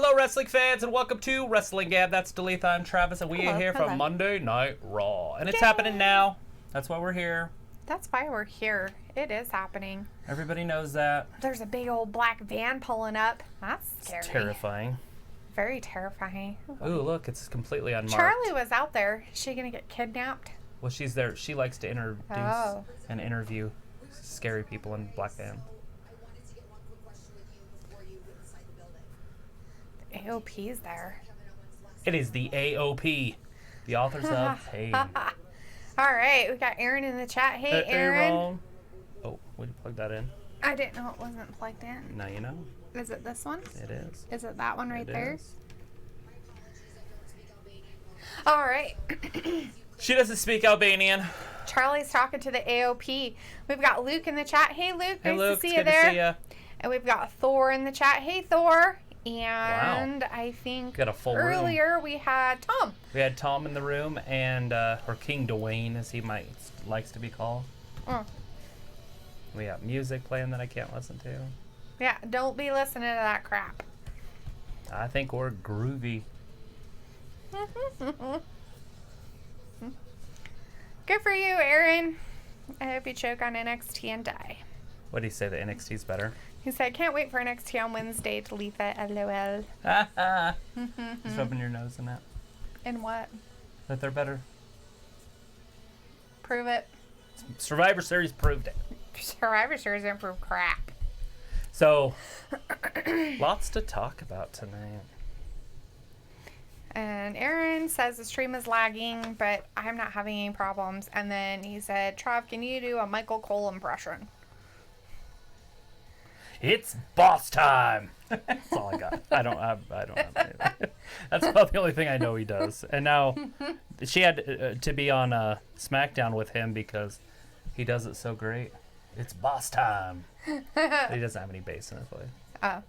Hello, wrestling fans, and welcome to Wrestling Gab. That's Dalitha. I'm Travis, and we are here for Monday Night Raw. And it's happening now. That's why we're here. That's why we're here. It is happening. Everybody knows that. There's a big old black van pulling up. That's scary. It's terrifying. Very terrifying. Ooh, look, it's completely unmarked. Charlie was out there. Is she going to get kidnapped? Well, she's there. She likes to introduce and interview scary people in black vans. AOP's there. It is the AOP, the authors of Pain. All right, we got Aaron in the chat. Hey, Aaron. Oh, would you plug that in? I didn't know it wasn't plugged in. Now you know. Is it this one? It is. Is it that one right there? Is. All right. She doesn't speak Albanian. Charlie's talking to the AOP. We've got Luke in the chat. Hey, Luke. Hey, nice Luke. to see It's you good there. to see ya. And we've got Thor in the chat. Hey, Thor. And Wow. I think Got a full earlier room. we had Tom. We had Tom in the room, and or King Dwayne, as he likes to be called. Oh. We got music playing that I can't listen to. Yeah, don't be listening to that crap. I think we're groovy. Good for you, Aaron. I hope you choke on NXT and die. What do you say? The NXT's better? He said, can't wait for NXT on Wednesday, Talitha, LOL. Just rubbing your nose in that. And what? That they're better. Prove it. Survivor Series proved it. Survivor Series improved crap. So, lots to talk about tonight. And Aaron says the stream is lagging, but I'm not having any problems. And then he said, Trav, can you do a Michael Cole impression? It's boss time. That's all I got. I don't have anything. That's about the only thing I know he does. And now she had to be on SmackDown with him because he does it so great. It's boss time. But he doesn't have any bass in his voice. Oh.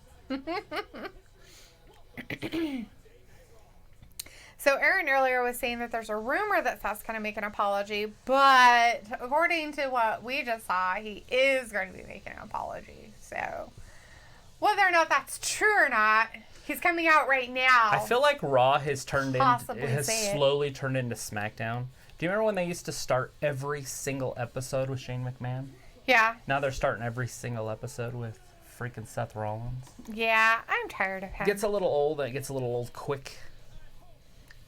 So Aaron earlier was saying that there's a rumor that Seth's going to make an apology, but according to what we just saw, he is going to be making an apology. So whether or not that's true or not, he's coming out right now. I feel like Raw has Possibly say it. slowly turned into SmackDown. Do you remember when they used to start every single episode with Shane McMahon? Yeah. Now they're starting every single episode with freaking Seth Rollins. Yeah, I'm tired of him. Gets a little old. It gets a little old quick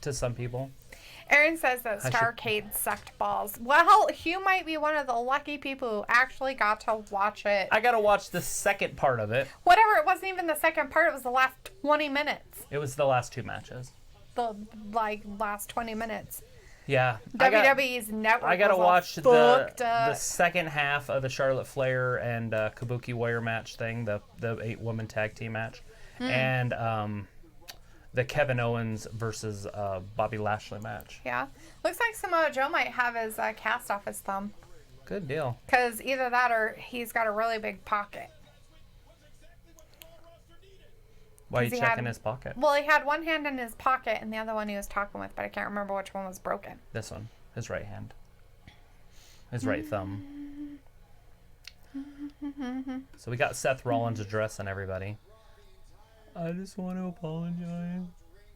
to some people. Aaron says that Starrcade sucked balls. Well, Hugh might be one of the lucky people who actually got to watch it. I got to watch the second part of it. Whatever, it wasn't even the second part. It was the last 20 minutes. It was the last two matches. The, last 20 minutes. Yeah. WWE's network I got to watch the second half of the Charlotte Flair and Kabuki Warrior match thing, the 8-woman tag team match. And the Kevin Owens versus Bobby Lashley match. Yeah. Looks like Samoa Joe might have his cast off his thumb. Good deal. Because either that or he's got a really big pocket. Why are you checking his pocket? Well, he had one hand in his pocket and the other one he was talking with, but I can't remember which one was broken. This one. His right hand. His right thumb. So we got Seth Rollins addressing everybody. I just want to apologize.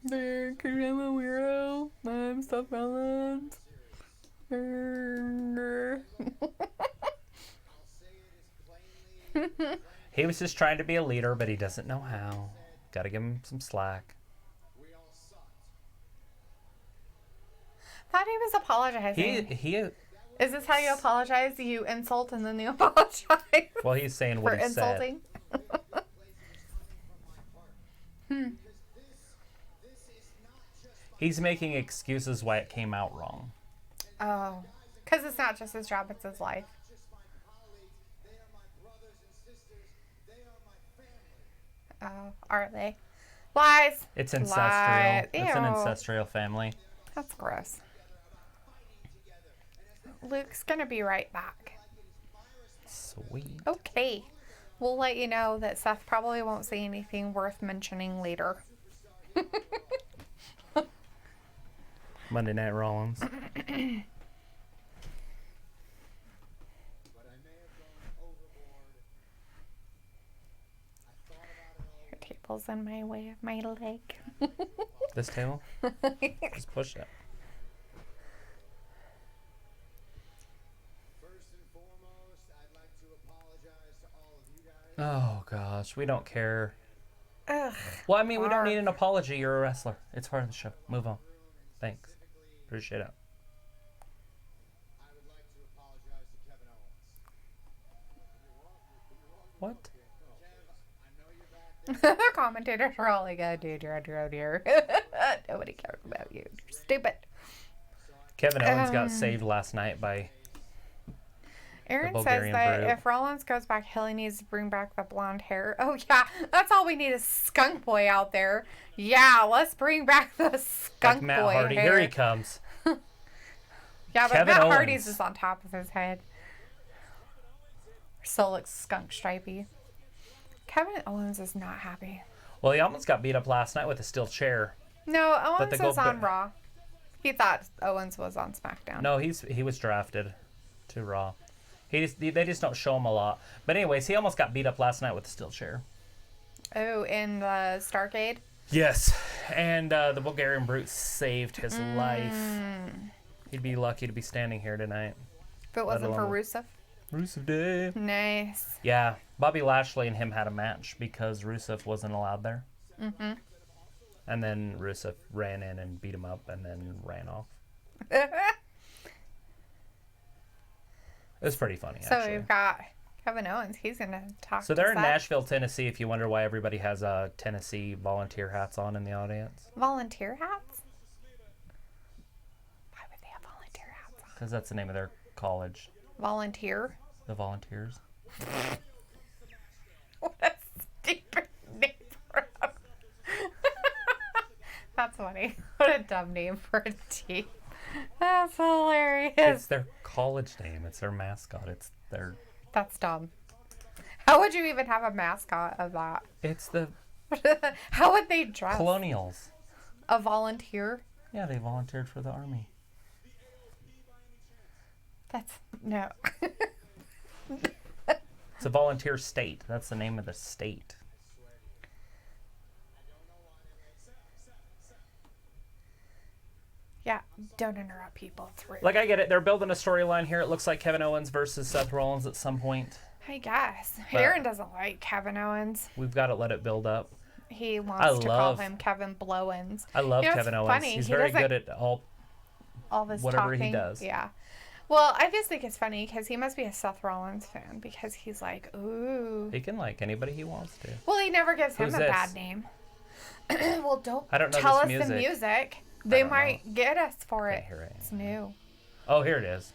Because I'm a weirdo. I'm Seth Rollins. He was just trying to be a leader, but he doesn't know how. Gotta give him some slack. Thought he was apologizing. He Is this how you apologize? You insult and then you apologize? Well, he's saying what for he insulting? said. He's making excuses why it came out wrong. Oh. Because it's not just his job, it's his life. Oh, are they? Lies. It's ancestral. Lies. It's an Ew. ancestral family. That's gross. Luke's gonna be right back. Sweet. Okay. We'll let you know that Seth probably won't say anything worth mentioning later. Monday Night Rollins. table's in my way of my leg. This table? Just push it. First and foremost, I'd like to apologize to all of you guys. Oh gosh, we don't care. Ugh. Well, I mean, we don't Barf. need an apology. You're a wrestler. It's part of the show. Move on. Thanks. Appreciate it. I would like to apologize to Kevin Owens. What? Kev, I know you're back there. The commentators are all like, oh, dude, you're on your own here. Nobody cares about you. You're stupid. Kevin Owens got saved last night by. Aaron says Bulgarian that brute. if Rollins goes back, Hilly needs to bring back the blonde hair. Oh, yeah. That's all we need is Skunk Boy out there. Yeah, let's bring back the Skunk Like Matt Boy Hardy. hair. Here he comes. Yeah, but Kevin Matt Owens. Hardy's is on top of his head. Still looks skunk stripey. Kevin Owens is not happy. Well, he almost got beat up last night with a steel chair. No, But Owens they go is on ba- Raw. He thought Owens was on SmackDown. No, he was drafted to Raw. They just don't show him a lot. But anyways, he almost got beat up last night with a steel chair. Oh, in the Starcade? Yes, and the Bulgarian brute saved his life. He'd be lucky to be standing here tonight. If it wasn't for alone- Rusev. Rusev Day. Nice. Yeah, Bobby Lashley and him had a match because Rusev wasn't allowed there. Mm-hmm. And then Rusev ran in and beat him up and then ran off. It was pretty funny, So actually. we've got Kevin Owens. He's going to talk So to they're in Seth. Nashville, Tennessee, if you wonder why everybody has Tennessee volunteer hats on in the audience. Volunteer hats? Why would they have volunteer hats on? Because that's the name of their college, Volunteer? the Volunteers. What a stupid name for a... That's funny. What a dumb name for a team. That's hilarious. It's their college name. It's their mascot. It's their... That's dumb. How would you even have a mascot of that? It's the How would they dress? Colonials. A volunteer? Yeah, they volunteered for the army. That's... No. It's a volunteer state. That's the name of the state. Yeah, don't interrupt people. It's rude. Like, I get it. They're building a storyline here. It looks like Kevin Owens versus Seth Rollins at some point. I guess. But- Aaron doesn't like Kevin Owens. We've got to let it build up. He I wants to call love- him Kevin Blowens. I love You know, it's Kevin Owens. funny, He's he very doesn't- good at all. All this Whatever he talking. does. Yeah. Well, I just think it's funny because he must be a Seth Rollins fan because he's like, ooh. He can like anybody he wants to. Well, he never gives him Who's a this? bad name. Well, don't I don't know tell this us the music. music. They don't might get us for Can't it. hear it. It's new. Oh, here it is.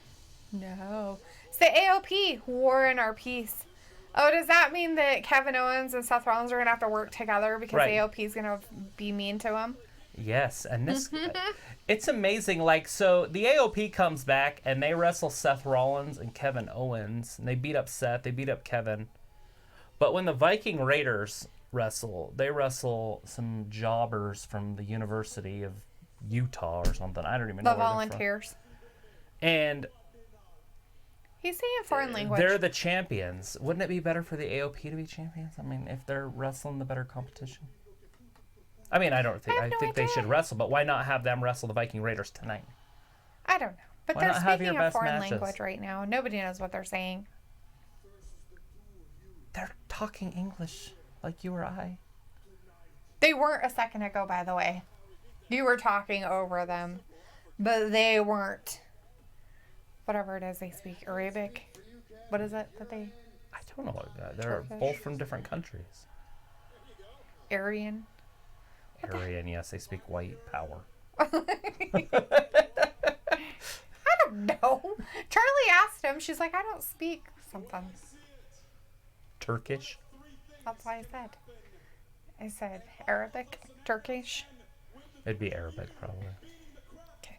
No. It's the AOP, War and Our Peace. Oh, does that mean that Kevin Owens and Seth Rollins are going to have to work together because Right. AOP is going to be mean to him? Yes, and this, it's amazing. Like, so the AOP comes back and they wrestle Seth Rollins and Kevin Owens, and they beat up Seth, they beat up Kevin. But when the Viking Raiders wrestle, they wrestle some jobbers from the University of Utah or something. I don't even know The where they're from. volunteers. And He's saying foreign language. they're the champions. Wouldn't it be better for the AOP to be champions? I mean, if they're wrestling the better competition. I mean, I don't think I I have no think they idea. should wrestle, but why not have them wrestle the Viking Raiders tonight? I don't know. But Why they're not have speaking your a best foreign matches? language right now. Nobody knows what they're saying. They're talking English like you or I. They weren't a second ago, by the way. You were talking over them. But they weren't. Whatever it is they speak. Arabic. What is it that they... I don't know. They're Turkish. both from different countries. Aryan? Aryan, yes, they speak white power. I don't know. Charlie asked him. She's like, I don't speak something. Turkish? That's why I said. I said Arabic, Turkish. It'd be Arabic, probably. Okay.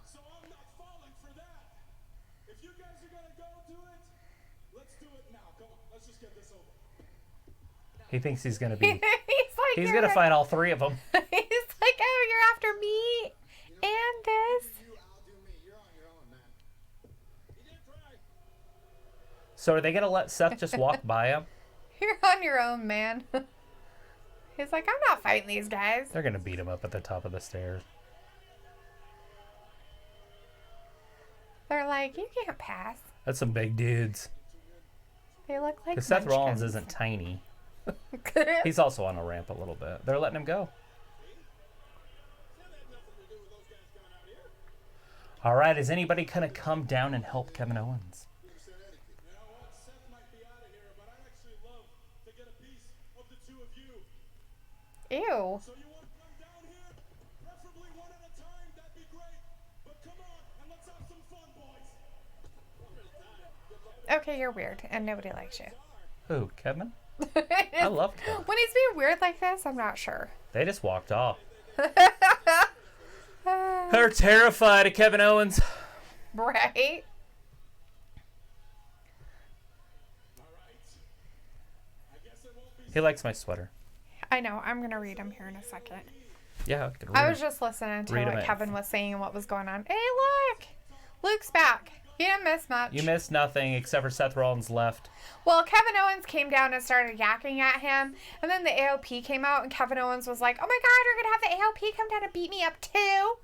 So I'm not falling for that. If you guys are gonna go do it, let's do it now. Come on, let's just get this over. He thinks he's gonna be. He's like, He's "You're gonna a-" fight all three of them. He's like, oh, you're after me and this. I'll do me. You're on your own, man. He did try. So are they gonna let Seth just walk by him? You're on your own, man. He's like, I'm not fighting these guys. They're gonna beat him up at the top of the stairs. They're like, you can't pass. That's some big dudes. They look like Because Seth Rollins munchkins. isn't tiny. He's also on a ramp a little bit. They're letting him go. All right, is anybody gonna come down and help Kevin Owens? You know what? Seth might be out of here, but I'd actually love to get a piece of the two of you. Ew. So you want to come down here? Preferably one at a time, that'd be great. But come on, and let's have some fun, boys. Okay, you're weird, and nobody likes you. Who, Kevin? I love Kevin. When he's being weird like this, I'm not sure. They just walked off. They're terrified of Kevin Owens. Right? He likes my sweater. I know. I'm going to read him here in a second. Yeah, I can I read was it. just listening to Read 'em what out. Kevin was saying and what was going on. Hey, look! Luke's back. He didn't miss much. You missed nothing except for Seth Rollins left. Well, Kevin Owens came down and started yakking at him, and then the AOP came out, and Kevin Owens was like, oh my god, you're going to have the AOP come down and beat me up too?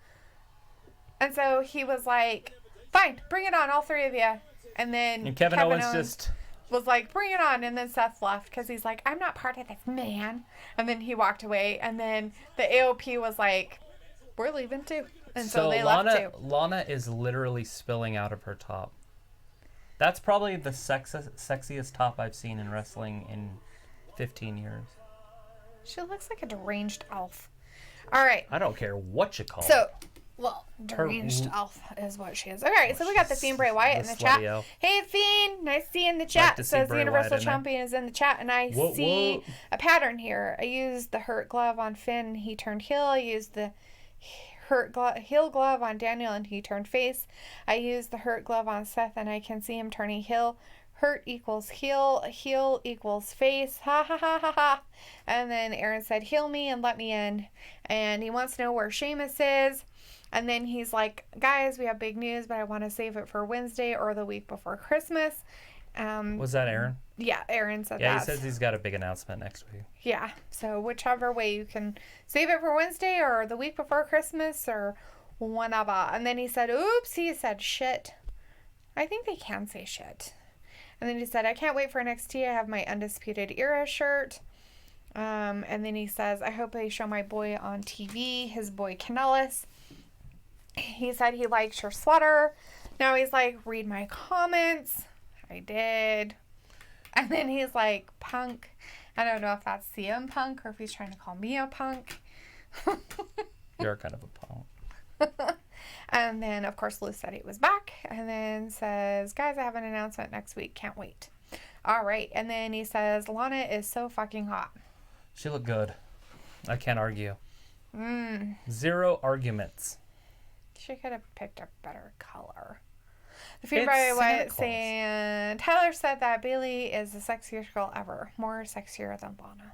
And so he was like, fine, bring it on, all three of you. And then And Kevin Owens just... was like, bring it on. And then Seth left because he's like, I'm not part of this, man. And then he walked away. And then the AOP was like, we're leaving too. And so, they left too. Lana is literally spilling out of her top. That's probably the sexiest top I've seen in wrestling in 15 years. She looks like a deranged elf. All right. I don't care what you call So, it. well, deranged elf is what she is. Okay, so we got the Fiend Bray Wyatt in the chat. slutty elf. Hey, Fiend, nice to see you in the chat. to see Says the Bray Universal Wyatt in there. Champion is in the chat, and I Whoa, see whoa. a pattern here. I used the hurt glove on Finn, and he turned heel. I used the heel glove on Daniel, and he turned face. I used the hurt glove on Seth, and I can see him turning heel. Hurt equals heel, heel equals face, ha ha ha ha ha. And then Aaron said, heal me and let me in. And he wants to know where Sheamus is. And then he's like, guys, we have big news, but I want to save it for Wednesday or the week before Christmas. Was that Aaron? Yeah, Aaron said Yeah, that. he says he's got a big announcement next week. Yeah, so whichever way you can save it for Wednesday or the week before Christmas or whenever. And then he said, oops, he said shit. I think they can say shit. And then he said, I can't wait for NXT. I have my Undisputed Era shirt. And then he says, I hope they show my boy on TV, his boy Kanellis. He said he likes your sweater. Now he's like, read my comments. I did. And then he's like, punk. I don't know if that's CM Punk or if he's trying to call me a punk. You're kind of a punk. And then, of course, Lou said he was back. And then says, guys, I have an announcement next week. Can't wait. All right. And then he says, Lana is so fucking hot. She looked good. I can't argue. 0 arguments. She could have picked a better color. The Fiend It's Bray Santa Wyatt Claus. saying, Tyler said that Bailey is the sexiest girl ever. More sexier than Lana.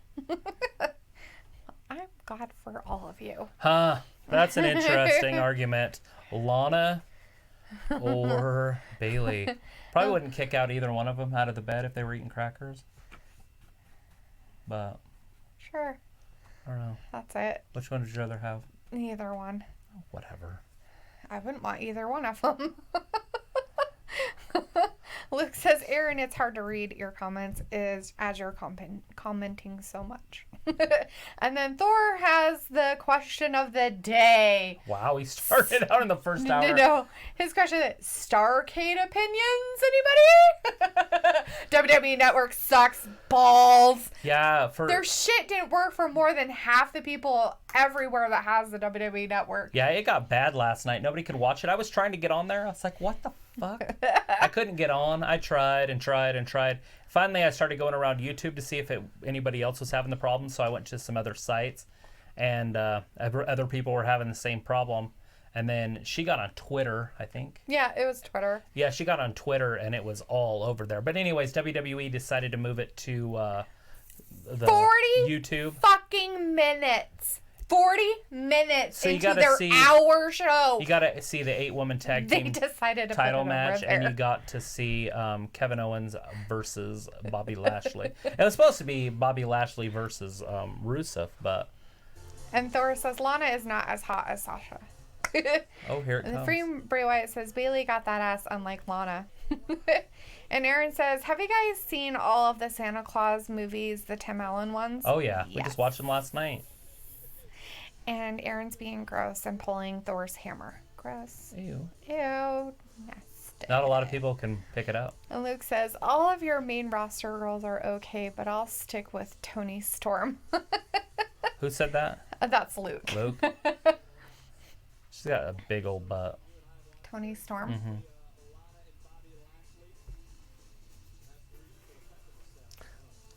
I'm God for all of you. Huh. That's an interesting argument. Lana or Bailey. Probably wouldn't kick out either one of them out of the bed if they were eating crackers. But, Sure. I don't know. That's it. Which one would you rather have? Neither one. Whatever. I wouldn't want either one of them. Luke says, Aaron, it's hard to read your comments as you're commenting so much. And then Thor has the question of the day. Wow, we started out in the first hour. No. His question is, Starcade opinions, anybody? WWE Network sucks balls. Yeah, Their shit didn't work for more than half the people everywhere that has the WWE Network. Yeah, it got bad last night. Nobody could watch it. I was trying to get on there. I was like, what the fuck? I couldn't get on. I tried and tried and tried. Finally, I started going around YouTube to see if anybody else was having the problem. So I went to some other sites, and other people were having the same problem. And then she got on Twitter, I think. Yeah, it was Twitter. Yeah, she got on Twitter, and it was all over there. But anyways, WWE decided to move it to the 40 YouTube. fucking minutes. 40 minutes So you into gotta their see- hour show. You got to see the 8-woman tag They team decided to title put it match, over and there. you got to see Kevin Owens versus Bobby Lashley. It was supposed to be Bobby Lashley versus Rusev, but And Thor says Lana is not as hot as Sasha. oh, here it And the comes. free Bray Wyatt says Bailey got that ass unlike Lana. And Aaron says, have you guys seen all of the Santa Claus movies, the Tim Allen ones? Oh yeah, we Yes. just watched them last night. And Aaron's being gross and pulling Thor's hammer. Gross. Ew. Ew. Nasty. Not a lot of people can pick it up. And Luke says, all of your main roster girls are okay, but I'll stick with Tony Storm. Who said that? That's Luke. Luke. She's got a big old butt. Tony Storm. Mm-hmm.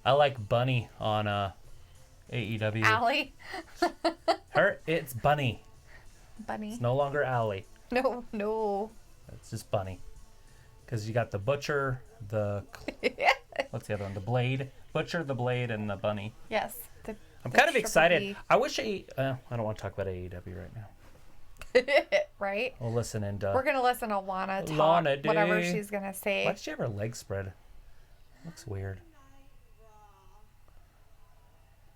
I like Bunny on AEW. Allie. It's Bunny. Bunny. It's no longer Allie. No, no. It's just Bunny. Because you got the Butcher, what's the other one? The Blade. Butcher, the Blade, and the Bunny. Yes. I'm kind of Triple excited. B. I wish I don't want to talk about AEW right now. Right? We'll listen and We're going to listen to Lana talk Lana, whatever dude. she's going to say. why did she have her legs spread? Looks weird.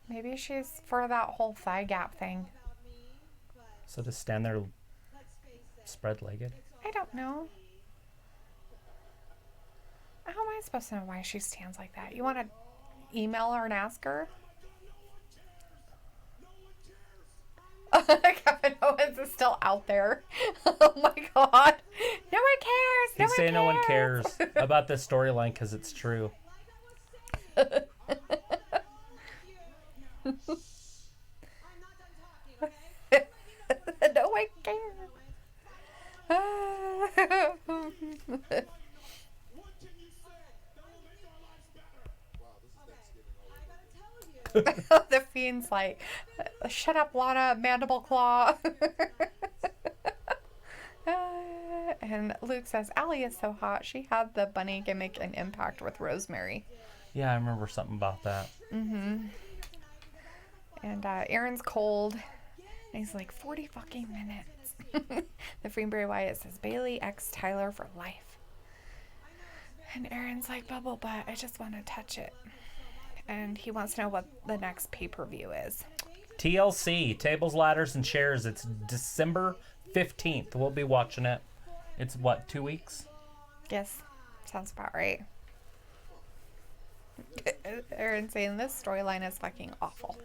Maybe she's for that whole thigh gap thing. So to stand there spread legged. I don't know. How am I supposed to know why she stands like that? You want to email her and ask her? Kevin Owens is still out there. Oh my god. No one cares. He's saying no one cares about this storyline because it's true. No one cares. What can you say that will make our lives better? The Fiend's like, shut up, Lana, mandible claw. And Luke says, Allie is so hot. She had the bunny gimmick and Impact with Rosemary. Yeah, I remember something about that. And Aaron's cold. And he's like, 40 fucking minutes. The Fiend Bray Wyatt says, Bailey X Tyler for life. And Aaron's like, bubble butt, I just want to touch it. And he wants to know what the next pay-per-view is. TLC, Tables, Ladders, and Chairs. It's December 15th. We'll be watching it. It's what, 2 weeks? Yes, sounds about right. Aaron's saying this storyline is fucking awful.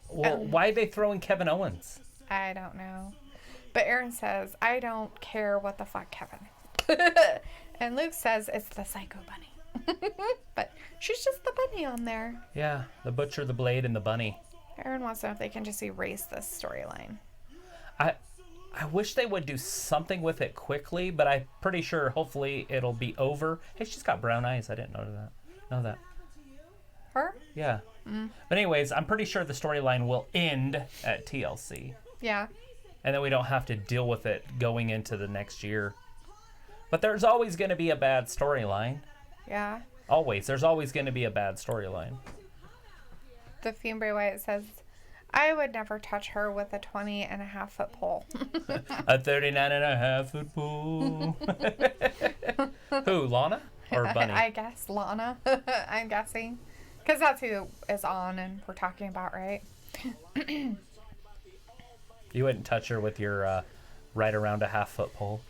Why are they throwing Kevin Owens? I don't know. But Aaron says, I don't care what the fuck, Kevin. And Luke says it's the Psycho Bunny. But she's just the bunny on there. Yeah, the Butcher, the Blade, and the Bunny. Aaron wants to know if they can just erase this storyline. I wish they would do something with it quickly, but I'm pretty sure hopefully it'll be over. Hey, she's got brown eyes. I didn't know that. Her? Yeah. But anyways, I'm pretty sure the storyline will end at TLC. Yeah. And then we don't have to deal with it going into the next year. But there's always going to be a bad storyline. Yeah. Always. There's always going to be a bad storyline. The Fiend Bray Wyatt says, I would never touch her with a 20.5-foot pole. A 39.5-foot pool. Who, Lana or Bunny? I guess Lana. I'm guessing. Because that's who is on and we're talking about, right? You wouldn't touch her with your right around a half-foot pole.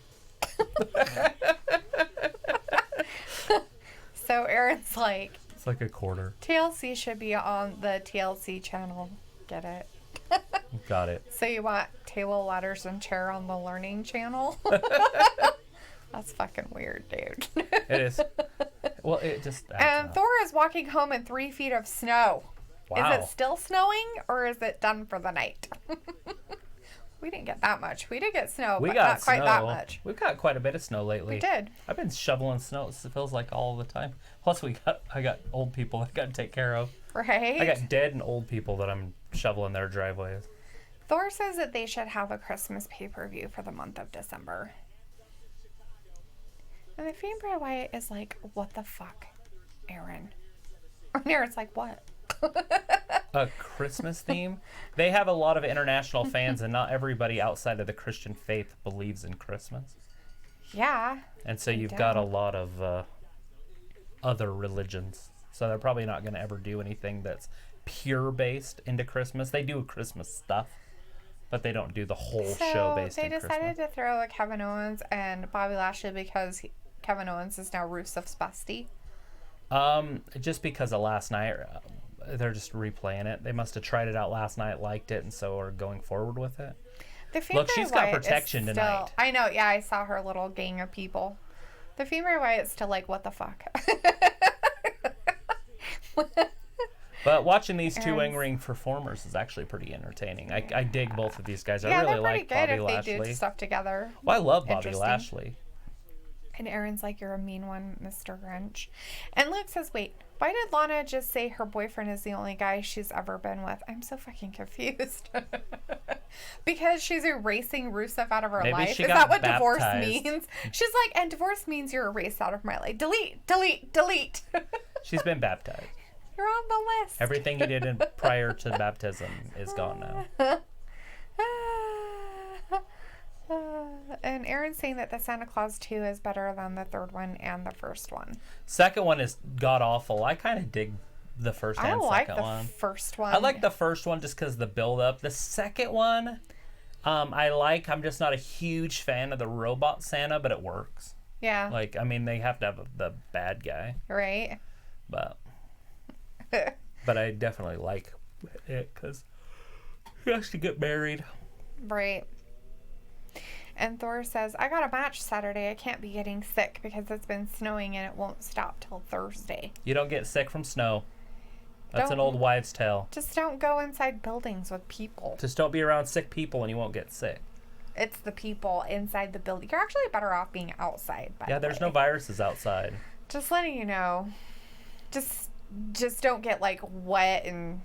So Aaron's like, It's like a quarter. TLC should be on the TLC channel. Get it? Got it. So you want table, ladders, and chair on the learning channel? That's fucking weird, dude. It is. Well, it just. And Thor is walking home in 3 feet of snow. Wow. Is it still snowing or is it done for the night? We didn't get that much. We did get snow, We but got not quite snow. that much. We've got quite a bit of snow lately. We did. I've been shoveling snow. It feels like all the time. Plus, I got old people I got to take care of. Right? I got dead and old people that I'm shoveling their driveways. Thor says that they should have a Christmas pay-per-view for the month of December. And the Fiend Bray Wyatt is like, what the fuck, Aaron? And Aaron's like, what? A Christmas theme? They have a lot of international fans, and not everybody outside of the Christian faith believes in Christmas. Yeah. And so you've got a lot of other religions. So they're probably not going to ever do anything that's pure based into Christmas. They do Christmas stuff, but they don't do the whole show based they in decided Christmas. to throw Kevin Owens and Bobby Lashley because Kevin Owens is now Rusev's bestie. Just because of last night, they're just replaying it. They must have tried it out last night, liked it, and so are going forward with it. The Fiend Look, Bray she's got Wyatt is protection still, tonight. I know, yeah, I saw her little gang of people. The Fiend Bray Wyatt's still like, what the fuck? But watching these two Aaron's- in-ring performers is actually pretty entertaining. I dig both of these guys. Yeah, I really they're pretty like good Bobby if they Lashley. do stuff together. Well, I love Bobby Interesting. Lashley. And Aaron's like, you're a mean one, Mr. Grinch. And Luke says, wait, why did Lana just say her boyfriend is the only guy she's ever been with? I'm so fucking confused. Because she's erasing Rusev out of her Maybe life. she Is got that what divorce baptized. means? She's like, and divorce means you're erased out of my life. Delete, delete, delete. She's been baptized. You're on the list. Everything you did prior to baptism is gone now. And Aaron's saying that the Santa Claus 2 is better than the third one and the first one. Second one is god awful. I kind of dig the first I and like second the one. first one. I like the first one just because the build up. The second one, I'm just not a huge fan of the robot Santa, but it works. Yeah. Like, I mean, they have to have the bad guy, Right. but I definitely like it because he has to get married. Right. And Thor says, I got a match Saturday. I can't be getting sick because it's been snowing and it won't stop till Thursday. You don't get sick from snow. That's an Don't- old wives' tale. Just don't go inside buildings with people. Just don't be around sick people and you won't get sick. It's the people inside the building. You're actually better off being outside. By Yeah, the there's way. no viruses outside. Just letting you know. Just don't get like wet and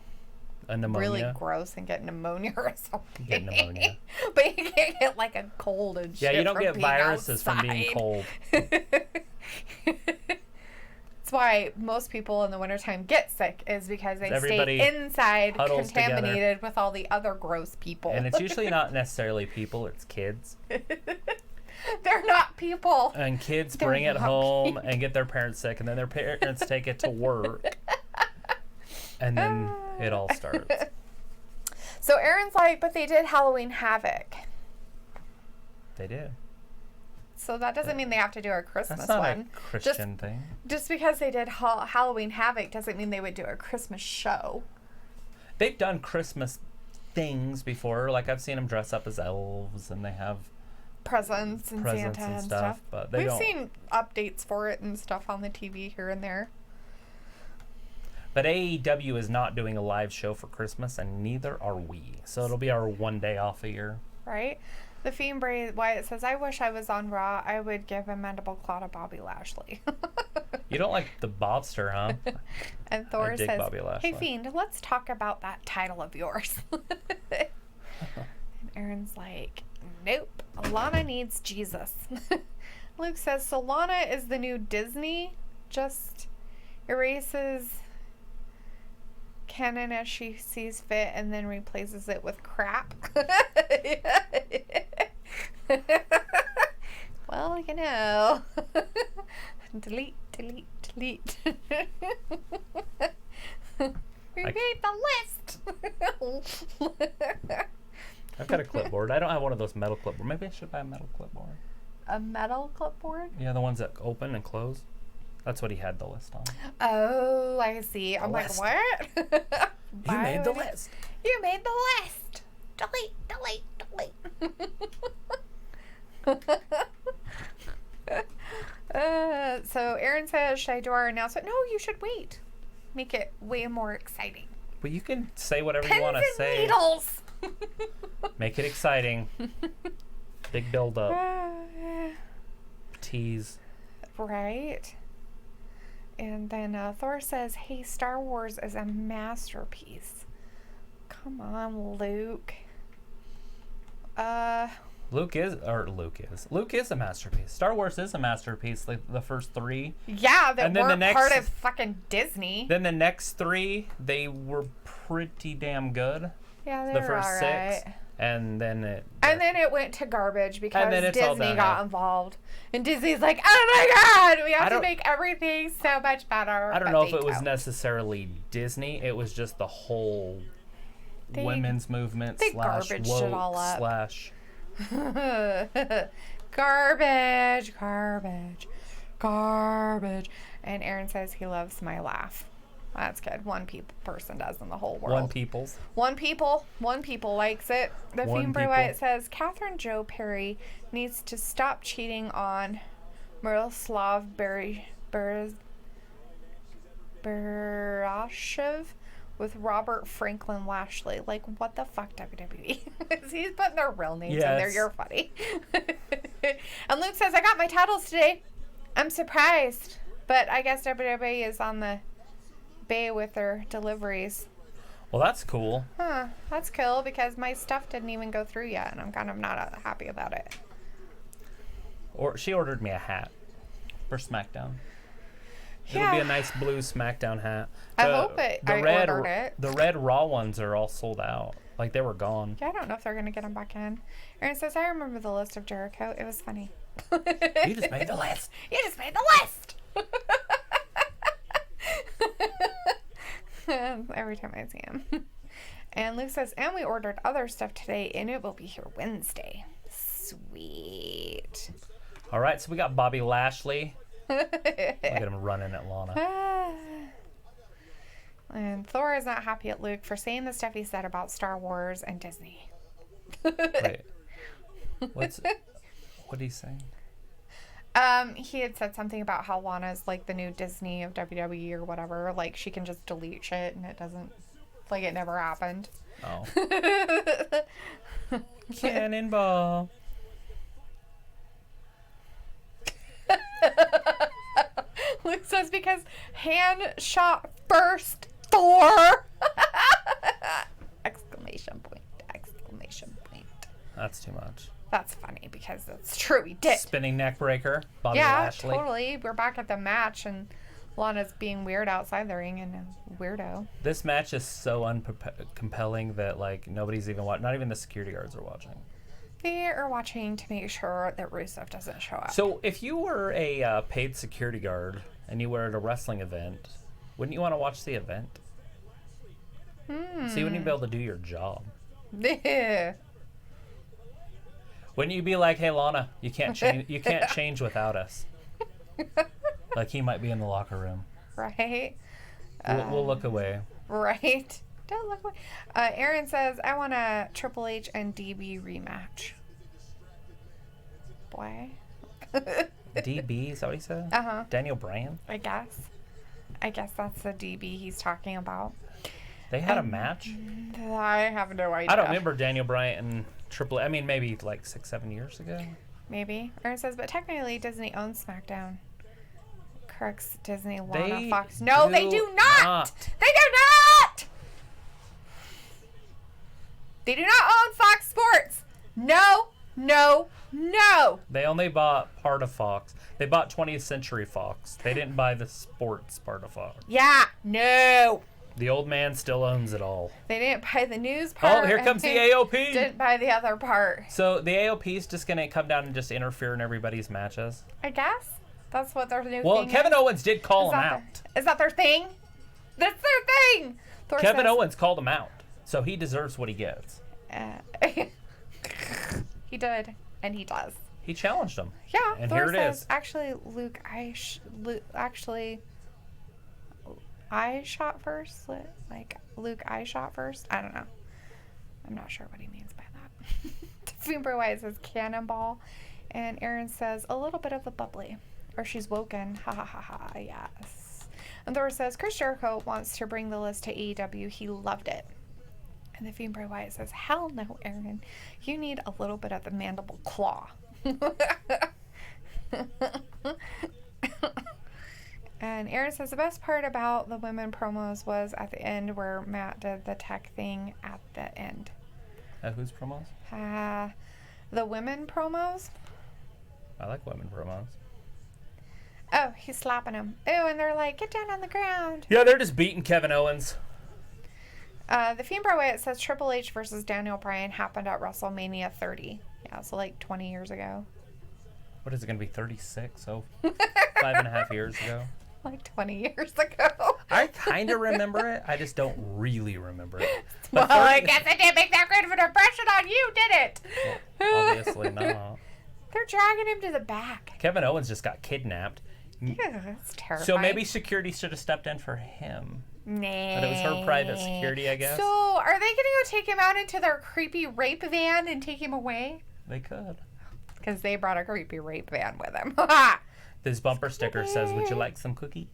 A pneumonia. really gross and get pneumonia or something. Get pneumonia. But you can't get like a cold and shit. Yeah, you don't from get being viruses from being outside. cold. That's why most people in the wintertime get sick, is because they Everybody stay inside huddles contaminated with all the other gross people. And it's usually not necessarily people, it's kids. They're not people. And kids They're bring it not home and get their parents sick, and then their parents take it to work. And then it all starts. So Aaron's like, but they did Halloween Havoc. They do. So that doesn't mean they have to do a Christmas That's not one. a Christian thing. Just because they did Halloween Havoc doesn't mean they would do a Christmas show. They've done Christmas things before. Like, I've seen them dress up as elves, and they have Presents and presents Santa and and stuff. stuff. But they We've don't. seen updates for it and stuff on the TV here and there. But AEW is not doing a live show for Christmas, and neither are we. So it'll be our one day off a year. Right? The Fiend Bray Wyatt says, I wish I was on Raw. I would give a mandible claw to Bobby Lashley. You don't like the Bobster, huh? And Thor dig says, Bobby Lashley. hey Fiend, let's talk about that title of yours. And Aaron's like, nope. Lana needs Jesus. Luke says, so Lana is the new Disney? Just erases canon as she sees fit and then replaces it with crap. Well, you know. Delete, delete, delete. We made the list. I've got a clipboard. I don't have one of those metal clipboards. Maybe I should buy a metal clipboard. A metal clipboard? Yeah, the ones that open and close. That's what he had the list on. Oh, I see. I'm like, list. what? You Why made the would it- list. You made the list. Delete, delete, delete. So Aaron says, should I do our announcement? No, you should wait. Make it way more exciting. But you can say whatever you Pins want to and say. needles. Make it exciting. Big build up. Tease. Right. And then Thor says, hey, Star Wars is a masterpiece. Come on, Luke. Luke is a masterpiece. Star Wars is a masterpiece. Like the first 3. Yeah, that And then the weren't next- part of fucking Disney. Then the next 3, they were pretty damn good. Yeah, they The were first alright. 6, and then it. And then it went to garbage because then it's all Disney downhill. got involved. And Disney's like, oh my god, we have to don't- make everything so much better. I don't but know if they it was don't. necessarily Disney. It was just the whole They- women's movement they slash garbaged woke it all up. slash. Garbage, garbage, garbage. And Aaron says he loves my laugh. That's good. One person does in the whole world. One One people likes it. The One Fiend Bray people. Wyatt says Catherine Joe Perry needs to stop cheating on Miroslav Barashev with Robert Franklin Lashley. Like, what the fuck, WWE? He's putting their real names in there. Yes. You're funny. And Luke says, I got my titles today. I'm surprised. But I guess WWE is on the bay with their deliveries. Well, that's cool. Huh, that's cool because my stuff didn't even go through yet, and I'm kind of not happy about it. Or she ordered me a hat for SmackDown. It'll Yeah. be a nice blue SmackDown hat. I hope I ordered it. The red Raw ones are all sold out. Like they were gone. Yeah, I don't know if they're going to get them back in. Aaron says, I remember the list of Jericho. It was funny. You just made the list. You just made the list! Every time I see him. And Luke says, and we ordered other stuff today, and it will be here Wednesday. Sweet. All right, so we got Bobby Lashley. Look at him running at Lana. And Thor is not happy at Luke for saying the stuff he said about Star Wars and Disney. Wait. What did he say? He had said something about how Lana's like the new Disney of WWE or whatever. Like she can just delete shit and it doesn't, like it never happened. Oh. Cannonball. Luke says because hand shot first Thor. Exclamation point. Exclamation point. That's too much. That's funny because it's true. He did. Spinning neck breaker. Bobby Yeah, Lashley. totally. We're back at the match and Lana's being weird outside the ring and a weirdo. This match is so uncompelling that like nobody's even watching. Not even the security guards are watching. They are watching to make sure that Rusev doesn't show up. So if you were a paid security guard and you were at a wrestling event, wouldn't you want to watch the event? So you wouldn't even be able to do your job. Wouldn't you be like, "Hey, Lana, you can't change. You can't change without us." Like he might be in the locker room. Right? We'll look away. Right? Don't look away. Aaron says, I want a Triple H and DB rematch. Boy. DB, is that what he said? Uh-huh. Daniel Bryan. I guess that's the DB he's talking about. They had a match. I have no idea. I don't remember Daniel Bryan and Triple. I mean, maybe like 6-7 years ago. Maybe. Aaron says, but technically Disney owns SmackDown. Corrects Disney, Lana, They Fox. No, they do do not! not. They do not! They do not own Fox Sports. No, no, no. They only bought part of Fox. They bought 20th Century Fox. They didn't buy the sports part of Fox. Yeah, no. The old man still owns it all. They didn't buy the news part. Oh, here and comes the they AOP. Didn't buy the other part. So the AOP is just gonna come down and just interfere in everybody's matches. I guess that's what their new Well, thing Kevin is. Owens did call Is him that out. Is that their thing? That's their thing. Thor Kevin says, Owens called him out, so he deserves what he gets. he did, and he does. He challenged him. Yeah, And Thor here it says, is. actually, I shot first. Like, Luke, I shot first. I don't know. I'm not sure what he means by that. Fiend Bray Wyatt says cannonball. And Aaron says a little bit of the bubbly. Or she's woken. Ha ha ha ha. Yes. And Thor says Chris Jericho wants to bring the list to AEW. He loved it. And the Fiend Bray Wyatt says, hell no, Aaron. You need a little bit of the mandible claw. And Aaron says the best part about the women promos was at the end where Matt did the tech thing at the end. Whose promos? the women promos. I like women promos. Oh, he's slapping him. Ew, and they're like, get down on the ground. Yeah, they're just beating Kevin Owens. The Fiend Bray Wyatt says Triple H versus Daniel Bryan happened at WrestleMania 30. Yeah, so like 20 years ago. What is it going to be, 36? So 5.5 years ago? Like 20 years ago. I kind of remember it. I just don't really remember it. Well, But I guess it didn't make that great of an impression on you, did it? well, obviously not. They're dragging him to the back. Kevin Owens just got kidnapped. Yeah, that's terrifying. So maybe security should have stepped in for him. Nah. But it was her private security, I guess. So, are they going to go take him out into their creepy rape van and take him away? They could. Because they brought a creepy rape van with them. This bumper sticker says, "Would you like some cookies?"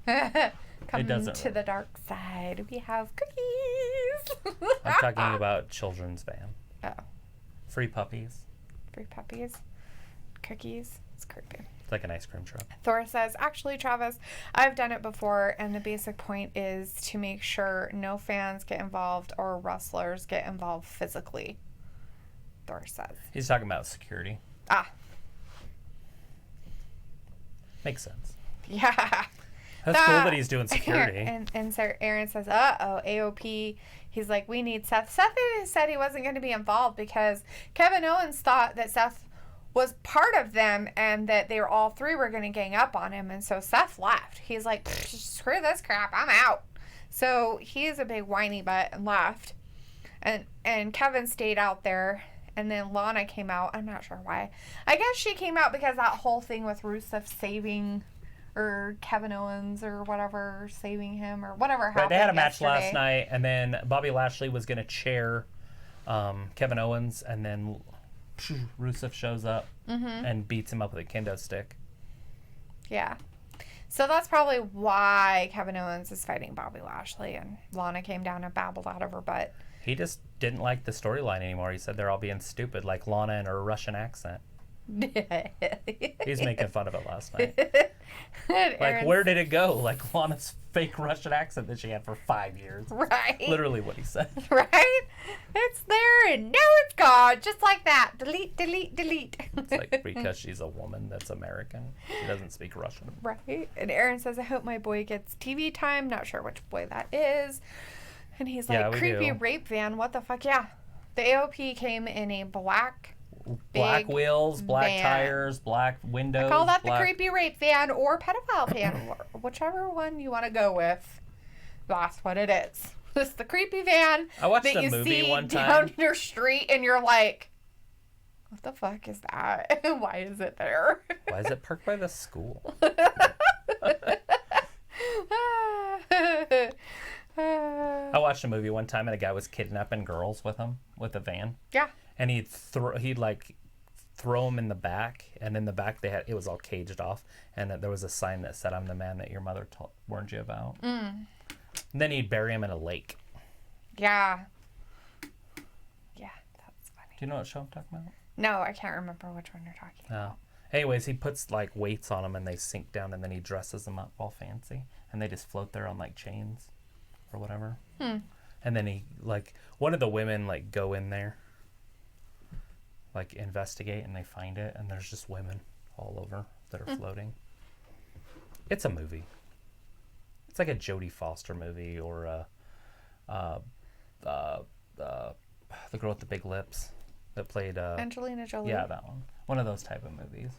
Come doesn't to the dark side. We have cookies. I'm talking about children's van. Oh, Free puppies. free puppies. Cookies. It's creepy. It's like an ice cream truck. Thor says, actually, Travis, I've done it before, and the basic point is to make sure no fans get involved or wrestlers get involved physically. Thor says. He's talking about security. Ah, Makes sense. yeah. That's cool that he's doing security. And so Aaron says, uh-oh, AOP. He's like, we need Seth. Seth said he wasn't going to be involved because Kevin Owens thought that Seth was part of them and that they were all three were going to gang up on him. And so Seth left. He's like, screw this crap. I'm out. So he's a big whiny butt and left. And Kevin stayed out there. And then Lana came out. I'm not sure why. I guess she came out because that whole thing with Rusev saving or Kevin Owens or whatever, saving him or whatever happened. Right, they had a match yesterday. last night, and then Bobby Lashley was going to chair Kevin Owens, and then Rusev shows up and beats him up with a kendo stick. Yeah. So that's probably why Kevin Owens is fighting Bobby Lashley, and Lana came down and babbled out of her butt. He just didn't like the storyline anymore. He said they're all being stupid, like Lana and her Russian accent. He's making fun of it last night. Like, where did it go? Like Lana's fake Russian accent that she had for 5 years. Right. Literally what he said. Right? It's there and now it's gone. Just like that. Delete, delete, delete. It's like because she's a woman that's American. She doesn't speak Russian. Right. And Aaron says, I hope my boy gets TV time. Not sure which boy that is. And he's like, Yeah, we creepy do. rape van. What the fuck? Yeah. The AOP came in a black Black big wheels, black van. tires, black windows. Call that the black... creepy rape van or pedophile van. Whichever one you want to go with. That's what it is. It's the creepy van I watched that a you movie see one down time. your street and you're like, what the fuck is that? Why is it there? Why is it parked by the school? I watched a movie one time and a guy was kidnapping girls with him with a van, Yeah. and he'd throw them in the back, and in the back it was all caged off, and there was a sign that said, "I'm the man that your mother warned you about." And then he'd bury him in a lake. Yeah. Yeah, that's funny. Do you know what show I'm talking about? No, I can't remember which one you're talking about. No. Anyways, he puts like weights on them and they sink down, and then he dresses them up all fancy, and they just float there on like chains or whatever. And then he one of the women go in there, investigate, and they find it, and there's just women all over that are floating. It's a movie. It's like a Jodie Foster movie or the girl with the big lips that played Angelina Jolie. yeah, that one. One of those type of movies.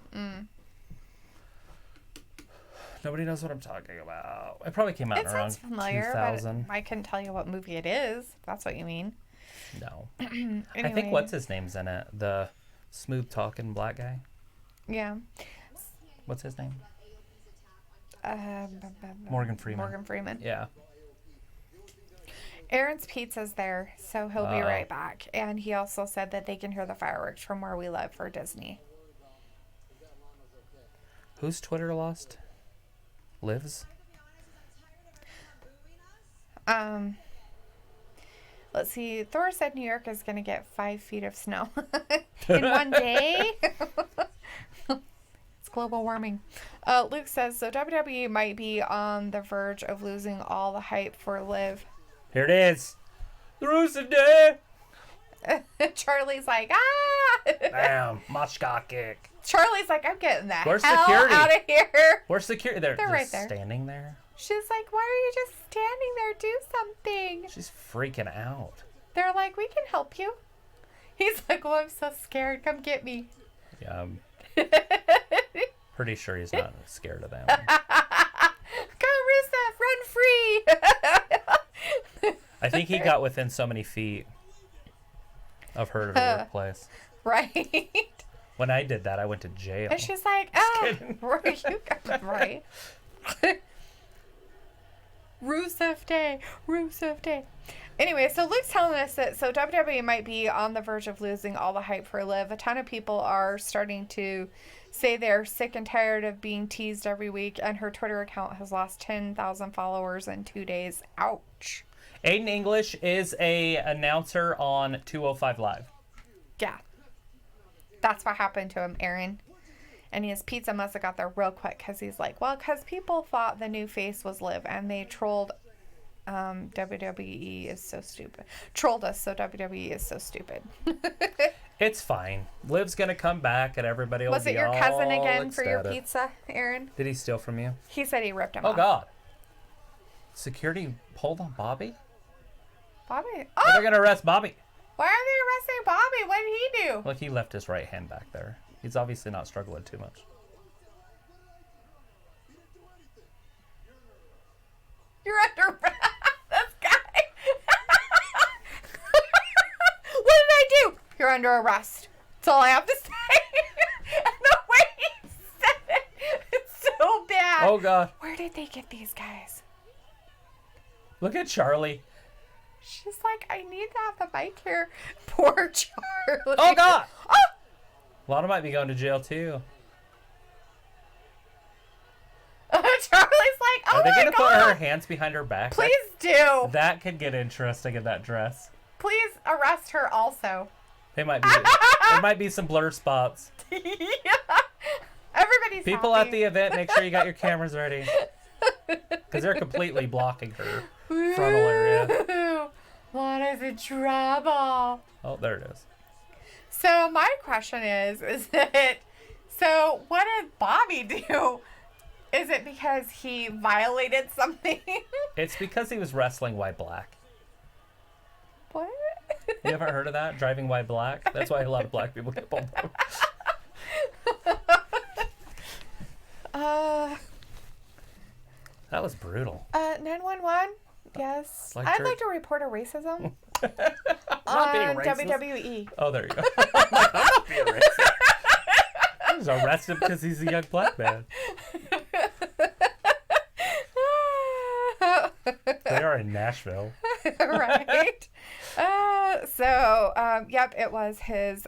Nobody knows what I'm talking about. It probably came out It around sounds familiar, 2000. but I couldn't tell you what movie it is, if that's what you mean. No. I think Anyway. what's his name's in it? The smooth talking black guy. Yeah. What's his name? Morgan Freeman. Morgan Freeman. Yeah. Aaron's Pizza's there, so he'll be Oh. right back. And he also said that they can hear the fireworks from where we live for Disney. Whose Twitter lost? Liv's? Let's see. Thor said New York is going to get 5 feet of snow in one day. It's global warming. Luke says, so WWE might be on the verge of losing all the hype for Liv. Here it is. The Rusev Day. Charlie's like, ah! Bam, machka kick. Charlie's like, I'm getting the Where's hell security? out of here. Where's security? They're right just there. standing there. She's like, why are you just standing there? Do something. She's freaking out. They're like, we can help you. He's like, oh, I'm so scared. Come get me. Yeah, I'm pretty sure he's not scared of them. Go, Rusev, run free. I think he got within so many feet of her workplace. Right. When I did that, I went to jail. And she's like, oh, kidding. right, you got right. Rusev Day. Rusev Day. Anyway, so Luke's telling us that WWE might be on the verge of losing all the hype for Liv. A ton of people are starting to say they're sick and tired of being teased every week, and her Twitter account has lost 10,000 followers in 2 days. Ouch. Aiden English is a announcer on 205 Live. Yeah. That's what happened to him, Aaron. And his pizza must have got there real quick because he's like, well, because people thought the new face was Liv, and they trolled WWE is so stupid. Trolled us, so WWE is so stupid. It's fine. Liv's gonna come back, and everybody will Was be it your cousin all again for your ecstatic. pizza, Aaron? Did he steal from you? He said he ripped him Oh off. God! Security pulled on Bobby. Bobby? Oh, Oh! they're gonna arrest Bobby. Why are they arresting Bobby? What did he do? Look, he left his right hand back there. He's obviously not struggling too much. You're under arrest. This guy. What did I do? You're under arrest. That's all I have to say. And the way he said it, it's so bad. Oh God! Where did they get these guys? Look at Charlie. She's like, I need to have the mic here. Poor Charlie. Oh God! Oh! Lana might be going to jail too. Charlie's like, oh Are they my gonna God. put her hands behind her back? Please do. That could get interesting in that dress. Please arrest her also. They might be. There might be some blur spots. Yeah. Everybody's People happy. at the event, make sure you got your cameras ready, because they're completely blocking her frontal area. Ooh, what is in trouble? Oh, there it is. So my question is that, so what did Bobby do? Is it because he violated something? It's because he was wrestling white black. What? You haven't heard of that? Driving white black? That's why a lot of black people get pulled over. That was brutal. 911? Yes. Like I'd her- like to report a racism Not being on racist. WWE. Oh, there you go. I'm not being racist. He was arrested because he's a young black man. They are in Nashville. Right. Yep, it was his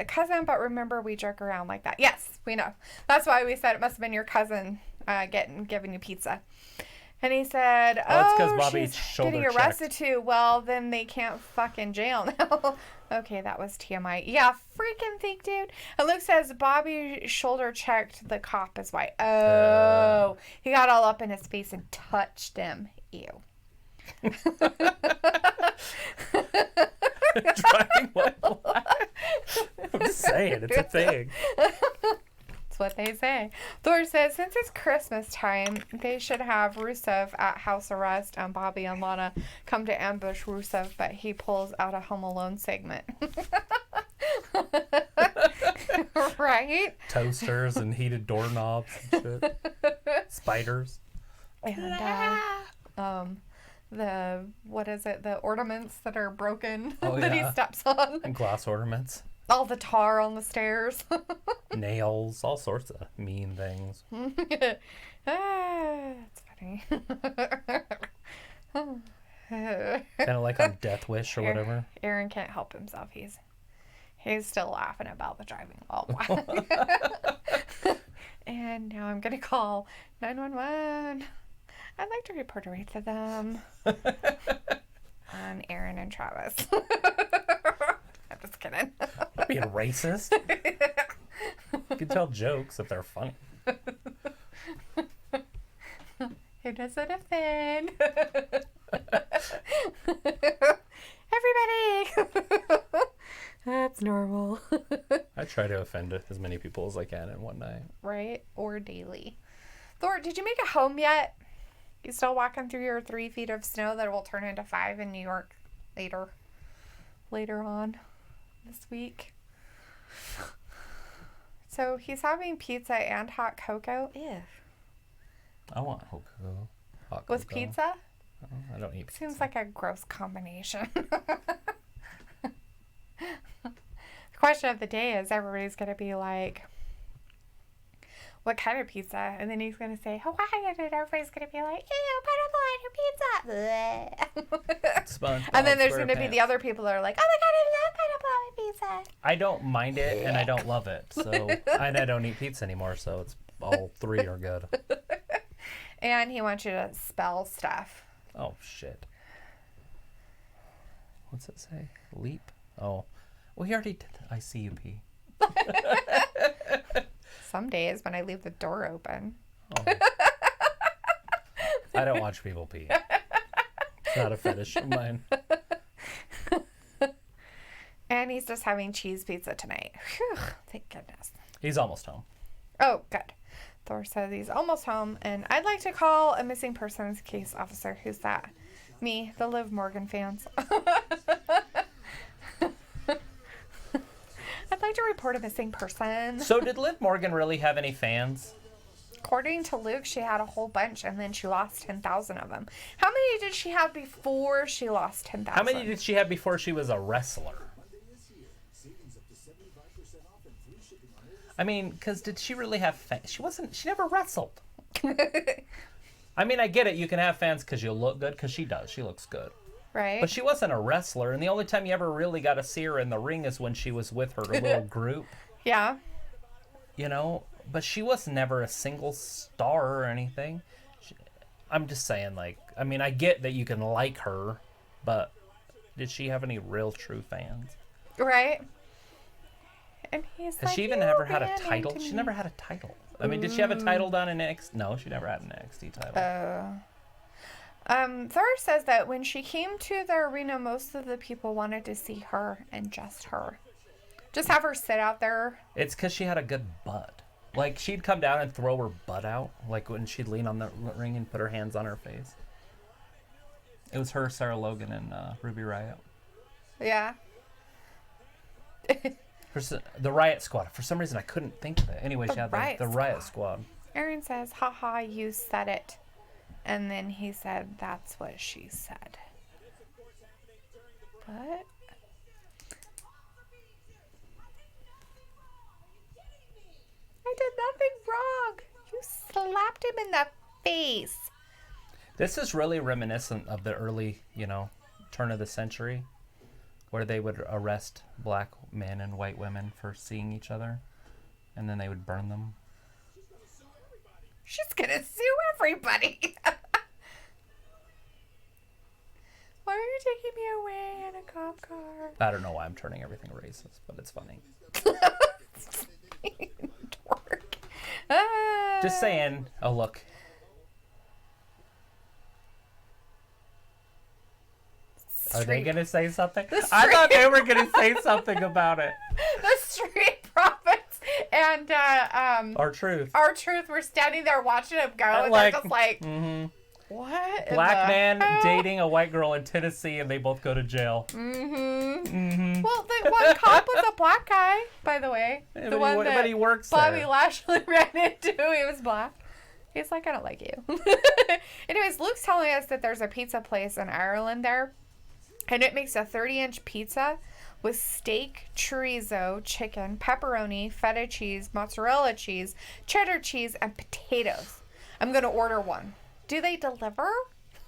cousin, but remember we joke around like that. Yes, we know. That's why we said it must have been your cousin giving you pizza. And he said, Oh, it's 'cause oh, Bobby she's shoulder getting arrested too. Well, then they can't fucking jail now. Okay, that was TMI. Yeah, freaking think, dude. And Luke says Bobby shoulder checked the cop is white. Oh, he got all up in his face and touched him. Ew. Driving white black. I'm just saying, it's a thing. That's what they say. Thor says, since it's Christmas time, they should have Rusev at house arrest and Bobby and Lana come to ambush Rusev, but he pulls out a Home Alone segment. Right? Toasters and heated doorknobs and shit. Spiders. And what is it? The ornaments that are broken Oh, that he yeah. steps on. And glass ornaments. All the tar on the stairs. Nails. All sorts of mean things. It's funny. Kind of like on Death Wish or whatever. Aaron can't help himself. He's still laughing about the driving while. And now I'm gonna call 911. I'd like to report a rape to them on Aaron and Travis. I'm just kidding. Not being racist. You can tell jokes if they're funny. Who doesn't offend? Everybody! That's normal. try to offend as many people as I can in one night. Right? Or daily. Thor, did you make it home yet? You still walking through your 3 feet of snow that will turn into 5 in New York later on this week? So he's having pizza and hot cocoa. Ew. I want hot cocoa. With pizza? Oh, I don't eat pizza. Seems like a gross combination. The question of the day is everybody's going to be like, what kind of pizza? And then he's going to say Hawaiian, and everybody's going to be like, ew, pineapple on your pizza. SpongeBob And then there's going to be SquarePants. the other people that are like, oh my god, I love pineapple on my pizza. I don't mind it, and I don't love it. So, and I don't eat pizza anymore, so it's all 3 are good. And he wants you to spell stuff. Oh, shit. What's it say? Leap? Oh. Well, he already did ICUP. Some days when I leave the door open. Oh. I don't watch people pee. It's not a fetish of mine. And he's just having cheese pizza tonight. Whew, thank goodness. He's almost home. Oh, good. Thor says he's almost home, and I'd like to call a missing persons case officer. Who's that? Me, the Liv Morgan fans. I'd like to report a missing person. So did Liv Morgan really have any fans? According to Luke, she had a whole bunch, and then she lost 10,000 of them. How many did she have before she lost 10,000? How many did she have before she was a wrestler? I mean, because did she really have fans? She never wrestled. I mean, I get it. You can have fans because you look good, because she does. She looks good. Right? But she wasn't a wrestler, and the only time you ever really got to see her in the ring is when she was with her little group. Yeah. You know? But she was never a single star or anything. I'm just saying, like, I mean, I get that you can like her, but did she have any real true fans? Right? And he's Has like, she even "You ever had a ran title? into She me." never had a title. I mean, did she have a title down in NXT? No, she never had an NXT title. Thor says that when she came to the arena, most of the people wanted to see her and just her. Just have her sit out there. It's because she had a good butt. Like, she'd come down and throw her butt out, like when she'd lean on the ring and put her hands on her face. It was her, Sarah Logan, and Ruby Riott. Yeah. The Riot Squad. For some reason, I couldn't think of it. Anyway, she had the Riot Squad. Aaron says, haha, you said it. And then he said, that's what she said. But I did nothing wrong. You slapped him in the face. This is really reminiscent of the early, turn of the century, where they would arrest black men and white women for seeing each other, and then they would burn them. She's gonna sue everybody. Why are you taking me away in a cop car? I don't know why I'm turning everything racist, but it's funny. Dork. Just saying. Oh, look. Are they going to say something? I thought they were going to say something about it. The Street Profits and R-Truth. R-Truth were standing there watching him go, and they're just like, what? Black man dating a white girl in Tennessee, and they both go to jail. Well, the one cop was a black guy, by the way. Yeah, The one that he works Bobby there. Lashley ran into, he was black. He's like, I don't like you. Anyways, Luke's telling us that there's a pizza place in Ireland there, and it makes a 30-inch pizza with steak, chorizo, chicken, pepperoni, feta cheese, mozzarella cheese, cheddar cheese, and potatoes. I'm going to order one. Do they deliver?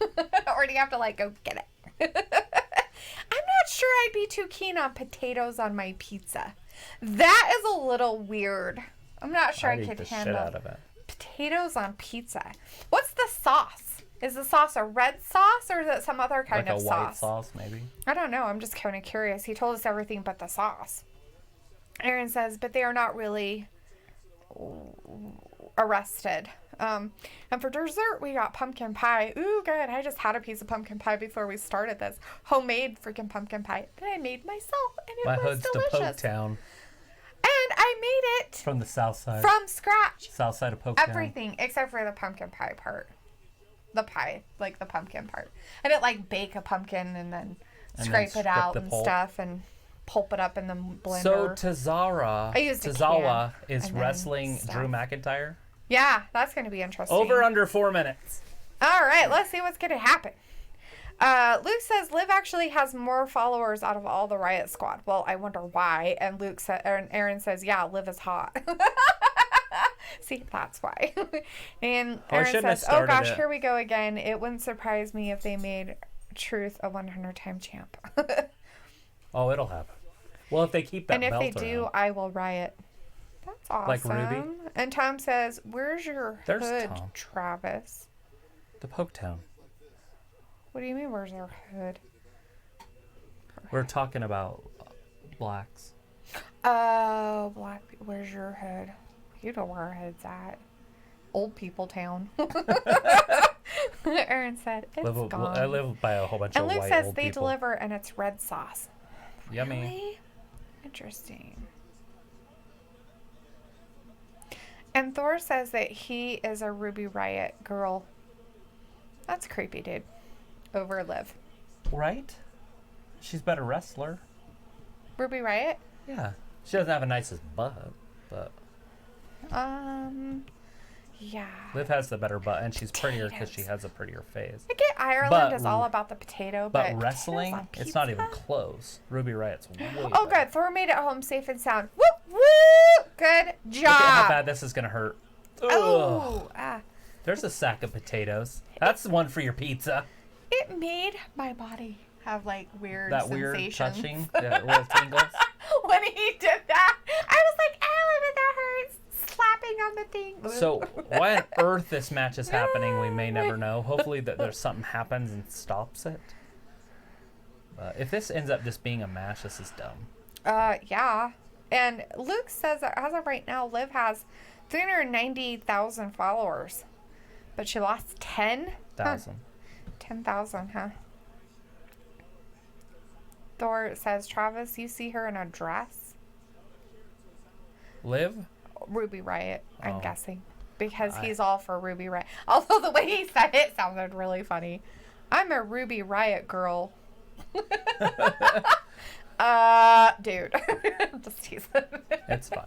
Or do you have to, go get it? I'm not sure I'd be too keen on potatoes on my pizza. That is a little weird. I'm not sure I'd I eat could the handle shit out of it. potatoes on pizza. What's the sauce? Is the sauce a red sauce or is it some other kind Like of a sauce? white sauce, maybe. I don't know. I'm just kind of curious. He told us everything but the sauce. Aaron says, but they are not really arrested. And for dessert, we got pumpkin pie. Ooh, good. I just had a piece of pumpkin pie before we started this. Homemade freaking pumpkin pie that I made myself, and it My was hood's to delicious. Poketown. And I made it From the south side. from scratch. South side of Poketown. Everything except for the pumpkin pie part. The pie, like the pumpkin part. I didn't like bake a pumpkin and then scrape it strip out the and pulp. stuff and pulp it up in the blender. So Tazawa I used a Tazawa can is and then wrestling stuff. Drew McIntyre. Yeah, that's going to be interesting. Over under 4 minutes. All right, let's see what's going to happen. Luke says Liv actually has more followers out of all the Riot Squad. Well, I wonder why. And Aaron says, yeah, Liv is hot. See, that's why. And I Aaron shouldn't have says, oh started gosh, it. here we go again. It wouldn't surprise me if they made Truth a 100-time champ. Oh, it'll happen. Well, if they keep that And if belt they do, around. I will riot. That's awesome. Like Ruby? And Tom says, where's your There's hood, Tom. Travis? The Poketown. What do you mean, where's our hood? We're talking about blacks. Oh, black. Where's your hood? You know where our hood's at. Old people town. Aaron said, it's gone. I live by a whole bunch and of Luke white says old they people. deliver and it's red sauce. Yummy. Really? Interesting. And Thor says that he is a Ruby Riot girl. That's creepy, dude. Over Liv. Right? She's a better wrestler. Ruby Riot? Yeah. She doesn't have a nicest butt, but Yeah. Liv has the better butt, and she's prettier because she Potatoes. has a prettier face. I get Ireland But- is all about the potato, But but wrestling, potatoes on it's not even pizza? close. Ruby Riot's way Oh, better. good. Thor made it home safe and sound. Whoop, whoop. Good job. Look at how bad this is going to hurt. Ugh. Oh, There's a sack of potatoes. That's one for your pizza. it made my body have like weird That weird sensations. touching, that little tingles. When he did that, I was like, "Ow, that hurts!" Slapping on the thing. So why on earth this match is happening, we may never know. Hopefully that there's something happens and stops it. If this ends up just being a match, this is dumb. Yeah. And Luke says that as of right now, Liv has 390,000 followers, but she lost 10. 10,000, huh? Thor says, Travis, you see her in a dress? Liv? Ruby Riot, I'm Oh. guessing. Because he's all for Ruby Riot. Although the way he said it sounded really funny. I'm a Ruby Riot girl. Dude. Just teasing. It's fine.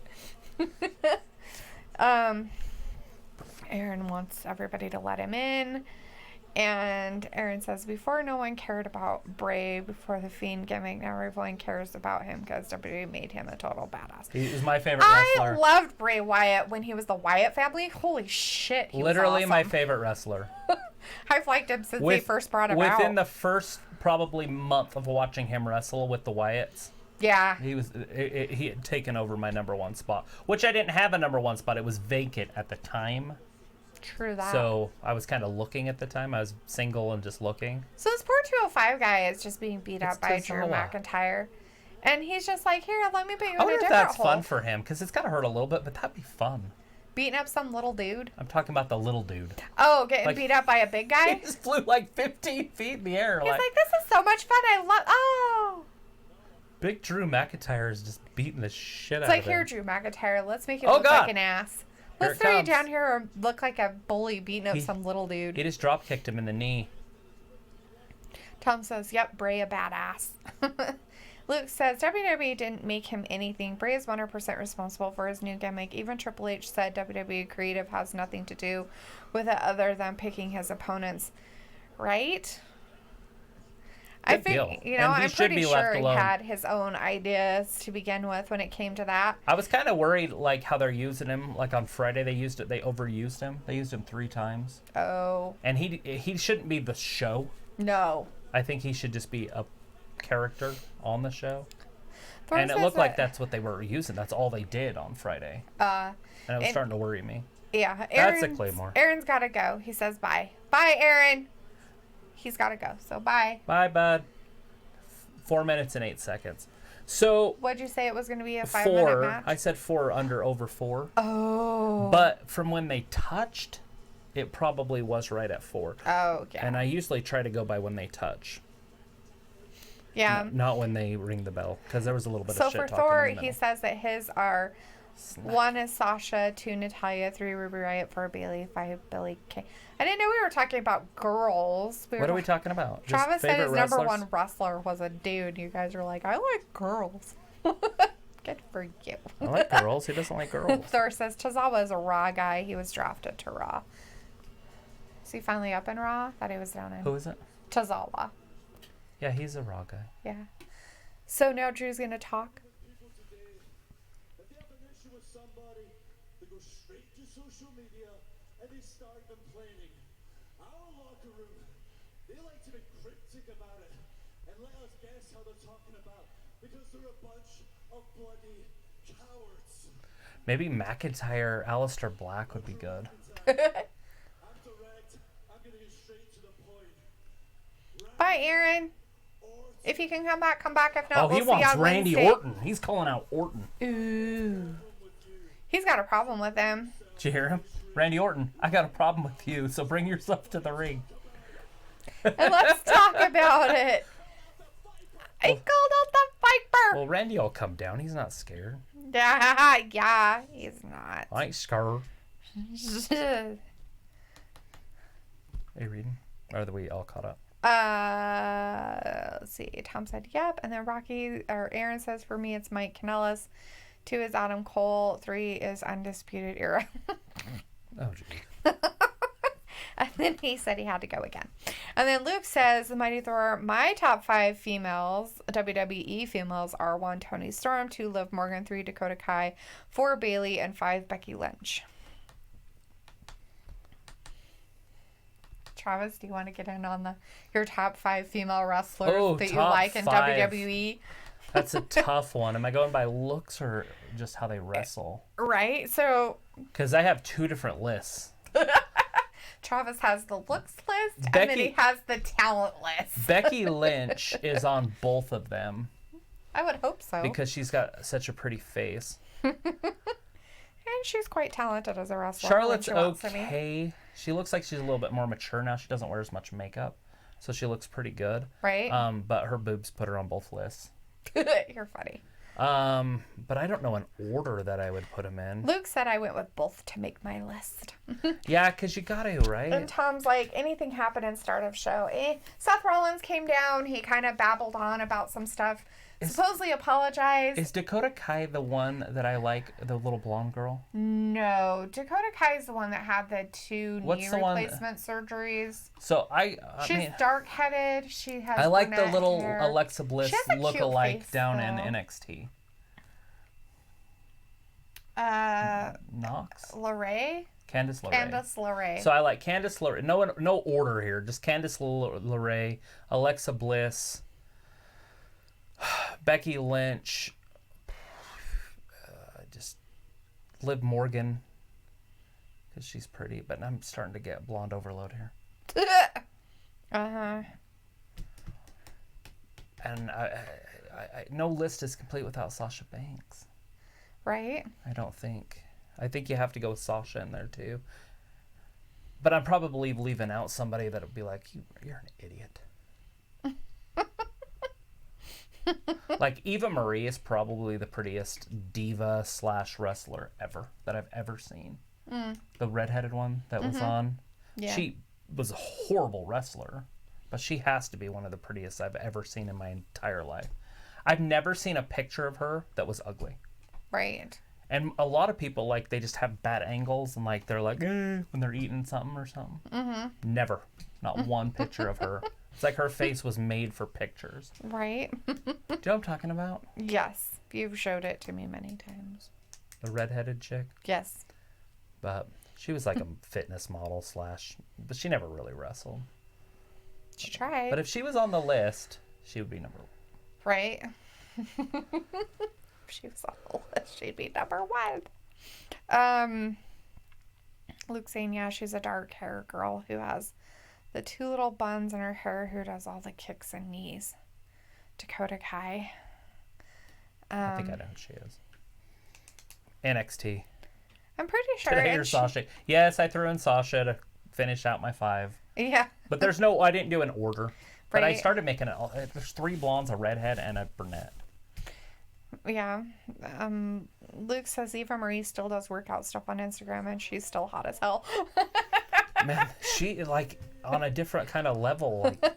Aaron wants everybody to let him in. And Aaron says, before no one cared about Bray before the Fiend gimmick, now everyone cares about him because WWE made him a total badass. He was my favorite I wrestler. loved Bray Wyatt when he was the Wyatt family. Holy shit, he Literally was my awesome. favorite wrestler. I've liked him since they first brought him out. Within the first probably month of watching him wrestle with the Wyatts, Yeah. he had taken over my number one spot, which I didn't have a number one spot. It was vacant at the time. True that. So I was kind of looking at the time. I was single and just looking. So this poor 205 guy is just being beat It's up by Drew Tozawa. McIntyre. And he's just like, here, let me put you I in a wonder if different that's hole. fun for him, because it's got to hurt a little bit, but that'd be fun. Beating up some little dude. I'm talking about the little dude. Oh, getting Like- beat up by a big guy? He just flew like 15 feet in the air. He's like, this is so much fun. I love. Oh. Big Drew McIntyre is just beating the shit It's out like, of him. here, Drew McIntyre, let's make you Oh, look God. like an ass. Here Let's it throw you comes. down here or look like a bully beating up He- some little dude. He just drop kicked him in the knee. Tom says, yep, Bray a badass. Luke says, WWE didn't make him anything. Bray is 100% responsible for his new gimmick. Even Triple H said WWE creative has nothing to do with it other than picking his opponents. Right? I Good think, deal. you know, And he I'm should pretty be sure left he alone. had his own ideas to begin with when it came to that. I was kind of worried, like, how they're using him. Like, on Friday, they overused him. They used him 3 times. Oh, And he shouldn't be the show. no. I think he should just be a character on the show. Thor And it says looked like that- that's what they were using. That's all they did on Friday. Uh, And it was and- starting to worry me. yeah. That's a Aaron's- Claymore. Aaron's got to go. He says bye. Bye, Aaron. He's got to go. So bye. Bye, bud. 4 minutes and 8 seconds. So, What'd you say it was going to be a 5-minute 4. match? I said 4 under over 4. Oh. But from when they touched, it probably was right at 4. Oh, yeah. And I usually try to go by when they touch, yeah. not when they ring the bell, because there was a little bit So of shit for talking Thor, in the he middle. says that his are 1 is Sasha, 2 Natalia, 3 Ruby Riott, 4 Bailey, 5 Billy Kay. I didn't know we were talking about girls. What are we talking about? Just Travis said favorite his number wrestlers? 1 wrestler was a dude. You guys are like, I like girls. Good for you. I like girls. Who doesn't like girls? Thor says Tozawa is a Raw guy. He was drafted to Raw. Is he finally up in Raw? Thought he was down in Who is it? Tozawa. Yeah, he's a Raw guy. Yeah. So now Drew's gonna talk. People today, if they have an issue with somebody, they go straight to social media and they start complaining. Our locker room, they like to be cryptic about it and let us guess how they're talking about because they're a bunch of bloody cowards. Maybe McIntyre, Aleister Black would be good. I'm direct. I'm gonna get straight to the point. Bye, Aaron. If you can come back, come back. If not, Oh, we'll he see you wants on Randy Wednesday. Orton. He's calling out Orton. Ooh. He's got a problem with him. Did you hear him? Randy Orton, I got a problem with you, so bring yourself to the ring. And let's talk about it. I called out the Viper. Well, Randy will come down. He's not scared. Yeah, he's not. I ain't scared. Are you reading? Or are we all caught up? Let's see. Tom said, yep. And then Aaron says, for me, it's Mike Kanellis. 2 is Adam Cole. 3 is Undisputed Era. Oh, geez. And then he said he had to go again. And then Luke says, the Mighty Thor, my top 5 females, WWE females, are 1, Toni Storm, 2, Liv Morgan, 3, Dakota Kai, 4, Bailey, and 5, Becky Lynch. Travis, do you want to get in on your top 5 female wrestlers that you top like in 5. WWE? That's a tough one. Am I going by looks or just how they wrestle? Right? So Because I have 2 different lists. Travis has the looks list, and then he Becky- has the talent list. Becky Lynch is on both of them I would hope so. because she's got such a pretty face. And she's quite talented as a wrestler. Charlotte's when she wants to be. okay. She looks like she's a little bit more mature now. She doesn't wear as much makeup, so she looks pretty good. Right? But her boobs put her on both lists. You're funny. But I don't know an order that I would put them in. Luke said I went with both to make my list. Yeah, because you got to, And right? Tom's like, anything happened in start of show? Seth Rollins came down. He kind of babbled on about some stuff. Supposedly apologized. Is Dakota Kai the one that I like, the little blonde girl? No. Dakota Kai is the one that had the 2 What's knee the one- replacement surgeries. So I She's mean, dark-headed. She has I like the brunette little hair. Alexa Bliss She has a cute look-alike face, down in though. NXT. Knox? LeRae? Candice LeRae. Candice LeRae. So I like Candice LeRae. No order here. Just Candice LeRae, Alexa Bliss, Becky Lynch, just Liv Morgan, because she's pretty. But I'm starting to get blonde overload here. Uh-huh. And no list is complete without Sasha Banks. Right? I don't think. I think you have to go with Sasha in there too. But I'm probably leaving out somebody that'll be like, you're an idiot. Like Eva Marie is probably the prettiest diva / wrestler ever that I've ever seen. The redheaded one that was on. Yeah. She was a horrible wrestler, but she has to be one of the prettiest I've ever seen in my entire life. I've never seen a picture of her that was ugly. Right. And a lot of people, like, they just have bad angles and, like, they're like, when they're eating something or something. Mm-hmm. Never. Not one picture of her. It's like her face was made for pictures. Right? Do you know what I'm talking about? Yes. You've showed it to me many times. The redheaded chick. Yes. But she was like a fitness model / but she never really wrestled. She tried. But if she was on the list, she would be number 1. Right? If she was on the list, she'd be number 1. Luke saying, yeah, she's a dark hair girl who has the 2 little buns in her hair who does all the kicks and knees. Dakota Kai. I think I know who she is. NXT. I'm pretty sure. Today or and she- Sasha. Yes, I threw in Sasha to finish out my 5. Yeah. But there's no, I didn't do an order. But I Right. started making it, there's 3 blondes, a redhead, and a brunette. Yeah. Luke says Eva Marie still does workout stuff on Instagram and she's still hot as hell. Man, she like on a different kind of level, like,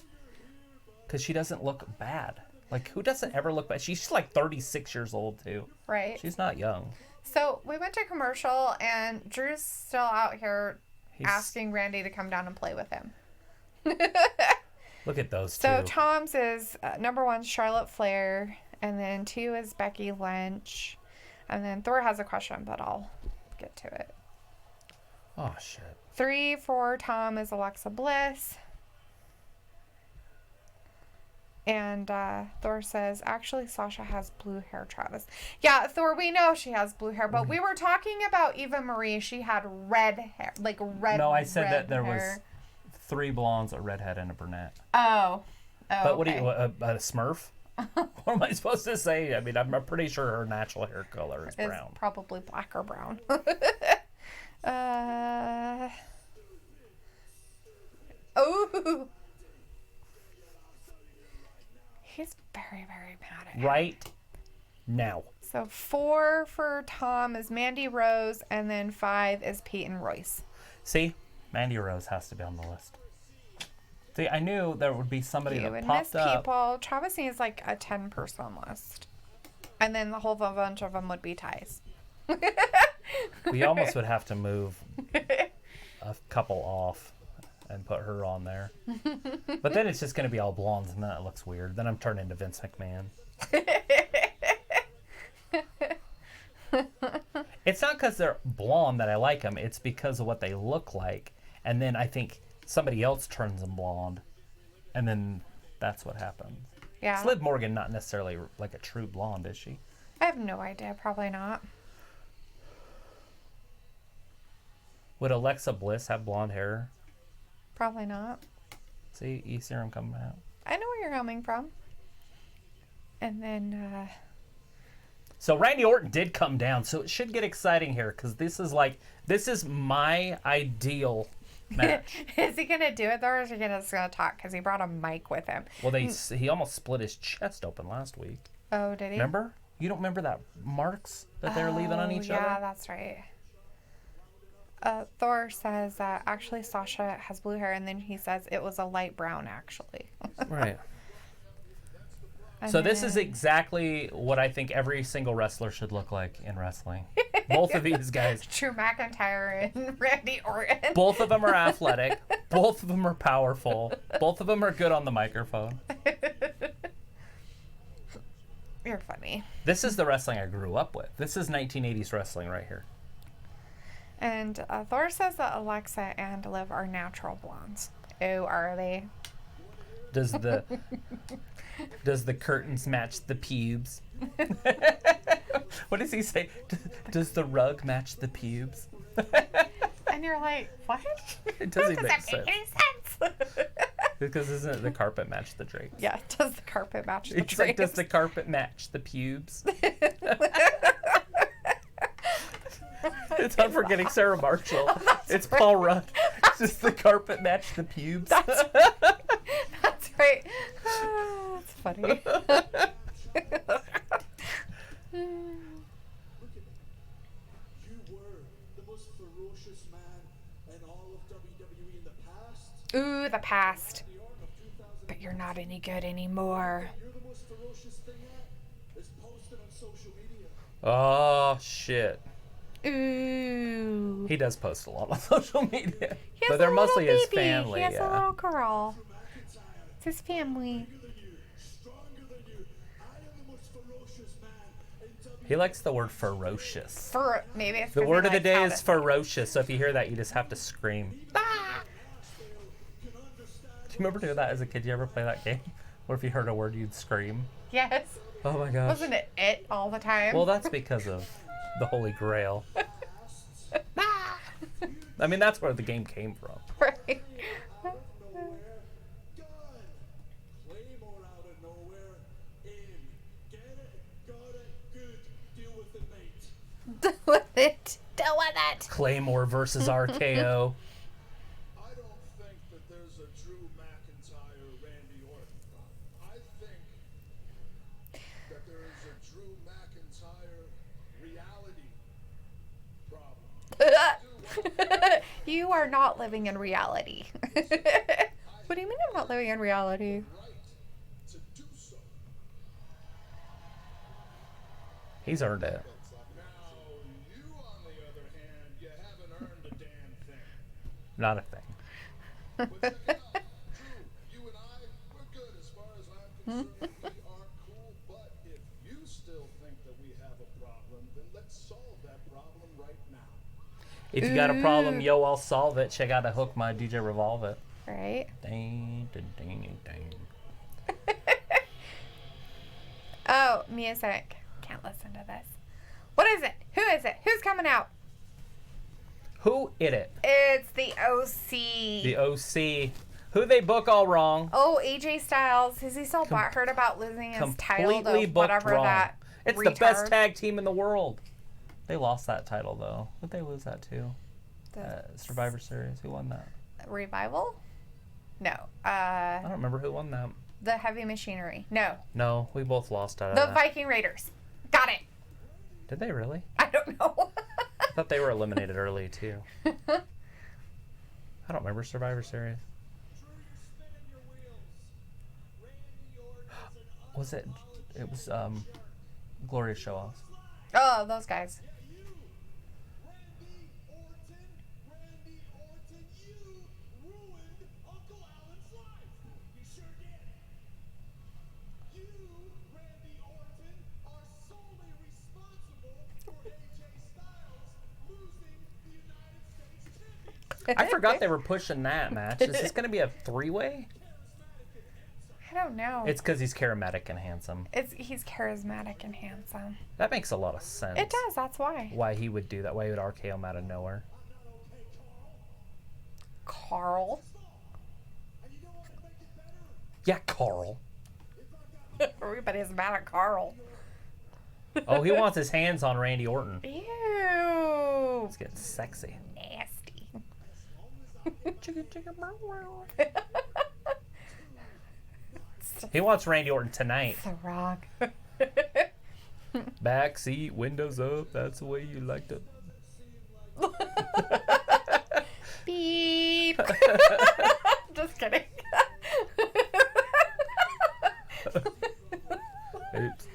because she doesn't look bad. Like, who doesn't ever look bad? She's like 36 years old too. Right. She's not young. So we went to commercial and Drew's still out here He's, asking Randy to come down and play with him. Look at those So two. Tom's is number 1 Charlotte Flair, and then 2 is Becky Lynch, and then Thor has a question, but I'll get to it. Oh shit. 3 for Tom is Alexa Bliss. And Thor says, actually, Sasha has blue hair, Travis. Yeah, Thor, we know she has blue hair, but we were talking about Eva Marie. She had red hair, like red. No, I said red that there hair. was 3 blondes, a redhead, and a brunette. Oh. But what do okay. you, a Smurf? What am I supposed to say? I mean, I'm pretty sure her natural hair color is Is brown. probably black or brown. Oh. He's very, very mad at him. Right now. So 4 for Tom is Mandy Rose, and then 5 is Peyton Royce. See, Mandy Rose has to be on the list. See, I knew there would be somebody You that would miss popped up. people. Travis needs like a 10-person list. And then the whole bunch of them would be ties. We almost would have to move a couple off and put her on there. But then it's just going to be all blondes, and then it looks weird. Then I'm turning into Vince McMahon. It's not because they're blonde that I like them. It's because of what they look like. And then I think somebody else turns them blonde. And then that's what happens. Yeah. Liv Morgan, not necessarily like a true blonde, is she? I have no idea. Probably not. Would Alexa Bliss have blonde hair? Probably not. See, E-Serum coming out. I know where you're coming from. And then, So Randy Orton did come down, so it should get exciting here, because this is my ideal match. is he going to do it though, or is he just going to talk? Because he brought a mic with him. Well, he almost split his chest open last week. Oh, did he? Remember? You don't remember that marks that they were leaving on each Yeah, other? that's right. Thor says that actually Sasha has blue hair, and then he says it was a light brown, actually. Right. And So this is then- exactly what I think every single wrestler should look like in wrestling. Both of these guys. Drew McIntyre and Randy Orton. Both of them are athletic. Both of them are powerful. Both of them are good on the microphone. You're funny. This is the wrestling I grew up with. This is 1980s wrestling right here. And Thor says that Alexa and Liv are natural blondes. Oh, are they? Does the curtains match the pubes? What does he say? Does the rug match the pubes? And you're like, what? It doesn't Does make that make sense. any sense? Because isn't it the carpet match the drapes? Yeah, does the carpet match the It's like, does drapes? the carpet match the pubes? It's not forgetting Sarah Marshall. It's Paul Rudd. Does the carpet match the pubes? That's right. That's funny. You were the most ferocious man in all of WWE in the past. Ooh, the past. The arc of 2000. But you're not any good anymore. You're the most ferocious thing yet. Is posted on social media. Oh, shit. Ooh. He does post a lot on social media. He has But they're a little mostly his baby. family. He has a Yeah. little girl. McIntyre, It's his family. bigger than you, stronger than you. I am the most ferocious man in WWE. He likes the word ferocious. For maybe it's The 'cause he word of the likes day how is ferocious. So if you hear that, you just have to scream. Ah! Can understand. Do you remember doing that as a kid? Did you ever play that game? Or if you heard a word, you'd scream? Yes. Oh my gosh. Wasn't it all the time? Well, that's because of the Holy Grail. Ah! I mean, that's where the game came from. Right. Nowhere. Gun. Claymore out of nowhere. In. Get it. Got it. Good. Deal with it, mate. Deal with it. Deal with it. Claymore versus RKO. I don't think that there's a Drew McIntyre, Randy Orton. I think that there is a Drew McIntyre. problem. You are not living in reality. What do you mean I'm not living in reality? Right to do so. He's earned it. Now, you, on the other hand, you haven't earned a damn thing. Not a thing. But check it out. Drew, you and I, we're good as far as I'm concerned. We are cool. But if you still think that we have a problem, then let's solve that problem right now. If you got a problem, yo, I'll solve it. Check out a hook, my DJ Revolve It. Right? Ding, ding, ding, ding. Oh, music. Can't listen to this. What is it? Who is it? Who's coming out? Who it it? It's the OC. The OC. Who they book all wrong. Oh, AJ Styles. Is he so butthurt about losing his title Completely to booked whatever wrong. that It's retard? the best tag team in the world. They lost that title though. Who'd they lose that to? The Survivor Series. Who won that? Revival? No. I don't remember who won that. The Heavy Machinery. No. No, we both lost out of The that. Viking Raiders. Got it. Did they really? I don't know. I thought they were eliminated early too. I don't remember Survivor Series. Was it? It was Glorious Show Offs. Oh, those guys. Randy Orton, you ruined Uncle Alan's life. You sure did. You, Randy Orton, are solely responsible for AJ Styles losing the United States Championship. I forgot they were pushing that match. Is this going to be a three-way? I don't know. It's because he's charismatic and handsome. He's charismatic and handsome. That makes a lot of sense. It does. That's why. Why he would do that. Why he would RKO him out of nowhere. Carl. Yeah, Carl. Everybody's mad at Carl. Oh, he wants his hands on Randy Orton. Ew. It's getting sexy. Nasty. Chicka, chicka, bow, wow. He wants Randy Orton tonight. The Rock. Back seat, windows up. That's the way you like to. Beep. Just kidding. Oops.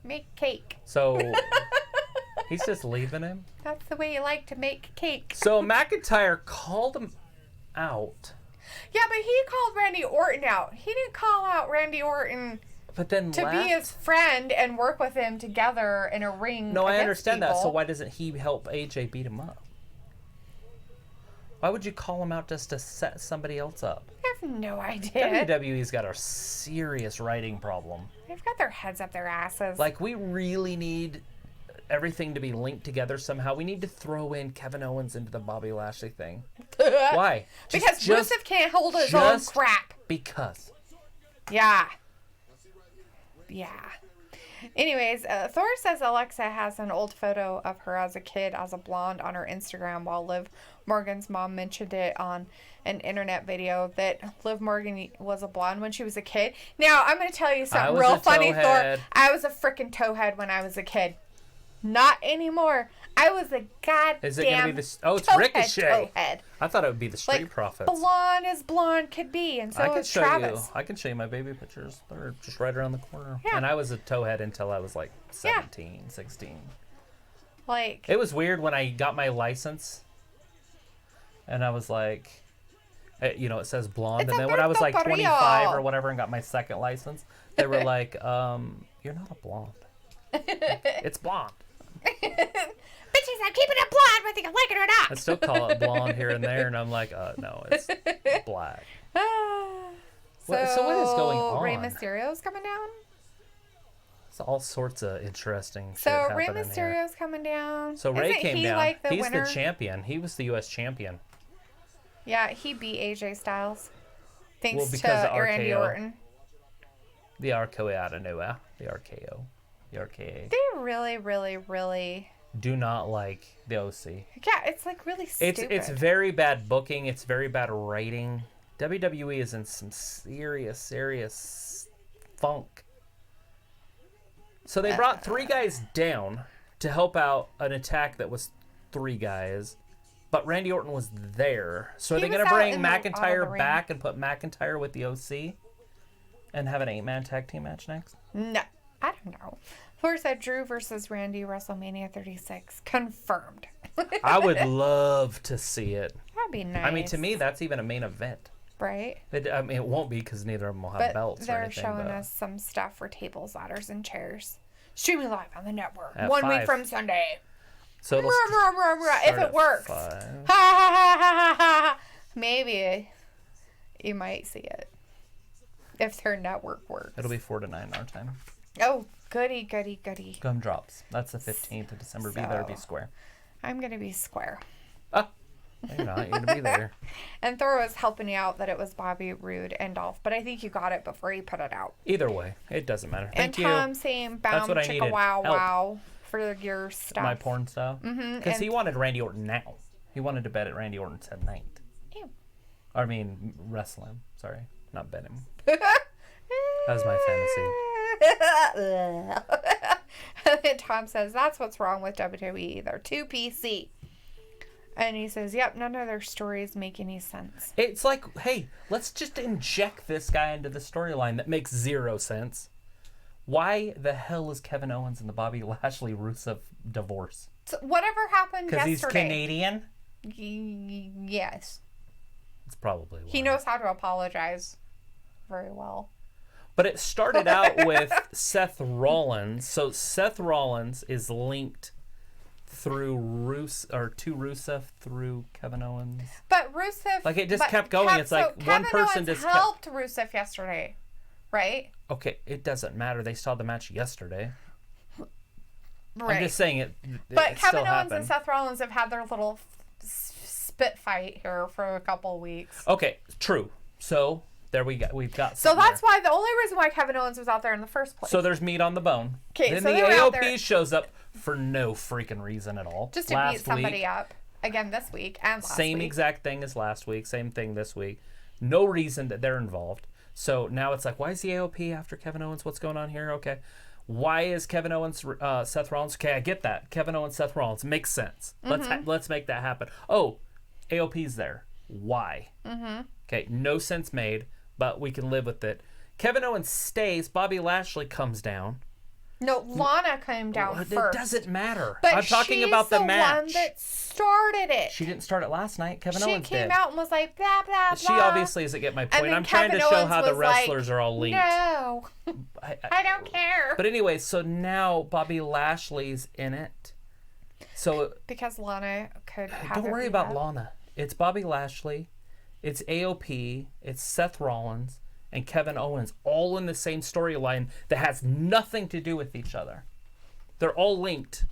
Make cake. So he's just leaving him. That's the way you like to make cake. So McIntyre called him out, Yeah, but he called Randy Orton out. He didn't call out Randy Orton but then to left. be his friend and work with him together in a ring. No, I against understand that. So people. why doesn't he help AJ beat him up? Why would you call him out just to set somebody else up? I have no idea. WWE's got a serious writing problem. They've got their heads up their asses. Like, we really need everything to be linked together somehow. We need to throw in Kevin Owens into the Bobby Lashley thing. Why? Because Just Rusev can't hold his own crap. because. Yeah. Yeah. Anyways, Thor says Alexa has an old photo of her as a kid as a blonde on her Instagram, while Liv Morgan's mom mentioned it on an internet video that Liv Morgan was a blonde when she was a kid. Now, I'm going to tell you something was real a funny, towhead. Thor. I was a freaking towhead when I was a kid. Not anymore. I was a goddamn Is it going to be this? Oh, it's towhead, Ricochet. towhead. I thought it would be the Street Like, Profits. blonde as blonde could be, and so I can is show Travis. you. I can show you my baby pictures. They're just right around the corner. Yeah. And I was a towhead until I was like 17, 16. Like, It was weird when I got my license, and I was like, you know, it says blonde, It's and a then when I was like Puerto 25 Rico. or whatever and got my second license, they were like, you're not a blonde. It's blonde. bitches, I'm keeping it blonde whether you like it or not. I still call it blonde here and there, and I'm like, no, it's black. So what is going Rey on? Mysterio's coming down. It's all sorts of interesting shit So Rey happening here. Mysterio's coming down. So Ray Isn't came he down. like the He's winner? the champion. He was the U.S. champion. Yeah, he beat AJ Styles. Thanks Well, to because of Randy RKO. Orton. The RKO out of nowhere. The RKO. The RKA. They really, really, really. Do not like the OC. Yeah, it's like really stupid. It's very bad booking. It's very bad writing. WWE is in some serious funk. So they brought 3 guys down to help out an attack that was 3 guys, but Randy Orton was there. So are He they going was to out bring in the- out of McIntyre the ring. back and put McIntyre with the OC and have an 8-man tag team match next? No, I don't know. Thor said Drew versus Randy WrestleMania 36 confirmed. I would love to see it. That'd be nice. I mean, to me, that's even a main event. right? I mean, it won't be because neither of them will have But belts or they're anything. showing but us some stuff for tables, ladders, and chairs. Streaming live on the network At 1 week 5. from Sunday. So it'll If start it at works. 5. Ha ha ha ha ha ha. Maybe you might see it if their network works. It'll be 4 to 9 our time. Oh, goody, goody, goody. Gumdrops. That's the 15th of December. Be there, be So- square. I'm gonna be square. Ah, no, you're not. You're gonna be there. And Thor was helping you out that it was Bobby Roode and Dolph, but I think you got it before he put it out. Either way, it doesn't matter. Thank and you. Tom saying That's bound what I chicka needed. wow Help. wow for your stuff. My porn stuff. Because he and- wanted Randy Orton now. He wanted to bet at Randy Orton tonight. Ew. I mean, wrestle him. Sorry, not bet him. That was my fantasy. And Tom says that's what's wrong with WWE. They're too PC. And he says, "Yep, none of their stories make any sense." It's like, hey, let's just inject this guy into the storyline that makes 0 sense. Why the hell is Kevin Owens and the Bobby Lashley Rusev divorce? So whatever happened Because he's yesterday? Canadian? Yes, It's probably why. he knows how to apologize very well. But it started out with Seth Rollins. So Seth Rollins is linked through to Rusev through Kevin Owens. But Rusev, Like, it just but kept going. It's like one Kevin person Owens just kept- helped Rusev yesterday, right? Okay, it doesn't matter. They saw the match yesterday. Right. I'm just saying it. But it Kevin still Owens happened. and Seth Rollins have had their little spit fight here for a couple weeks. Okay, true. So there we've got. So something that's there. why the only reason why Kevin Owens was out there in the first place. So there's meat on the bone. 'Kay, Then so the they were out AOP there- shows up for no freaking reason at all. just to Last beat somebody week, up again this week and last same week. exact thing as last week. Same thing this week. No reason that they're involved. So now it's like, why is the AOP after Kevin Owens? What's going on here? Okay. Why is Kevin Owens, Seth Rollins? Okay, I get that. Kevin Owens, Seth Rollins makes sense. Let's make that happen. Oh, AOP's there. Why? Okay, no sense made, but we can live with it. Kevin Owens stays. Bobby Lashley comes down. No, Lana came down It first. doesn't matter. But I'm talking she's about the one match. that started it. She didn't start it last night. Kevin She Owens came did. out and was like, blah, blah, blah. She obviously doesn't get my point. then I'm trying to Kevin show Owens how the was like, wrestlers are all linked. No, I don't care. But anyway, so now Bobby Lashley's in it. So Because Lana could have don't it worry beat about up. Lana. It's Bobby Lashley, it's AOP, it's Seth Rollins, and Kevin Owens all in the same storyline that has nothing to do with each other. They're all linked,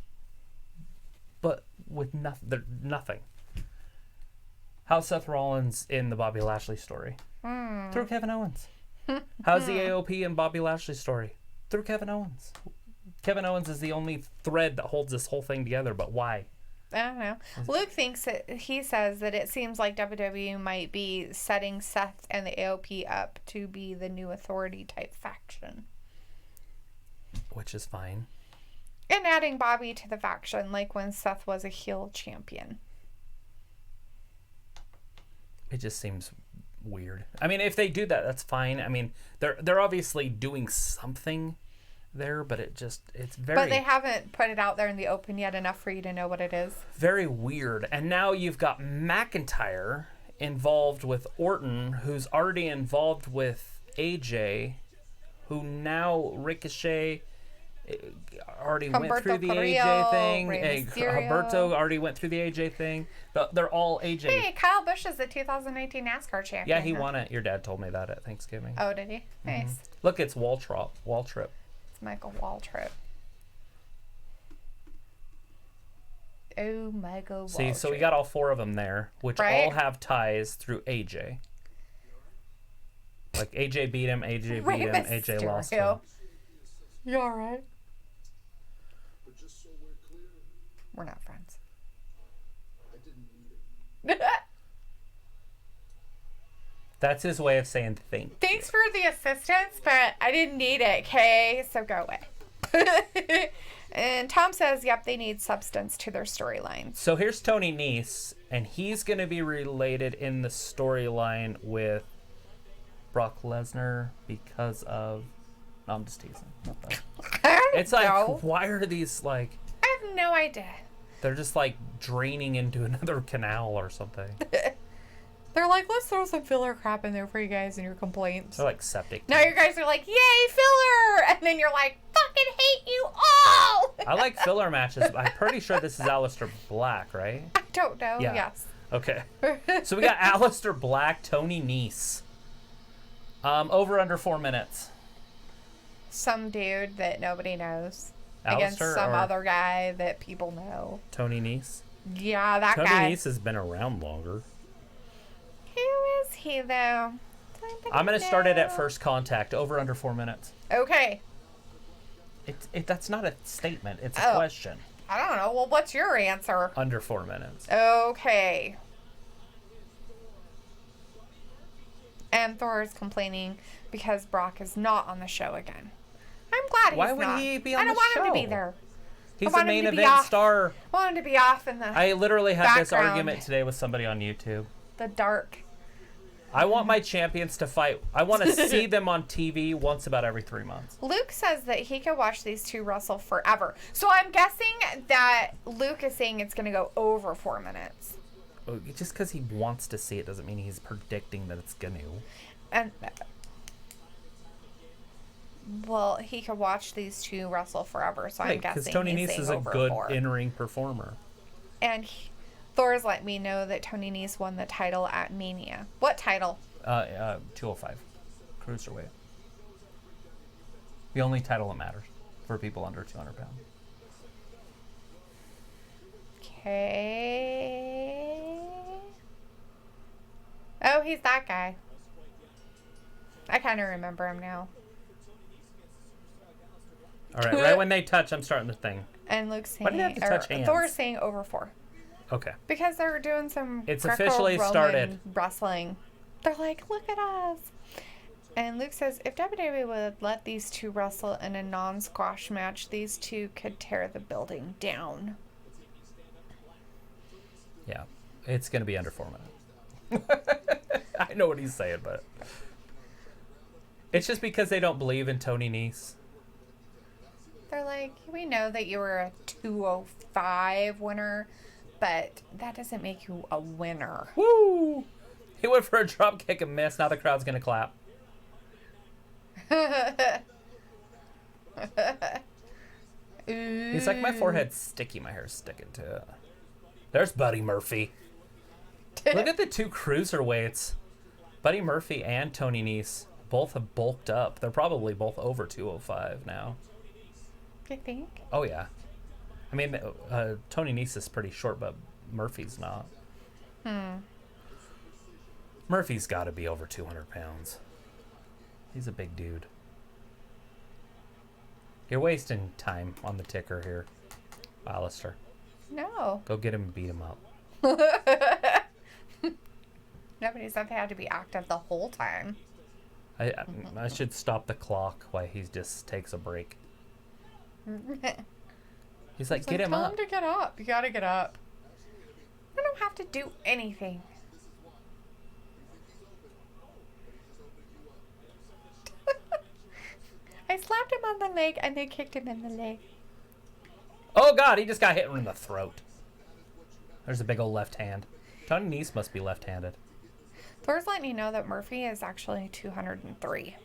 but with nothing. They're nothing. How's Seth Rollins in the Bobby Lashley story? Through Kevin Owens. How's the AOP in Bobby Lashley story? Through Kevin Owens. Kevin Owens is the only thread that holds this whole thing together, but why? I don't know. Luke thinks that he says that it seems like WWE might be setting Seth and the AOP up to be the new authority type faction. Which is fine. And adding Bobby to the faction, like when Seth was a heel champion. It just seems weird. I mean, if they do that, that's fine. I mean, they're obviously doing something there, but it's very But they haven't put it out there in the open yet enough for you to know what it is. very weird. And now you've got McIntyre involved with Orton, who's already involved with AJ, who now Ricochet already went Humberto through the Carrillo, AJ thing. Rey Mysterio. Humberto already went through the AJ thing. They're all AJ. Hey, Kyle Busch is the 2018 NASCAR champion. Yeah, he huh? won it. Your dad told me that at Thanksgiving. Oh, did he? Nice. Look, it's Waltrip. It's Michael Waltrip. Oh, Michael Waltrip. See, so we got all 4 of them there, which Right. all have ties through AJ. Like AJ beat him, AJ beat him, AJ lost him. Mysterio. You alright? But just so we're clear, We're not friends. I didn't need it. That's his way of saying thank. Thanks for the assistance, but I didn't need it, okay? So go away. And Tom says, yep, they need substance to their storylines. So here's Tony Nese, and he's going to be related in the storyline with Brock Lesnar because of... No, I'm just teasing. It's like, No. why are these, like... I have no idea. They're just, like, draining into another canal or something. They're like, let's throw some filler crap in there for you guys and your complaints. They're like septic. Now you guys are like, yay, filler! And then you're like, fucking hate you all! I like filler matches. I'm pretty sure this is Aleister Black, right? I don't know. Yeah. Yes. Okay. So we got Aleister Black, Tony Nese. Over under 4 minutes. Some dude that nobody knows. Against Aleister some or other guy that people know. Tony Nese? Yeah, that Tony guy. Nese has been around longer. Who is he, though? I'm going to start it at first contact. Over under 4 minutes. Okay. That's not a statement. It's a Oh. question. I don't know. Well, what's your answer? Under 4 minutes. Okay. And Thor is complaining because Brock is not on the show again. I'm glad Why he's would not. he be on I don't the want him to be show? there. He's I the want him main to be event off. star. I want him to be off in the I literally had this background. argument today with somebody on YouTube. the dark. I want my champions to fight. I want to see them on TV once about every 3 months. Luke says that he could watch these two wrestle forever. So I'm guessing that Luke is saying it's going to go over 4 minutes. Just because he wants to see it doesn't mean he's predicting that it's going to. And well, he could watch these two wrestle forever. So I'm Right, guessing because Tony he's Nese saying is a over good 4. in-ring performer. And Thor's let me know that Tony Nese won the title at Mania. What title? 205. Cruiserweight. The only title that matters for people under 200 pounds. Okay. Oh, he's that guy. I kind of remember him now. All right, right when they touch, I'm starting the thing. And Luke's saying, Why do they have to touch hands? Thor's saying over 4. Okay. Because they're doing some It's officially Greco-Roman started. wrestling. They're like, look at us. And Luke says, if WWE would let these two wrestle in a non-squash match, these two could tear the building down. Yeah. It's going to be under 4 minutes. I know what he's saying, but... It's just because they don't believe in Tony Nese. They're like, we know that you were a 205 winner, but that doesn't make you a winner. Woo! He went for a drop kick and missed. Now the crowd's going to clap. He's like, my forehead's sticky. My hair's sticking to it. There's Buddy Murphy. Look at the two cruiserweights. Buddy Murphy and Tony Nese both have bulked up. They're probably both over 205 now. You think? Oh, yeah. I mean, Tony Nese is pretty short, but Murphy's not. Murphy's got to be over 200 pounds. He's a big dude. You're wasting time on the ticker here, Aleister. No. Go get him and beat him up. Nobody's ever had to be active the whole time. I should stop the clock while he just takes a break. He's like, get him tell up. him to get up. You gotta get up. I don't have to do anything. I slapped him on the leg and they kicked him in the leg. Oh, God, he just got hit in the throat. There's a big old left hand. Tony Nese must be left-handed. Thor's letting me know that Murphy is actually 203.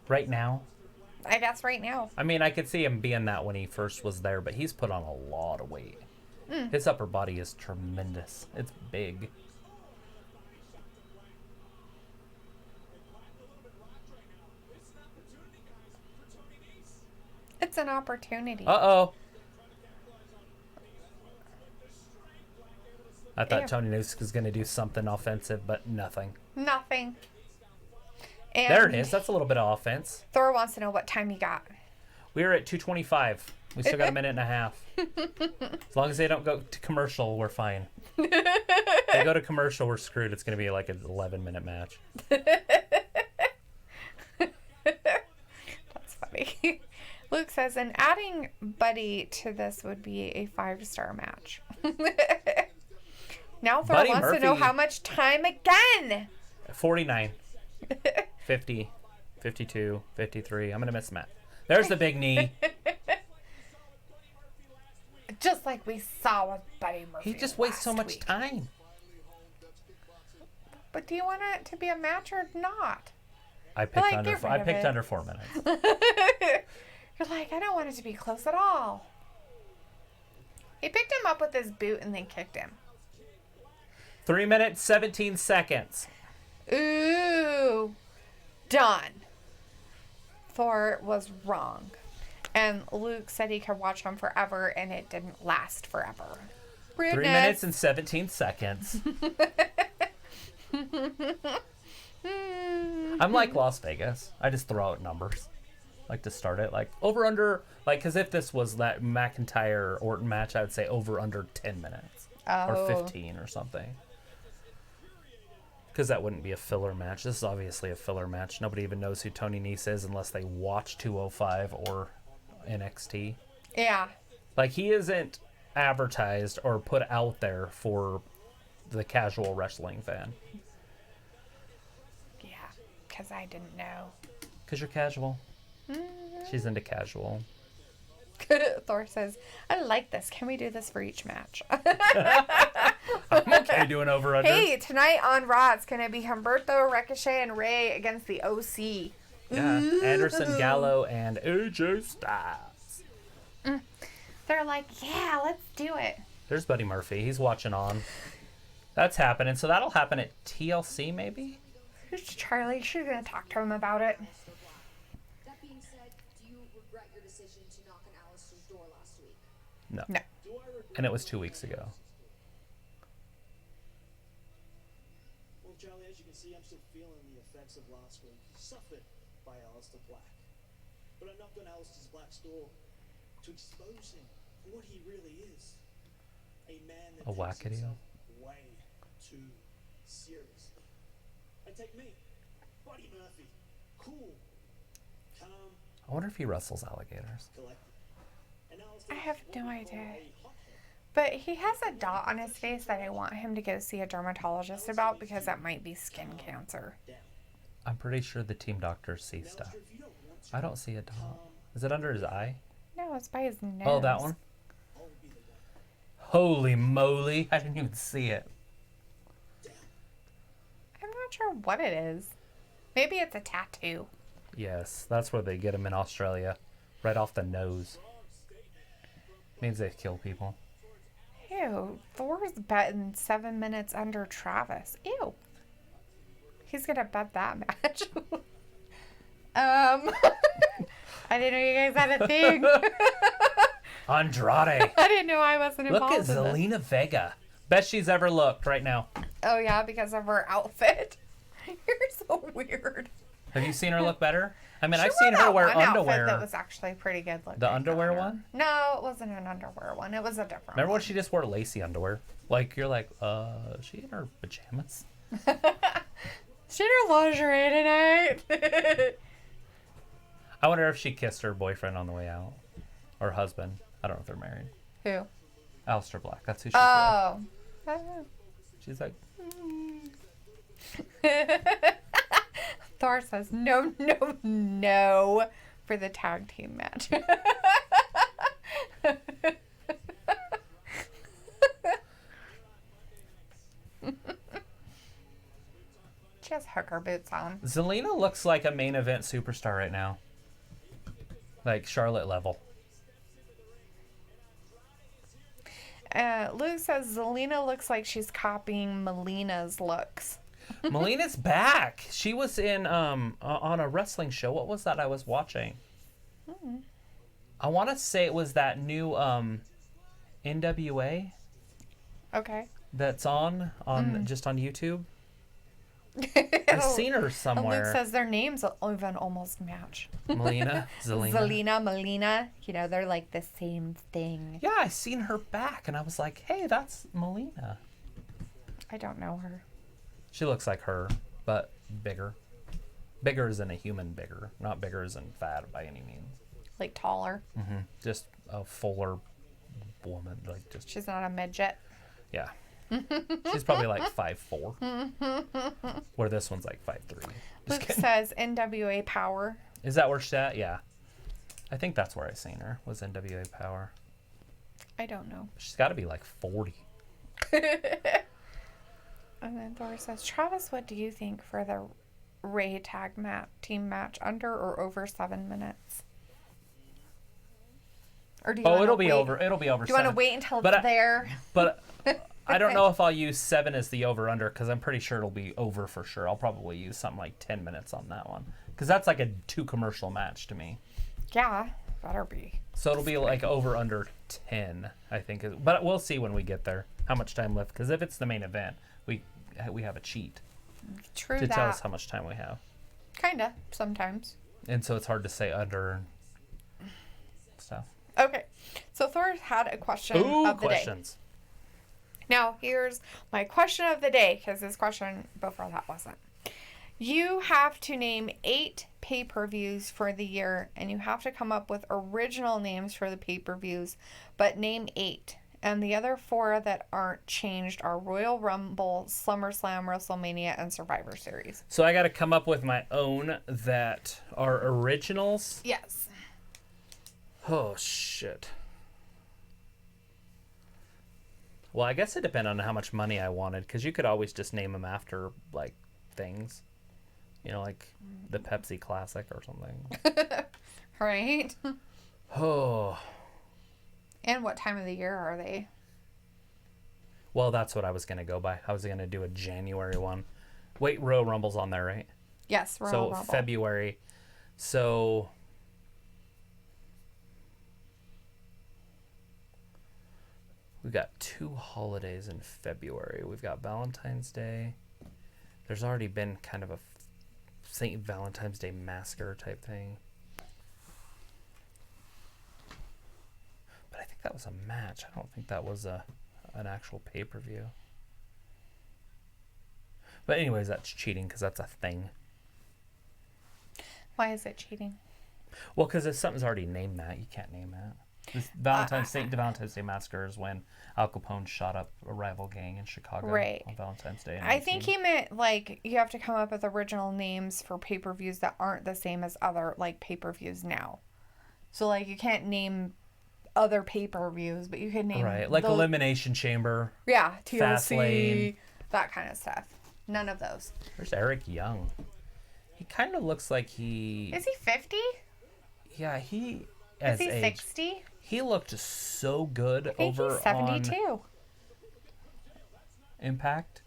Right now? I guess right now. I mean, I could see him being that when he first was there, but he's put on a lot of weight. His upper body is tremendous. It's big. It's an opportunity. Uh-oh. I thought Ew. Tony Nese was going to do something offensive, but nothing. Nothing. And There it is. That's a little bit of offense. Thor wants to know what time you got. We're at 2:25. We still got a minute and a half. As long as they don't go to commercial, we're fine. If they go to commercial, we're screwed. It's going to be like an 11-minute match. That's funny. Luke says says, and adding Buddy to this would be a 5-star match. Now Thor Buddy wants to know Murphy. how much time again. 49, 50, 52, 53. I'm gonna miss Matt. There's the big knee. Just like we saw with Buddy Murphy. He just wastes so last much week. time. But do you want it to be a match or not? I picked like, under. get rid I of picked it. under 4 minutes. You're like, I don't want it to be close at all. He picked him up with his boot and then kicked him. 3 minutes 17 seconds. Ooh. Done. Thor was wrong. And Luke said he could watch him forever, and it didn't last forever. 3 minutes and 17 seconds. I'm like Las Vegas. I just throw out numbers. Like to start it. Like over under. Like, because if this was that McIntyre Orton match, I would say over under 10 minutes. Or Oh. 15 or something. Because that wouldn't be a filler match. This is obviously a filler match. Nobody even knows who Tony Nese is unless they watch 205 or NXT. Yeah. Like, he isn't advertised or put out there for the casual wrestling fan. Yeah. Because I didn't know. Because you're casual. She's into casual. Thor says, I like this. Can we do this for each match? I'm okay doing over under. Hey, tonight on Raw, it's going to be Humberto, Ricochet, and Ray against the OC. Yeah, Ooh. Anderson Gallo and AJ Styles. They're like, yeah, let's do it. There's Buddy Murphy. He's watching on. That's happening. So that'll happen at TLC maybe? Here's Charlie. She's going to talk to him about it. That being said, do you regret your decision to knock on Alistair's door last week? No. No. And it was 2 weeks ago. Well, Charlie, as you can see, I'm still feeling the effects of last week, suffered by Alistair Black. But I knocked on Alistair Black's door to expose him for what he really is. A man that A takes wackadoo. himself way too seriously. And take me, Buddy Murphy, cool, calm, I wonder if he wrestles alligators. collected. And Alistair I have is what no we call idea. a hothead. But he has a dot on his face that I want him to go see a dermatologist about because that might be skin cancer. Down. I'm pretty sure the team doctors see stuff. Alistair, if you don't want to, I don't see a dot. Is it under his eye? No, it's by his nose. Oh, that one? I'll be the one. Holy moly. I didn't even see it. I'm not sure what it is. Maybe it's a tattoo. Yes, that's where they get him in Australia. Right off the nose. Means they kill people. Ew, Thor's betting 7 minutes under Travis. Ew. He's gonna bet that match. I didn't know you guys had a thing. Andrade. I didn't know I wasn't Look involved at in this. Zelina Vega. Best she's ever looked right now. Oh yeah, because of her outfit. You're so weird. Have you seen her look better? I mean, She I've seen wore her that wear one outfit underwear. that was actually pretty good looking. The underwear on her. one? No, it wasn't an underwear one. It was a different Remember one. when she just wore lacy underwear? Like, you're like, is she in her pajamas? She had her lingerie tonight. I wonder if she kissed her boyfriend on the way out. Or husband. I don't know if they're married. Who? Aleister Black. That's who she's with. Oh. She's like, Thor says no, no, no for the tag team match. She has hooker boots on. Zelina looks like a main event superstar right now. Like Charlotte level. Luke says Zelina looks like she's copying Melina's looks. Melina's back. She was in on a wrestling show. What was that I was watching? I want to say it was that new NWA Okay. that's on just on YouTube. I've seen her And Luke somewhere. says their names even almost match. Melina, Zelina. Zelina, Melina, they're like the same thing. Yeah, I seen her back, and I was like, "Hey, that's Melina." I don't know her. She looks like her, but bigger. Bigger as in a human bigger, not bigger as in fat by any means. like taller. Just a fuller woman, like just She's not a midget. yeah. She's probably like 5'4", where this one's like 5'3". Luke says NWA Power. Is that where she's at? Yeah. I think that's where I seen her, was NWA Power. I don't know. She's got to be like 40. And then Thor says, Travis, what do you think for the Ray tag team match, under or over 7 minutes? Or do you Oh, wanna it'll be wait- over. It'll be over. Do you want to 7. wait until But it's there? But I don't know if I'll use 7 as the over under, because I'm pretty sure it'll be over for sure. I'll probably use something like 10 minutes on that one, because that's like a 2 commercial match to me. Yeah, better be. So it'll be like over under 10, I think. But we'll see when we get there how much time left. Because if it's the main event, we have a cheat True to that. tell us how much time we have, Kinda, sometimes. and so it's hard to say under and stuff. Okay, so Thor had a question Ooh, of the day. questions. Now, here's my question of the day, because this question before that wasn't. You have to name 8 pay-per-views for the year, and you have to come up with original names for the pay-per-views, but name 8. And the other 4 that aren't changed are Royal Rumble, SummerSlam, WrestleMania, and Survivor Series. So I got to come up with my own that are originals. Yes. Oh shit. Well, I guess it depended on how much money I wanted, because you could always just name them after like things, like the Pepsi Classic or something. Right? Oh, And what time of the year are they? well, that's what I was gonna go by. I was gonna do a January one. Wait, Royal Rumble's on there, right? Yes, Royal So Rumble. February. So we've got 2 holidays in February. We've got Valentine's Day. There's already been kind of a St. Valentine's Day massacre type thing. But I think that was a match. I don't think that was an actual pay-per-view. But anyways, that's cheating, because that's a thing. Why is it cheating? Well, because if something's already named that, you can't name that. This St. Valentine's Day Massacre is when Al Capone shot up a rival gang in Chicago Right. on Valentine's Day. in I think 19 he meant, like, you have to come up with original names for pay-per-views that aren't the same as other, like, pay-per-views now. So, like, you can't name other pay-per-views, but you can name... Right, like those- Elimination Chamber. Yeah, TLC, Fastlane. that kind of stuff. None of those. There's Eric Young. He kind of looks like he... Is he 50? Yeah, he... Is As he age, 60? he looked so good I think over he's 72. on Impact.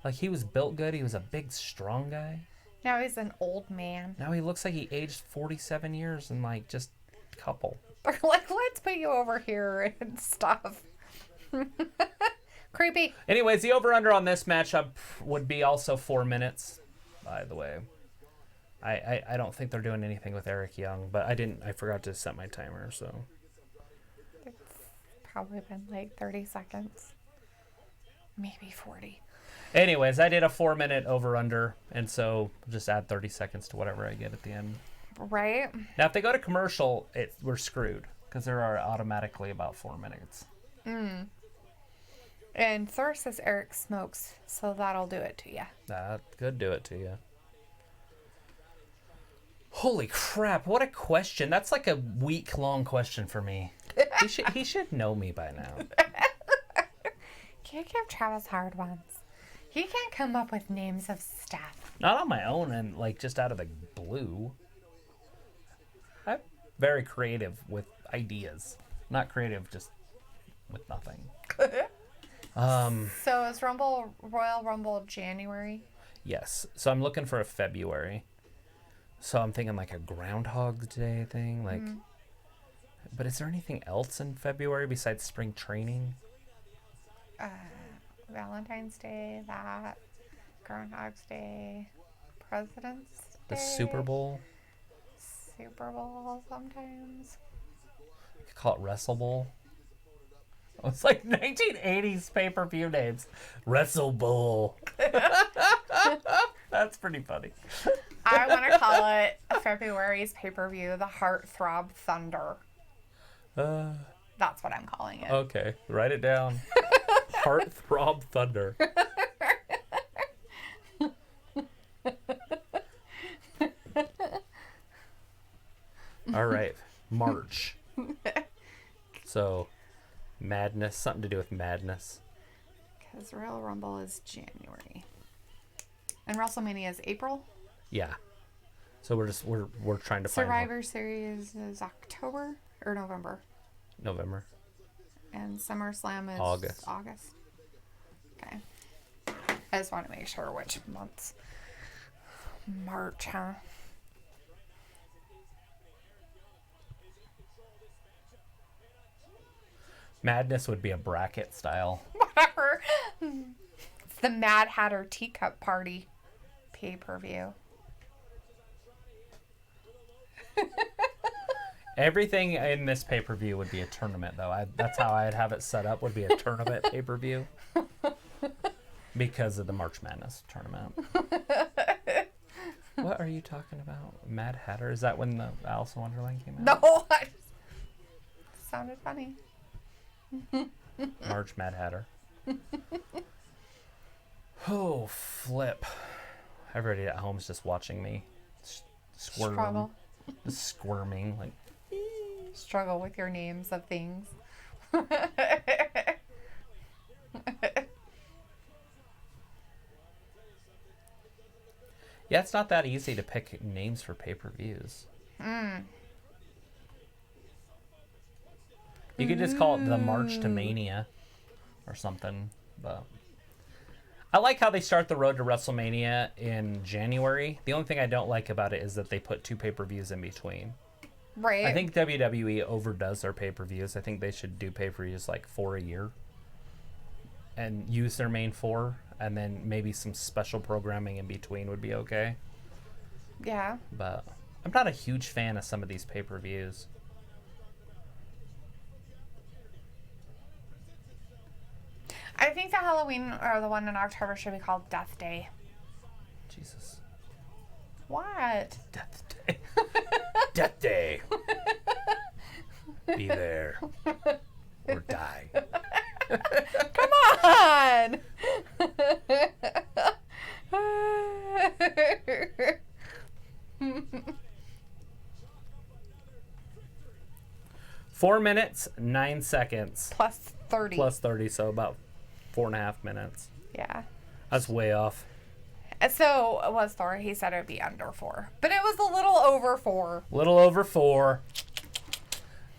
Like, he was built good. He was a big, strong guy. Now he's an old man. Now he looks like he aged 47 years in, like, just a couple. They're like, let's put you over here and stuff. Creepy. Anyways, the over-under on this matchup would be also 4 minutes, by the way. I don't think they're doing anything with Eric Young, but I forgot to set my timer, so. It's probably been like 30 seconds. Maybe 40. Anyways, I did a 4-minute over-under, and so just add 30 seconds to whatever I get at the end. Right? Now, if they go to commercial, we're screwed, because there are automatically about 4 minutes. And Thor says Eric smokes, so that'll do it to you. That could do it to you. Holy crap, what a question. That's like a week-long question for me. He should know me by now. Can't give Travis hard ones. He can't come up with names of stuff. Not on my own and like just out of the blue. I'm very creative with ideas. Not creative just with nothing. So is Royal Rumble January? Yes. So I'm looking for a February. So I'm thinking like a Groundhog Day thing. Like, but is there anything else in February besides spring training? Valentine's Day, that. Groundhog's Day. President's Day. The Super Bowl? Super Bowl sometimes. You could call it Wrestle Bowl. Oh, it's like 1980s pay-per-view names. Wrestle Bowl. That's pretty funny. I want to call it February's pay-per-view, the Heartthrob Thunder. That's what I'm calling it. Okay, write it down. Heartthrob Thunder. All right, March. So, madness, something to do with madness. Because Royal Rumble is January. And WrestleMania is April. Yeah. So we're trying to find Survivor Series is October or November. November. And SummerSlam is August. Okay. I just want to make sure which months. March, huh? Madness would be a bracket style. Whatever. It's the Mad Hatter Teacup Party pay-per-view. Everything in this pay-per-view would be a tournament, though. That's how I'd have it set up, would be a tournament pay-per-view. Because of the March Madness tournament. What are you talking about? Mad Hatter? Is that when the Alice in Wonderland came out? No, I just sounded funny. March Mad Hatter. Oh, flip. Everybody at home is just watching me squirm. Struggle. Just squirming. Like, Struggle with your names of things. yeah, it's not that easy to pick names for pay-per-views. You could just call it the March to Mania or something. But I like how they start the road to WrestleMania in January. The only thing I don't like about it is that they put 2 pay-per-views in between. Right. I think WWE overdoes their pay-per-views. I think they should do pay-per-views like 4 a year and use their main 4, and then maybe some special programming in between would be okay. Yeah. But I'm not a huge fan of some of these pay-per-views. I think the Halloween or the one in October should be called Death Day. Jesus. What? Death Day. Death Day. Be there or die. Come on! 4 minutes, 9 seconds. Plus 30. Plus 30, so about 4.5 minutes. Yeah. That's way off. So was Thor. He said it would be under 4. But it was a little over 4. Little over 4.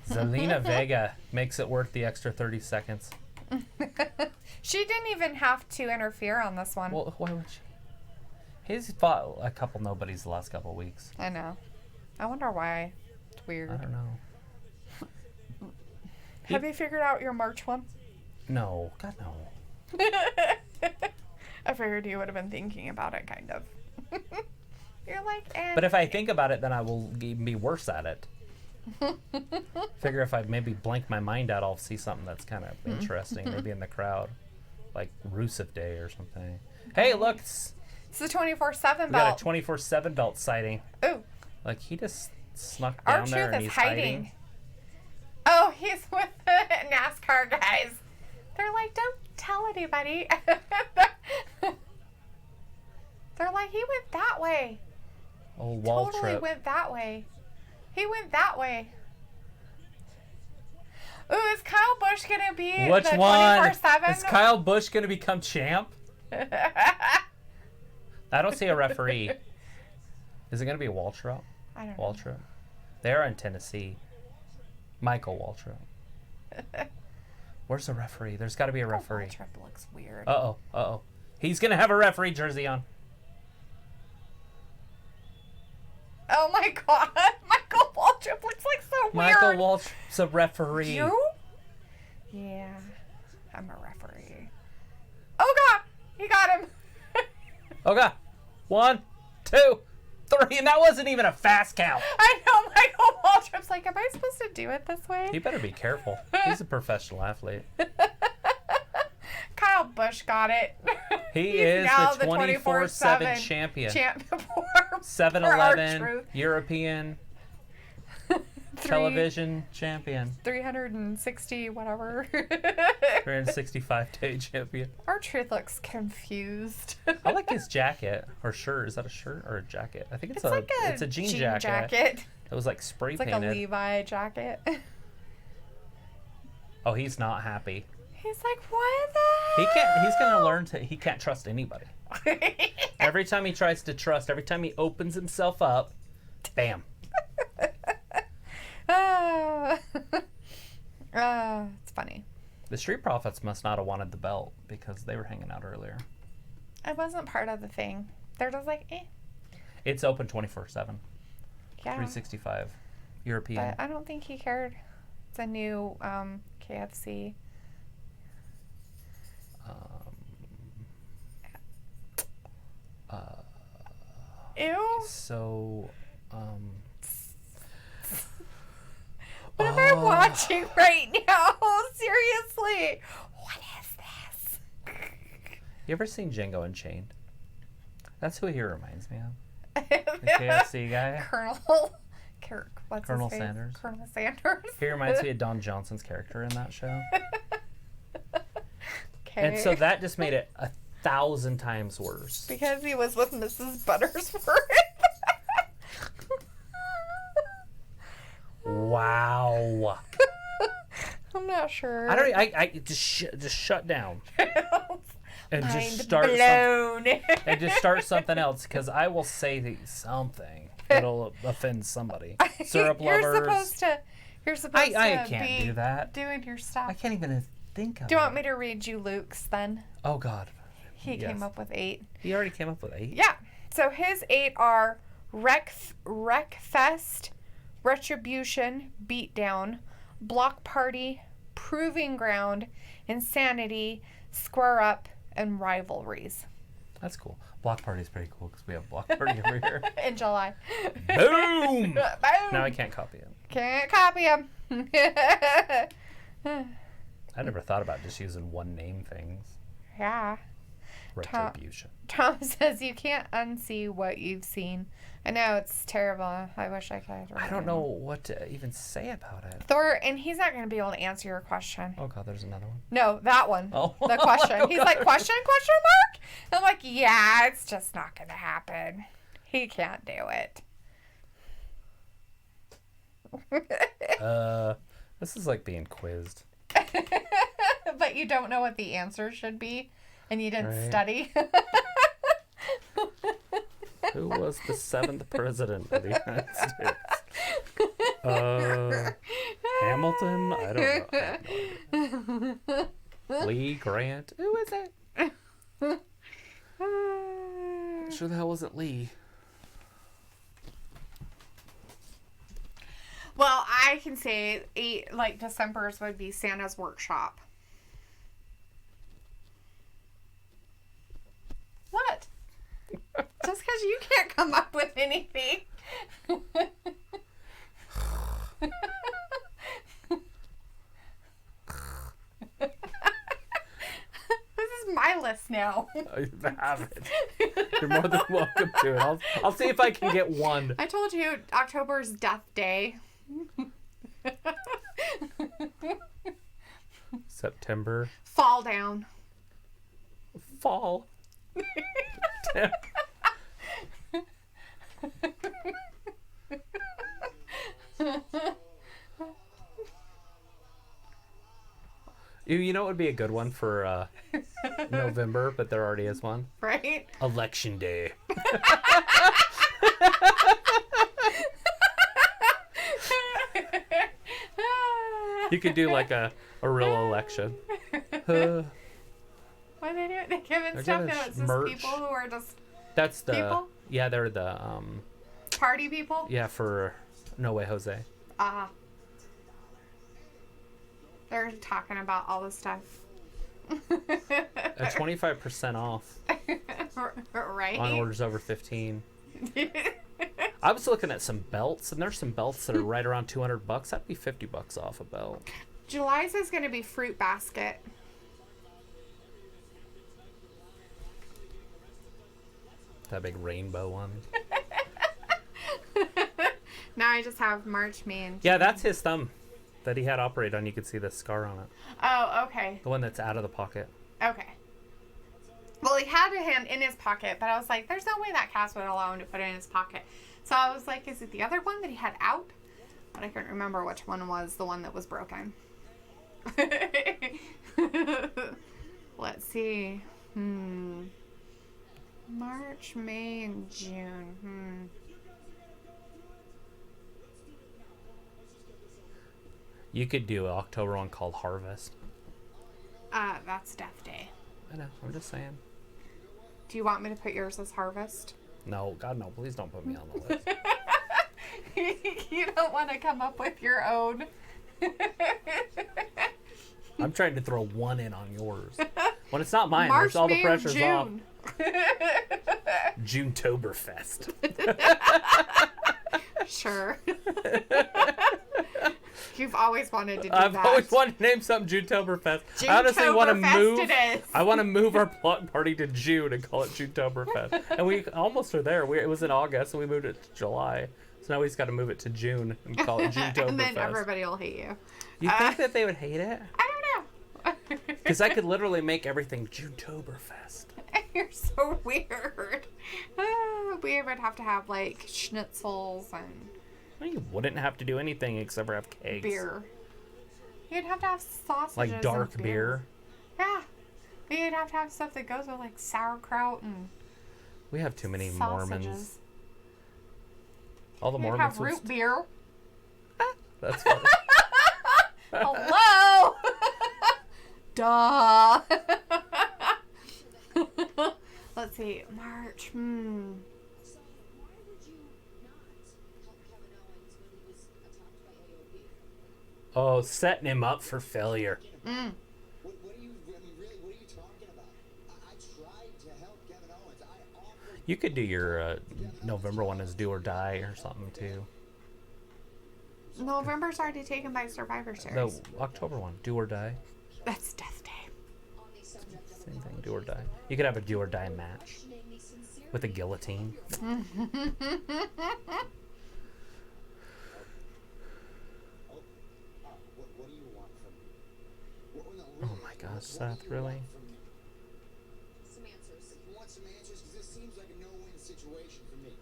Zelina Vega makes it worth the extra 30 seconds. She didn't even have to interfere on this one. Well, why would she? He's fought a couple nobodies the last couple of weeks. I know. I wonder why. It's weird. I don't know. Have you figured out your March one? No. God, no. I figured you would have been thinking about it, kind of. You're like, eh. But if I think about it, then I will be worse at it. Figure if I maybe blank my mind out, I'll see something that's kind of interesting, maybe in the crowd, like Rusev Day or something. Hey, look, It's the 24/7 we got belt. a 24/7 belt sighting. Ooh, Like he just snuck down there R-Truth and is he's hiding. hiding. Oh, he's with the NASCAR guys. They're like, don't tell anybody. They're like, he went that way. Oh, wall Totally trip. went that way. He went that way. Ooh, is Kyle Busch gonna be Which the one? 24/7? Is Kyle Busch gonna become champ? I don't see a referee. Is it gonna be Waltrip? I don't know. Waltrip. They're in Tennessee. Michael Waltrip. Where's the referee? There's got to be a referee. Trip looks weird. Uh-oh. He's going to have a referee jersey on. Oh my god, Michael Waltrip looks like so weird. Michael Waltrip's a referee. You? Yeah, I'm a referee. Oh god, he got him. Okay. 1, 2, 3. And that wasn't even a fast count. I know, Michael Waltrip's like, am I supposed to do it this way? You better be careful. He's a professional athlete. Kyle how Bush got it. He He's is now the 24/7 champion. 7-Eleven Truth. European television champion. 360 whatever. 365-day champion. Our Truth looks confused. I like his jacket or shirt. Is that a shirt or a jacket? I think it's Like it's a jean jacket. It was like spray It's like painted. a Levi jacket. Oh, he's not happy. He's like, what the He can't. He's gonna learn to. He can't trust anybody. hell? Every time he tries to trust, every time he opens himself up, bam. It's funny. The Street Profits must not have wanted the belt because they were hanging out earlier. I wasn't part of the thing. They're just like, eh. It's open 24/7, Yeah. 365, European. But I don't think he cared. It's a new KFC. Ew. So, What am I watching right now? Seriously. What is this? you ever seen Django Unchained? That's who he reminds me of. The KFC guy. What's Colonel his face? Sanders. Colonel Sanders. He reminds me of Don Johnson's character in that show. Okay. And so that just made it 1,000 times worse. Because he was with Mrs. Buttersworth. Wow. I'm not sure. I don't. I just shut down and just Mind start blown. and just start something else because I will say something that'll offend somebody. Syrup lovers. You're supposed to. I can't be do that. Doing your stuff. I can't even think of Do you it. want me to read you Luke's then? Oh God. He Yes. came up with 8. He already came up with 8. Yeah. So his 8 are Wreckfest, Retribution, Beatdown, Block Party, Proving Ground, Insanity, Square Up, and Rivalries. That's cool. Block Party's pretty cool because we have Block Party over here. In July. Boom! Boom! Now I can't copy it. Can't copy him. I never thought about just using one name things. Yeah. Retribution. Tom says you can't unsee what you've seen. I know, it's terrible. I wish I could. I don't know what to even say about it. Thor, and he's not going to be able to answer your question. Oh God, there's another one. No, that one. Oh. The question. He's like, question mark? And I'm like, yeah, it's just not going to happen. He can't do it. This is like being quizzed. But you don't know what the answer should be, and you didn't Right. study. Who was the 7th president of the United States? Hamilton? I don't know. I have no idea. Lee Grant? Who is it? Sure the hell wasn't Lee. Well, I can say December's would be Santa's Workshop. What? Just because you can't come up with anything. This is my list now. I have it. You're more than welcome to it. I'll see if I can get one. I told you October's Death Day. September. Fall down. Fall. You know what would be a good one for November, but there already is one? Right? Election Day. You could do like a real election. Why are they doing? They're giving They're stuff giving that it's just merch. people who are just That's the People? yeah, they're the party people. yeah, for No Way Jose. They're talking about all this stuff. At 25% off Right? on orders over 15. I was looking at some belts, and there's some belts that are right around $200. That'd be $50 off a belt. July's is going to be Fruit Basket. That big rainbow one. Now I just have March, May, and Yeah, that's his thumb that he had operated on. You could see the scar on it. Oh, okay. The one that's out of the pocket. Okay. Well, he had a hand in his pocket, but I was like, there's no way that cast would allow him to put it in his pocket. So I was like, is it the other one that he had out? But I couldn't remember which one was the one that was broken. Let's see. March, May, and June. You could do an October one called Harvest. That's Death Day. I know. I'm just saying. Do you want me to put yours as Harvest? No, God, no. Please don't put me on the list. You don't want to come up with your own. I'm trying to throw one in on yours. When it's not mine, March, there's all the May, and pressure's off. June. Junetoberfest. Sure. You've always wanted to do I've that. always wanted to name something Junetoberfest. I honestly want to Junetoberfest move. it is. I want to move our plot party to June and call it Junetoberfest. And we almost are there. It was in August and we moved it to July. So now we just got to move it to June and call it Junetoberfest. And then everybody will hate you. You think that they would hate it? I don't know. Because I could literally make everything Junetoberfest. You're so weird. We would have to have like schnitzels and Well, you wouldn't have to do anything except for have cakes. beer. You'd have to have sausages. Like dark and beer. Yeah. You'd have to have stuff that goes with like sauerkraut and We have too many sausages. Mormons. All the You'd Mormons have would root beer. That's funny. Hello. Duh. Let's see. March. So, why would you not help Kevin Owens when he was attacked by AOP? Oh, setting him up for failure. What are you, I mean, really, what are you talking about? I tried to help Kevin Owens. I offered. You could do your November one as Do or Die or something too. November's already taken by Survivor Series. No, October one, Do or Die. That's Death Day. On the subject of Same thing, Do or Die. You could have a Do or Die match questioning the sincerity with a guillotine. What do you want from me? No, Oh really, my gosh, what Seth, do you really? want from me? some answers. You want some answers? Because this seems like a no-win situation for me.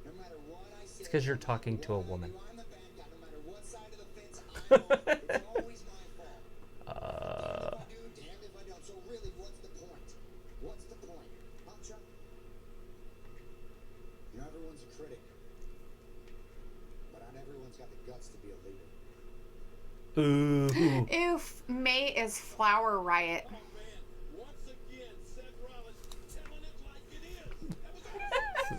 No matter what I say. It's because you're talking to a what I woman. do, I'm the bad guy. No matter what side of the fence I'm on, it's always my fault. Damned if I do, damned if I don't. So really, what's the point? What's the point? Huh, Chuck? You know, everyone's a critic. But not everyone's got the guts to be a leader. Ooh. Ew, May is Flower Riot. Oh man, once again, Seth Rollins telling it like it is.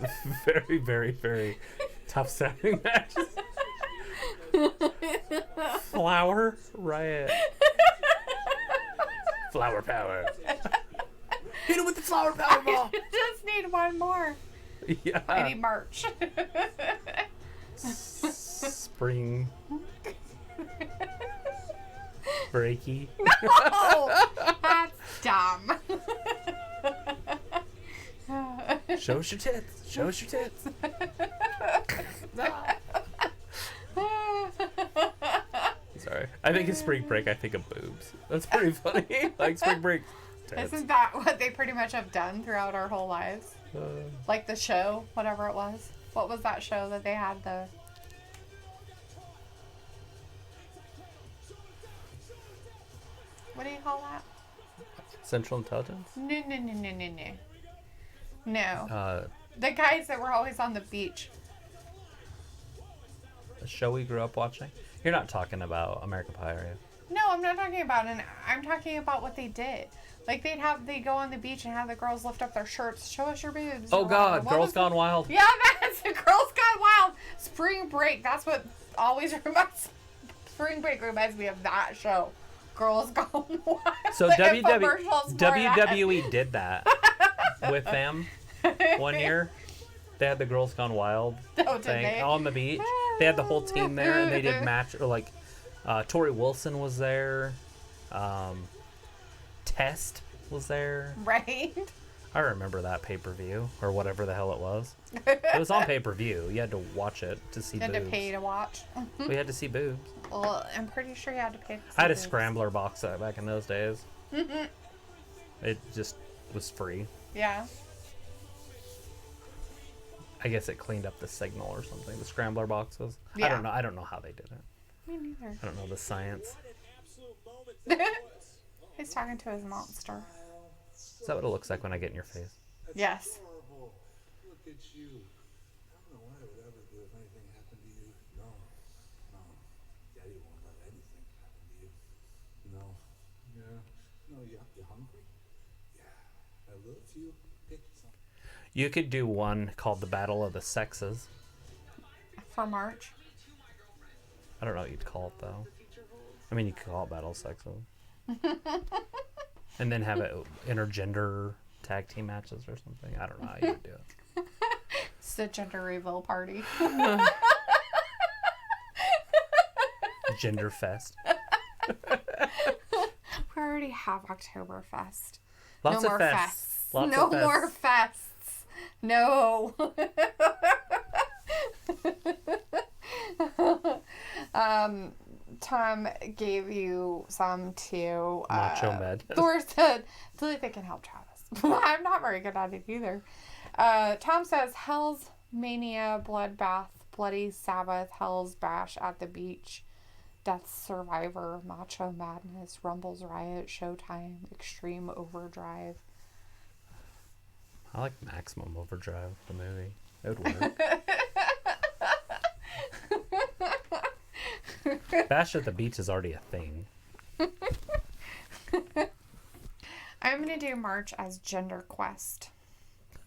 That was Very, very, very tough sounding matches. Flower Riot. Flower power. Hit him with the flower power ball. Just need one more. I Yeah. need March. Spring. Breaky. Oh, that's dumb. Show us your tits. Show us your tits. Sorry. I think it's spring break. I think of boobs. That's pretty funny. Like spring break. Tits. Isn't that what they pretty much have done throughout our whole lives? Like the show, whatever it was. What was that show that they had the... What do you call that? Central Intelligence. No. No. A The guys that were always on the beach. show we grew up watching. You're not talking about American Pie, are you? No, I'm not talking about it. I'm talking about what they did. Like they go on the beach and have the girls lift up their shirts, show us your boobs. Oh or God, whatever. What Girls was Gone Wild. Yeah, that's the Girls Gone Wild. Spring Break. That's what always reminds. Spring Break reminds me of that show. Girls Gone Wild. So The infomercials for that. WWE did that with them one year. They had the Girls Gone Wild Oh, did thing they? on the beach. They had the whole team there, and they did match. Or like, Tori Wilson was there. Test was there. Right. I remember that pay-per-view, or whatever the hell it was. It was on pay-per-view. You had to watch it to see You had boobs. to pay to watch. We had to see boobs. Well, I'm pretty sure you had to pay. To see I had a boobs. scrambler box set back in those days. It just was free. Yeah. I guess it cleaned up the signal or something. The scrambler boxes. I Yeah. don't know. I don't know how they did it. Me neither. I don't know the science. What an absolute moment that was. He's talking to his monster. Is that what it looks like when I get in your face? That's Yes. adorable. Look at you. I don't know what I would ever do if anything happened to you. No. No. Daddy won't let anything happen to you. No. Yeah. No, you hungry? Yeah. I love you. Pick something. You could do one called the Battle of the Sexes. For March. I don't know what you'd call it though. I mean, you could call it Battle of Sexes. And then have it intergender tag team matches or something. I don't know how you would do it. It's the gender reveal party. Gender Fest. We already have Oktoberfest. Lots no of more fests. fests. Lots No of fests. more fests. No. Tom gave you some too. Macho Med. Thor said, I feel like they can help Travis. I'm not very good at it either. Tom says, Hell's Mania, Bloodbath, Bloody Sabbath, Hell's Bash at the Beach, Death Survivor, Macho Madness, Rumble's Riot, Showtime, Extreme Overdrive. I like Maximum Overdrive, the movie. It would work. Bash at the Beach is already a thing. I'm going to do March as Gender Quest.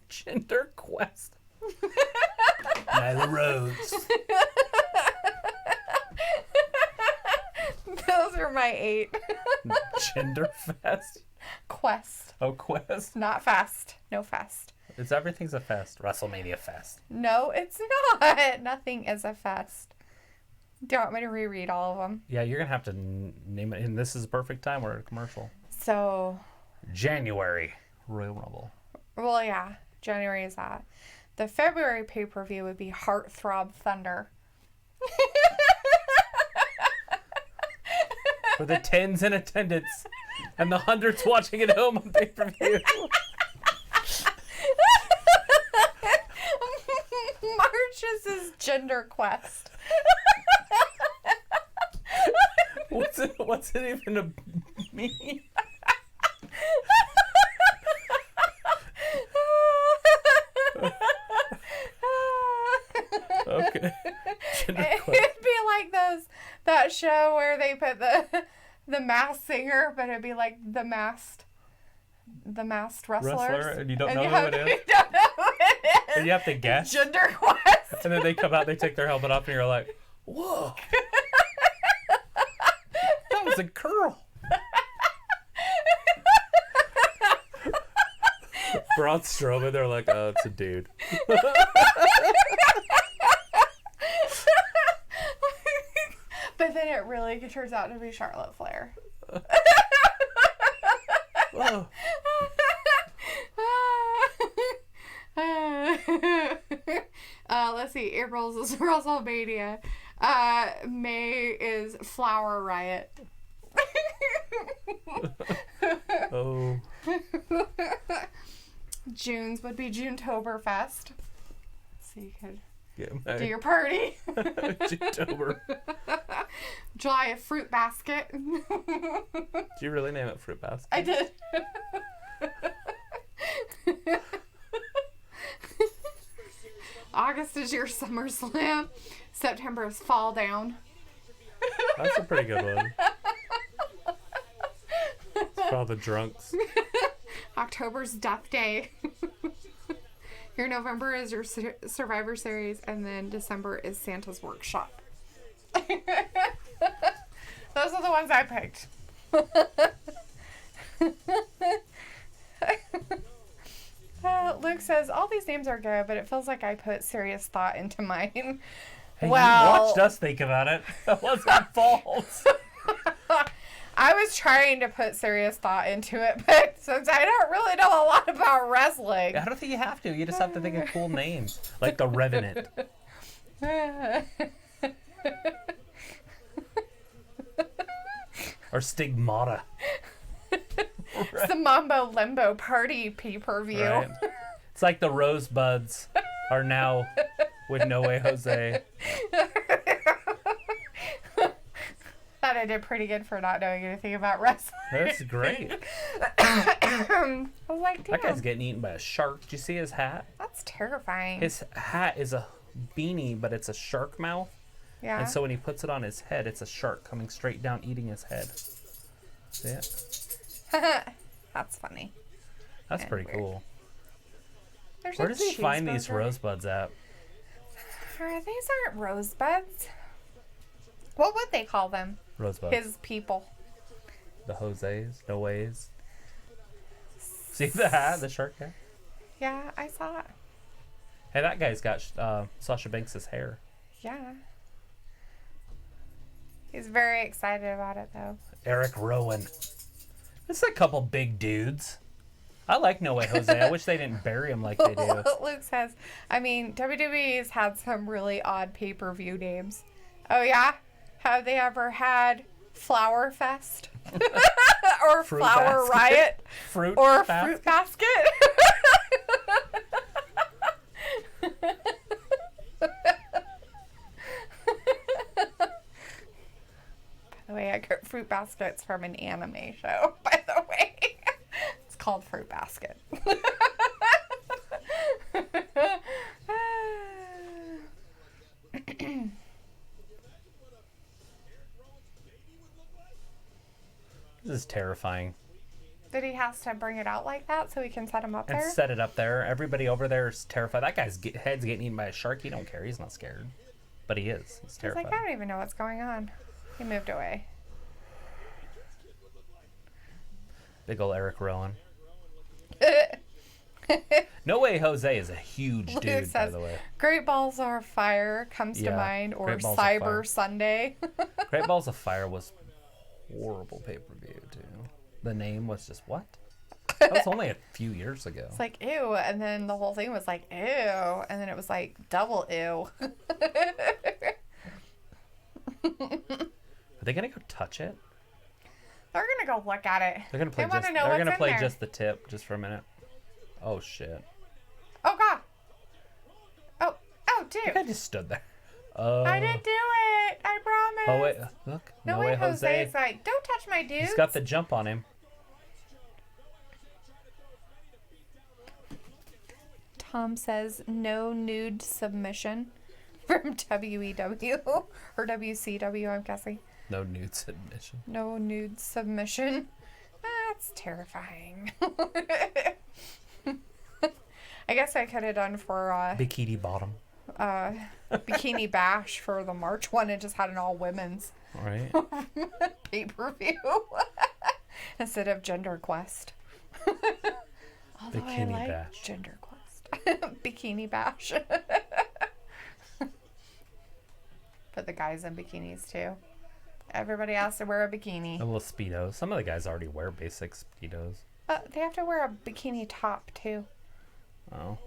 Gender Quest. Nyla Rhodes. Those are my 8. Gender Fest. Quest. Oh, Quest. Not fast. No fest. It's everything's a fest. WrestleMania Fest. No, it's not. Nothing is a fest. Do you want me to reread all of them? Yeah, you're gonna have to name it. And this is a perfect time. We're at a commercial. So, January Royal Rumble. well, yeah. January is that. The February pay-per-view would be Heartthrob Thunder. For the tens in attendance and the hundreds watching at home on pay-per-view. March's is Gender Quest. What's it even mean? Okay. Gender It'd Quest. be like that show where they put the masked singer, but it'd be like the masked wrestlers. Wrestler, and you don't know who have it to- is? You don't know who it is. And you have to guess. Gender Quest. And then they come out, they take their helmet off, and you're like, whoa. That was a girl. Braun Strowman, they're like, oh, it's a dude. But then it really turns out to be Charlotte Flair. Whoa. Let's see. April's is WrestleMania. May is Flower Riot. Oh. June's would be Junetoberfest. So you could Yeah, do my your party. October. July, a fruit basket. Did you really name it Fruit Basket? I did. August is your SummerSlam. September is Fall Down. That's a pretty good one. It's for all the drunks. October's Death Day. Your November is your Survivor Series, and then December is Santa's Workshop. Those are the ones I picked. Luke says, all these names are good, but it feels like I put serious thought into mine. Hey, Well- you watched us think about it. That wasn't false. I was trying to put serious thought into it, but since I don't really know a lot about wrestling. I don't think you have to. You just have to think of cool names, like the Revenant. Or Stigmata. It's the Mambo Limbo Party pay-per-view. Right? It's like the Rosebuds are now with No Way Jose. Thought I did pretty good for not knowing anything about wrestling. That's great. I was like, That guy's damn, getting eaten by a shark. Did you see his hat? that's terrifying. His hat is a beanie, but it's a shark mouth. Yeah. And so when he puts it on his head, it's a shark coming straight down, eating his head. See it? That's funny. That's And pretty weird. cool. There's Where a does he find these cheeseburger. rosebuds at? These aren't rosebuds. What would they call them? Rosebuds. His people. The Jose's, no ways. See the hat, the shark hat? Yeah, I saw it. Hey, that guy's got Sasha Banks' hair. Yeah. He's very excited about it, though. Eric Rowan. This is a couple big dudes. I like No Way Jose. I wish they didn't bury him like they do. Luke says, I mean, WWE's had some really odd pay-per-view names. Oh, yeah? Have they ever had Flower Fest? Or Fruit Flower Basket? Riot? Fruit Or basket? Fruit Basket? By the way, I got Fruit Baskets from an anime show, by the way. It's called Fruit Basket. This is terrifying. That he has to bring it out like that so he can set him up And there? set it up there. Everybody over there is terrified. That guy's head's getting eaten by a shark. He don't care. He's not scared. But he is. He's He's terrified. like, I don't even know what's going on. He moved away. Big ol' Eric Rowan. No Way Jose is a huge Luke dude, by says, the way. Great Balls of Fire comes to Yeah, mind, or Great Balls of Fire. Cyber Sunday. Great Balls of Fire was horrible pay-per-view, too. The name was just, what? That was only a few years ago. It's like, ew. And then the whole thing was like, ew. And then it was like, double ew. Are they going to go touch it? They're going to go look at it. They're going to play They wanna just know They're what's gonna in play there. just the tip just for a minute. Oh shit. Oh, God. Oh, dude. I just stood there. Oh. I didn't do it. I promise. Oh wait, look. No way, Jose's like, don't touch my dude. He's got the jump on him. Tom says no nude submission from WEW or WCW, I'm guessing. No nude submission. No nude submission. That's terrifying. I guess I could have done for Bikini bottom. Bikini Bash for the March one and just had an all women's All right. pay-per-view instead of Gender Quest. Although I Bikini like Bash. Gender Quest. Bikini Bash. Put the guys in bikinis too. Everybody has to wear a bikini. A little speedos. Some of the guys already wear basic speedos. They have to wear a bikini top too. Oh.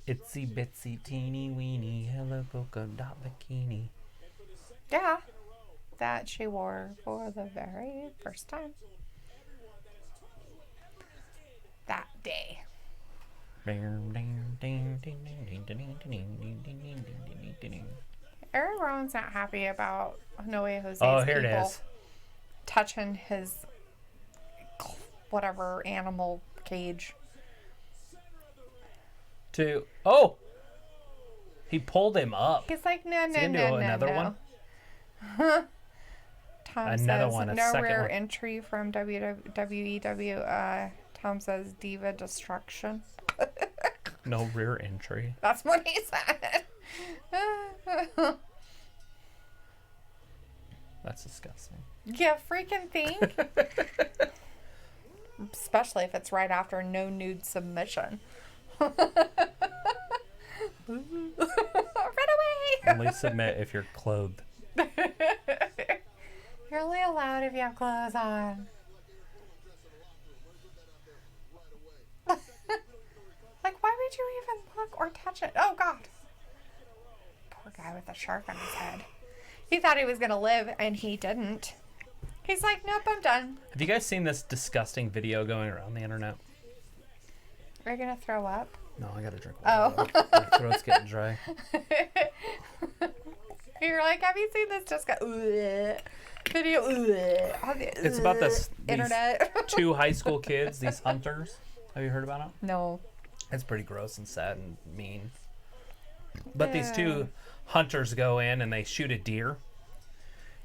Itsy bitsy teeny weeny hello polka dot bikini. Yeah. That she wore for the very first time. That day. Eric Rowan's not happy about No Way Jose's Oh, here it people is. touching his whatever animal cage. Oh! He pulled him up. He's like, no, Is no, he gonna no, do no, another no. one? Tom Another says, one, a no second rare one. entry from WEW. Tom says, Diva Destruction. No rear entry. That's what he said. That's disgusting. You freaking think? Especially if it's right after no nude submission. Run away! Only submit if you're clothed. You're only allowed if you have clothes on. Like, why would you even look or touch it? Oh, God. Poor guy with the shark on his head. He thought he was going to live, and he didn't. He's like, nope, I'm done. Have you guys seen this disgusting video going around the internet? Are you going to throw up? No, I gotta drink Oh. water. My throat's getting dry. You're like, have you seen this Jessica video on the It's about these internet? 2 high school kids, these hunters. Have you heard about them? No. It's pretty gross and sad and mean. But these Yeah. 2 hunters go in and they shoot a deer,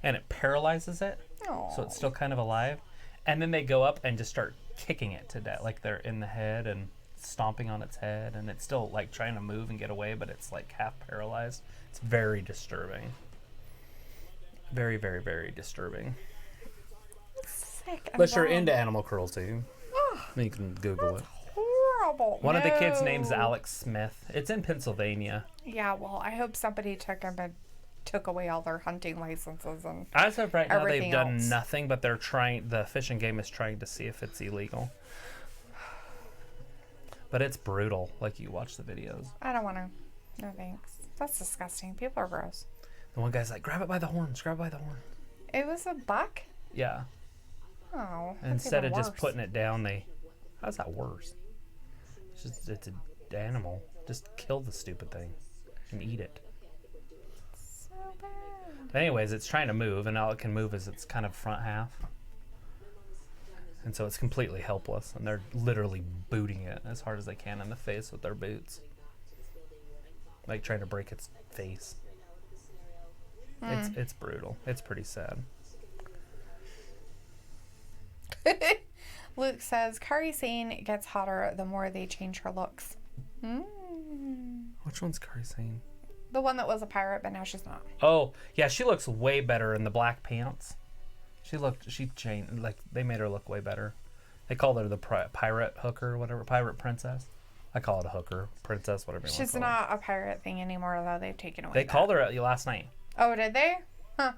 and it paralyzes it, so it's still kind of alive. And then they go up and just start kicking it to death, like they're in the head and stomping on its head, and it's still like trying to move and get away, but it's like half paralyzed. It's very disturbing. Very, very, very disturbing. Sick. Unless you're into animal cruelty, then you can Google it. Horrible. One of the kids' No. name's Alex Smith. It's in Pennsylvania. Yeah, well, I hope somebody took him and took away all their hunting licenses and As of right now, they've Everything done else. nothing, but they're trying. The Fish and Game is trying to see if it's illegal. But it's brutal. Like, you watch the videos. I don't want to. No thanks. That's disgusting. People are gross. The one guy's like, "Grab it by the horns! Grab it by the horn!" It was a buck. Yeah. Oh. And that's instead even of just worse. putting it down, they. How's that worse? It's an animal. Just kill the stupid thing and eat it. So bad. But anyways, it's trying to move, and all it can move is its kind of front half. And so it's completely helpless, and they're literally booting it as hard as they can in the face with their boots. Like, trying to break its face. It's brutal. It's pretty sad. Luke says, Kari Sane gets hotter the more they change her looks. Which one's Kari Sane? The one that was a pirate, but now she's not. Oh, yeah, she looks way better in the black pants. She changed, like, they made her look way better. They called her the pirate hooker or whatever, pirate princess. I call it a hooker, princess, whatever you want She's to call not a pirate thing anymore, though. They've taken away They that. called her last night Oh, did they? Huh.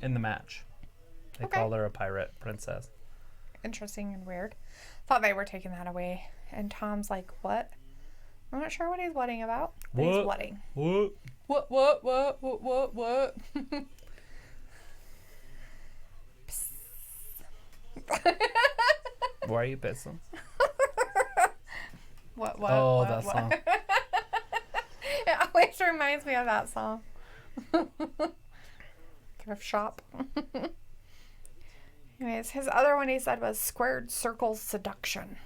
in the match. They Okay. called her a pirate princess. Interesting and weird. Thought they were taking that away. And Tom's like, what? I'm not sure what he's wedding about. But he's What? wedding. What? What? Why are you pissing? What? Oh, that song. It always reminds me of that song. Thrift shop. Anyways, his other one he said was squared circle seduction.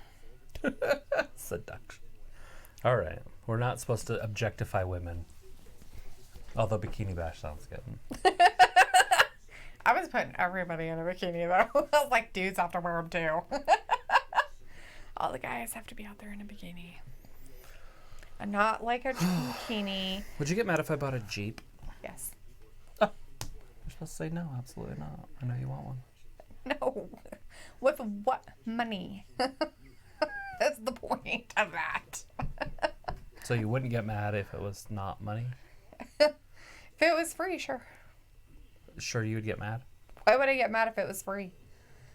Seduction. All right. We're not supposed to objectify women. Although Bikini Bash sounds good. I was putting everybody in a bikini though. I was like, dudes have to wear them too. All the guys have to be out there in a bikini. And not like a bikini. Would you get mad if I bought a Jeep? Yes. You're supposed to say no, absolutely not. I know you want one. No. With what money? That's the point of that. So you wouldn't get mad if it was not money? If it was free, sure. Sure you would get mad? Why would I get mad if it was free?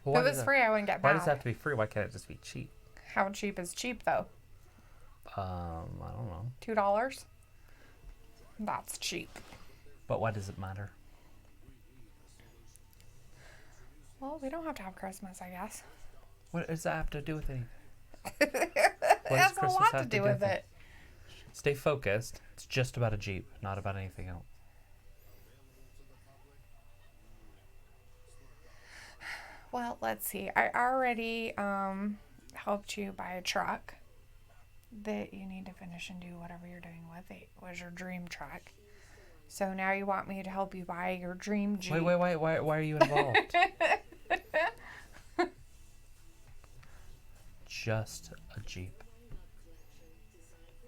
Well, If it was free, I wouldn't get Why mad. does it have to be free? Why can't it just be cheap? How cheap is cheap, though? I don't know. $2? That's cheap. But why does it matter? Well, we don't have to have Christmas, I guess. What does that have to do with anything? It What has does a Christmas lot to have to do do with with it. Stay focused. It's just about a Jeep, not about anything else. Well, let's see. I already helped you buy a truck that you need to finish and do whatever you're doing with. It was your dream truck. So now you want me to help you buy your dream Jeep. Wait, why are you involved? Just a Jeep.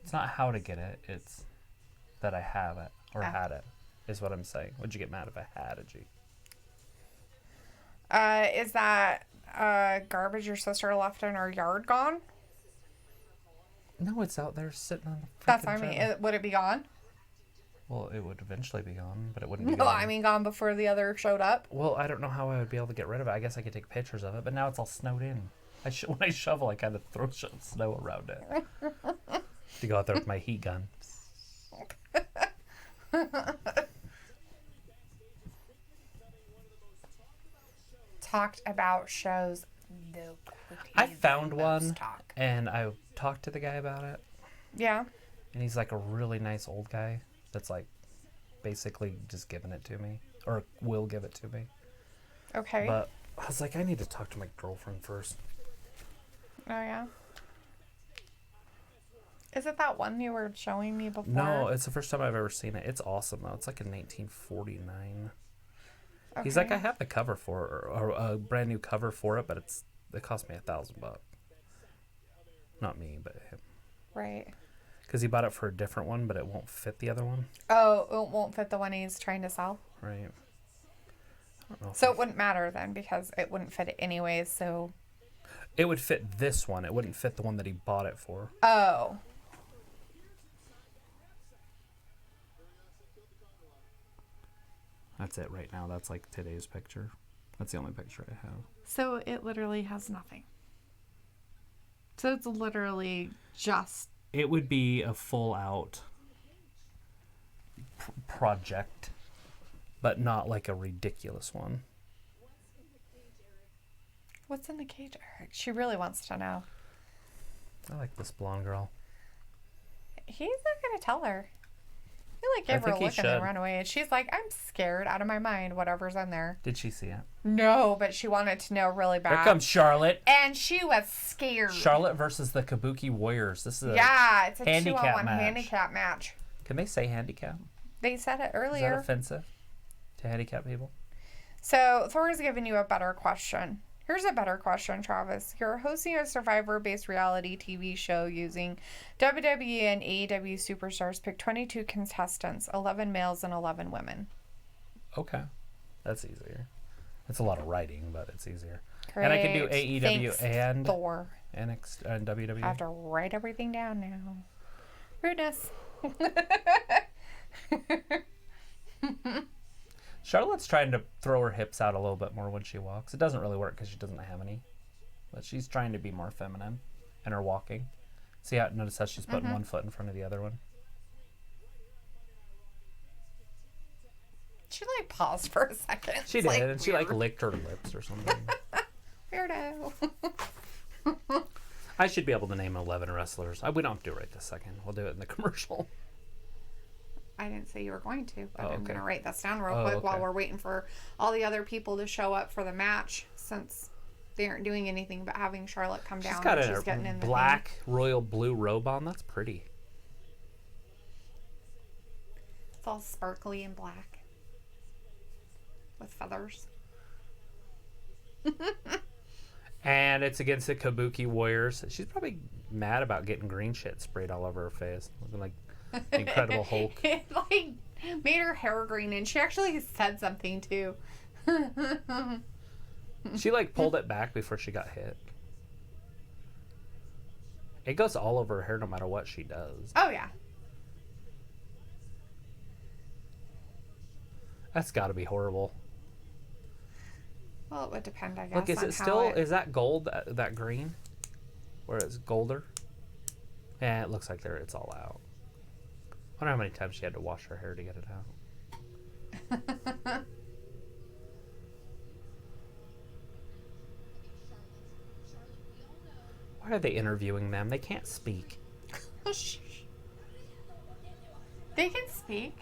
It's not how to get it, it's that I have it, or had it, is what I'm saying. Would you get mad if I had a Jeep? Is that garbage your sister left in her yard gone? No, it's out there sitting on the That's freaking what I mean. trailer. Would it be gone? Well, it would eventually be gone, but it wouldn't be No, gone. I mean gone before the other showed up. Well, I don't know how I would be able to get rid of it. I guess I could take pictures of it, but now it's all snowed in. When I shovel, I kind of throw snow around it. To go out there with my heat gun. Talked about shows. No, I found most one, talk. and I talked to the guy about it, Yeah. and he's like a really nice old guy that's like basically just giving it to me, or will give it to me. Okay. But I was like, I need to talk to my girlfriend first. Oh yeah. Is it that one you were showing me before? No, it's the first time I've ever seen it. It's awesome though. It's like in 1949. Okay. He's like, I have the cover for it, or a brand new cover for it, but it cost me $1,000. Not me, but him. Right. Because he bought it for a different one, but it won't fit the other one. Oh, it won't fit the one he's trying to sell. Right. I don't know. So it wouldn't matter then because it wouldn't fit it anyways. So. It would fit this one. It wouldn't fit the one that he bought it for. Oh. That's it right now. That's like today's picture. That's the only picture I have. So it literally has nothing. So it's literally just. It would be a full out project, but not like a ridiculous one. What's in the cage, Eric? She really wants to know. I like this blonde girl. He's not going to tell her. He like I gave her a think he look and then should. ran away. And she's like, I'm scared out of my mind, whatever's in there. Did she see it? No, but she wanted to know really bad. Here comes Charlotte. And she was scared. Charlotte versus the Kabuki Warriors. This is a Yeah, it's a handicap 2-on-1 match. handicap match. Can they say handicap? They said it Is that earlier. offensive to handicap people? So Thor's giving you a better question. Here's a better question, Travis. You're hosting a Survivor-based reality TV show using WWE and AEW superstars. Pick 22 contestants, 11 males and 11 women. Okay. That's easier. It's a lot of writing, but it's easier. Great. And I can do AEW Thanks, and Thor. NXT and I WWE. have to write everything down now. Rudeness. Charlotte's trying to throw her hips out a little bit more when she walks. It doesn't really work because she doesn't have any. But she's trying to be more feminine in her walking. See how, notice how she's putting one foot in front of the other one? She like paused for a second. She It's, did, like, and she like weird. licked her lips or something. Weirdo. I should be able to name 11 wrestlers. We don't have to do it right this second. We'll do it in the commercial. I didn't say you were going to, but Oh, I'm okay. going to write this down real Oh, quick while okay. we're waiting for all the other people to show up for the match since they aren't doing anything but having Charlotte come down. She's got and a getting in the black royal blue robe on. That's pretty. thing. It's all sparkly and black with feathers. And it's against the Kabuki Warriors. She's probably mad about getting green shit sprayed all over her face. Looking like the Incredible Hulk. It like made her hair green, and she actually said something too. She like pulled it back before she got hit. It goes all over her hair no matter what she does. Oh yeah. That's got to be horrible. Well, it would depend, I guess. Look, is on it how still, it- is that gold, that green? Where it's golder? Yeah, it looks like it's all out. I wonder how many times she had to wash her hair to get it out. Why are they interviewing them? They can't speak. They can speak.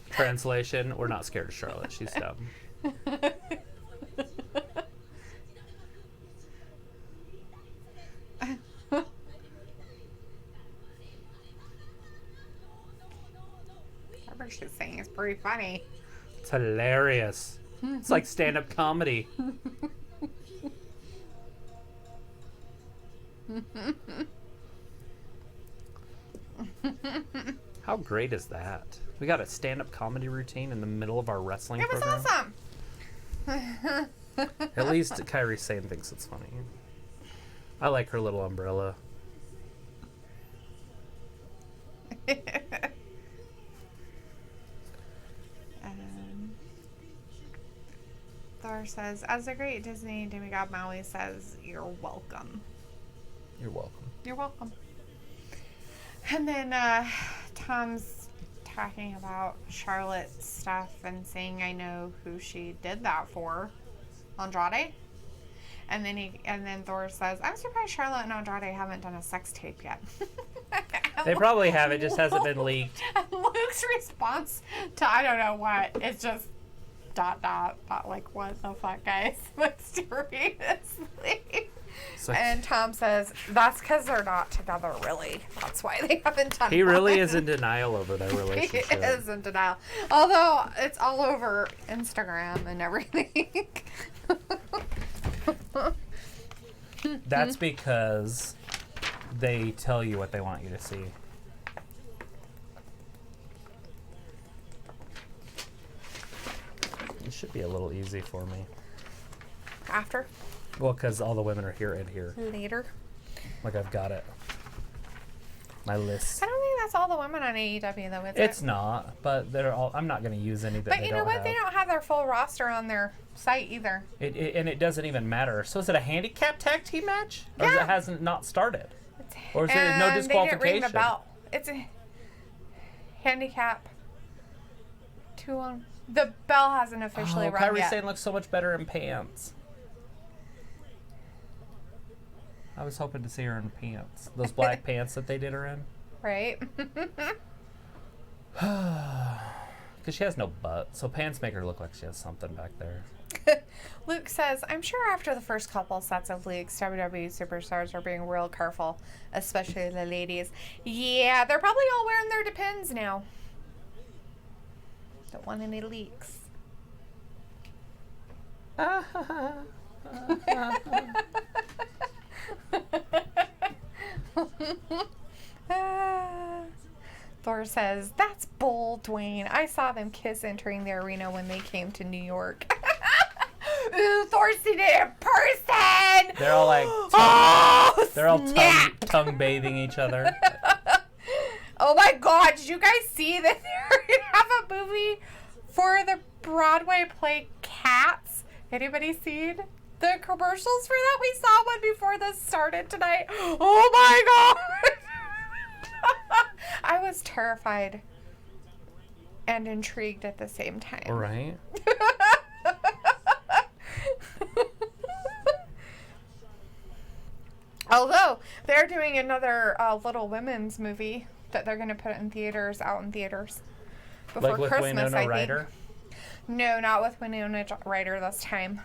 Translation, we're not scared of Charlotte. She's dumb. Whatever she's saying is pretty funny. It's hilarious. It's like stand-up comedy. How great is that? We got a stand-up comedy routine in the middle of our wrestling It was program. awesome. At least Kyrie Sane thinks it's funny. I like her little umbrella. Thor says, as the great Disney demigod Maui says, you're welcome. You're welcome. You're welcome. And then Tom's talking about Charlotte's stuff and saying, I know who she did that for. Andrade. And then Thor says, I'm surprised Charlotte and Andrade haven't done a sex tape yet. They probably have. It just hasn't been leaked. And Luke's response to I don't know what, it's just ... like, what the fuck, guys? Let's seriously. So And Tom says, that's because they're not together, really. That's why they haven't done he really one." is in denial over their He relationship. is in denial. Although, it's all over Instagram and everything. That's because they tell you what they want you to see. It should be a little easy for me. After? Well, because all the women are here and here. Later? Like, I've got it. My list. I don't think that's all the women on AEW, though, is It's it? not, but they're all. I'm not going to use any that But they you don't know what? have. They don't have their full roster on their site either. And it doesn't even matter. So is it a handicap tag team match? Or is Yeah. it hasn't not started? Or is it no And they didn't ring the disqualification? bell. It's a handicap. 2-1. The bell hasn't officially Oh, rung Kyrie yet. Sane looks so much better in pants. I was hoping to see her in pants. Those black pants that they did her in. Right? Because she has no butt. So pants make her look like she has something back there. Luke says, I'm sure after the first couple sets of leaks, WWE superstars are being real careful, especially the ladies. Yeah, they're probably all wearing their Depends now. Don't want any leaks. Thor says, that's bull, Dwayne. I saw them kiss entering the arena when they came to New York. Ooh, Thor's seen it in person! They're all like, Oh, they're all snap! tongue bathing each other. Oh my god, did you guys see that they have a movie for the Broadway play Cats? Anybody seen the commercials for that? We saw one before this started tonight. Oh my god! I was terrified and intrigued at the same time. Right? Although they're doing another Little Women's movie that they're going to put in theaters, out in theaters before Like with Christmas. Winona I think. Ryder? No, not with Winona Ryder this time.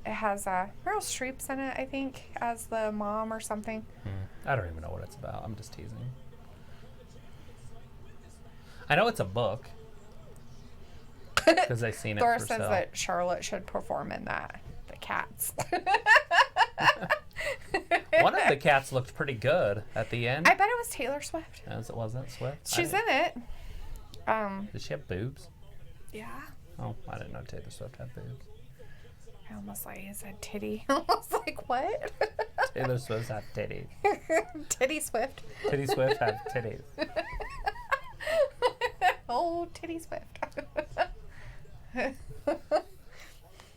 It has Meryl Streep's in it, I think, as the mom or something. I don't even know what it's about. I'm just teasing. I know it's a book. Because I've seen it Thor for says sale. that Charlotte should perform in that. The Cats. One of the cats looked pretty good at the end. I bet it was Taylor Swift. As it wasn't Swift. She's in it. Did she have boobs? Yeah. Oh, I didn't know Taylor Swift had boobs. I almost like he said titty. I was like, what? Taylor Swift had titties. Titty Swift. Titty Swift had titties. Oh, Titty Swift.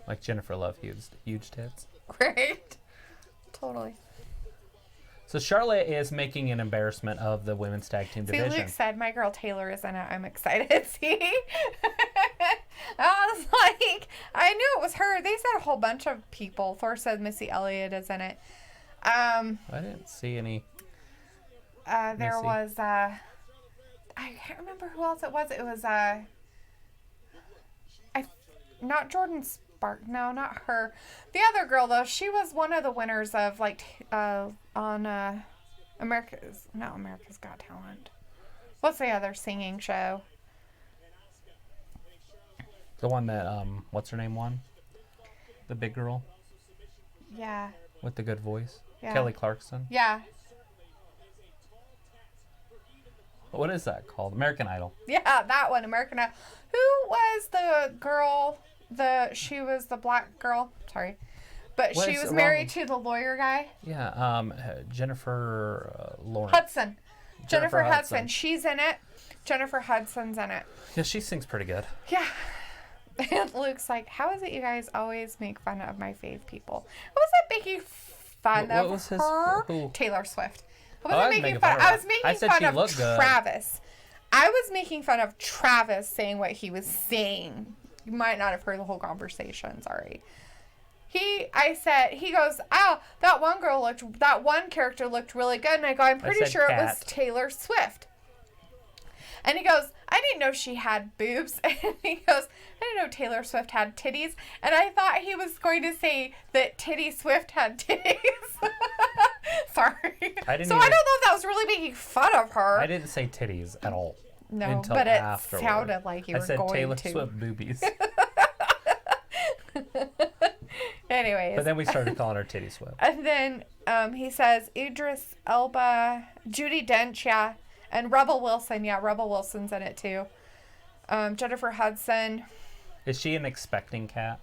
Like Jennifer Love, huge tits. Right? Totally. So Charlotte is making an embarrassment of the women's tag team See, division. Luke said, my girl Taylor is in it. I'm excited. See? I was like, I knew it was her. They said a whole bunch of people. Thor said Missy Elliott is in it. I didn't see any. There Missy. was, I can't remember who else it was. It was, not Jordan Spark. No, not her. The other girl, though, she was one of the winners of, like, on, America's Got Talent. What's the other singing show? The one that, what's her name won? The big girl Yeah. with the good voice. Yeah. Kelly Clarkson. Yeah. What is that called? American Idol. Yeah, that one, American Idol. Who was the girl she was the black girl. Sorry, but What she is was wrong? married to the lawyer guy, Yeah, Jennifer Lawrence. Hudson. Jennifer Hudson. Hudson. She's in it. Jennifer Hudson's in it. Yeah, she sings pretty good. Yeah. And Luke's like, how is it you guys always make fun of my fave people? I wasn't making fun What of was his- her. who? Taylor Swift. I I wasn't was making making fun. fun of I her. was making I said fun she of looked good. Travis. I was making fun of Travis saying what he was saying. You might not have heard the whole conversation. Sorry. He goes, oh, that one character looked really good. And I go, I'm pretty said sure it was Kat. Taylor Swift. And he goes, I didn't know she had boobs. And he goes, I didn't know Taylor Swift had titties. And I thought he was going to say that Titty Swift had titties. Sorry. I didn't so I even- don't know if that was really making fun of her. I didn't say titties at all. No, until but it afterward. sounded like you I were said going Taylor to. Swift boobies. Anyways. But then we started calling her Titty Swift. And then he says Idris Elba, Judi Dench, yeah, and Rebel Wilson. Yeah, Rebel Wilson's in it too. Jennifer Hudson. Is she an expecting cat?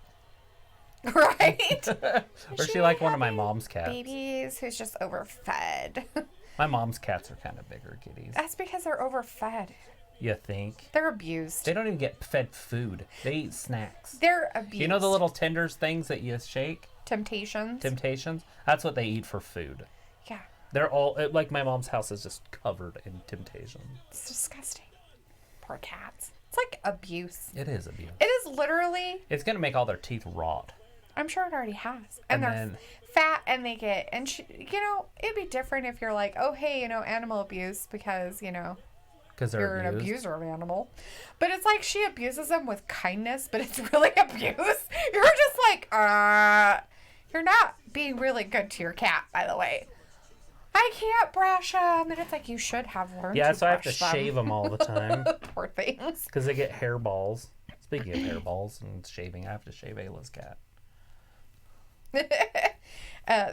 Right? Or is she like one of my mom's cats? Babies who's just overfed. My mom's cats are kind of bigger kitties. That's because they're overfed. You think? They're abused. They don't even get fed food. They eat snacks. They're abused. You know the little tenders things that you shake? Temptations? Temptations? That's what they eat for food. Yeah. They're all, like my mom's house is just covered in Temptations. It's disgusting. Poor cats. It's like abuse. It is abuse. It is literally, It's going to make all their teeth rot. I'm sure it already has. And And they're then- fat and they get, and it'd be different if you're like, oh, hey, animal abuse because, Because they're you're an abused. abuser of animal. But it's like she abuses them with kindness, but it's really abuse. You're just like, you're not being really good to your cat, by the way. I can't brush them. And it's like, you should have learned Yeah, to so I have to brush them. shave them all the time. Poor things. Because they get hairballs. Speaking of hairballs and shaving, I have to shave Ayla's cat.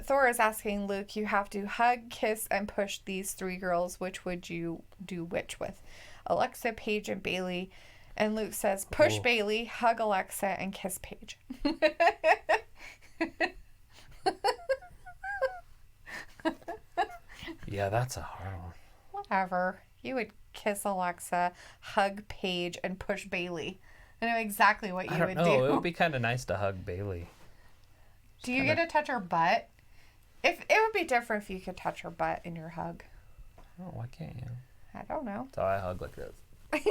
Thor is asking Luke, you have to hug, kiss, and push these three girls. Which would you do which with? Alexa, Paige, and Bailey. And Luke says, push Oh. Bailey, hug Alexa, and kiss Paige. Yeah, that's a hard one. Whatever. You would kiss Alexa, hug Paige, and push Bailey. I know exactly what I you don't would know. do. It would be kind of nice to hug Bailey. Do you get to touch her butt? If it would be different if you could touch her butt in your hug. Oh, why can't you? I don't know. So I hug like this.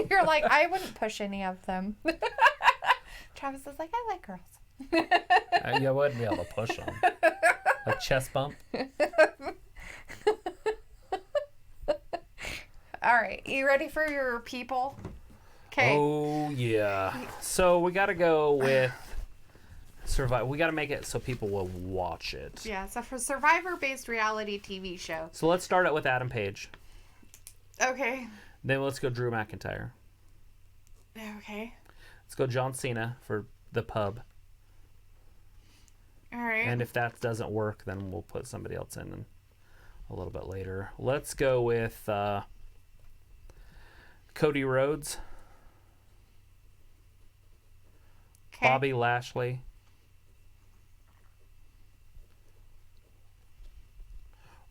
You're like, I wouldn't push any of them. Travis is like, I like girls. You wouldn't be able to push them. A chest bump. All right, you ready for your people? Okay. Oh yeah. So we got to go with Survive. We got to make it so people will watch it. Yeah, so for Survivor-based reality TV show. So let's start it with Adam Page. Okay. Then let's go Drew McIntyre. Okay. Let's go John Cena for the pub. All right. And if that doesn't work, then we'll put somebody else in a little bit later. Let's go with Cody Rhodes, okay. Bobby Lashley,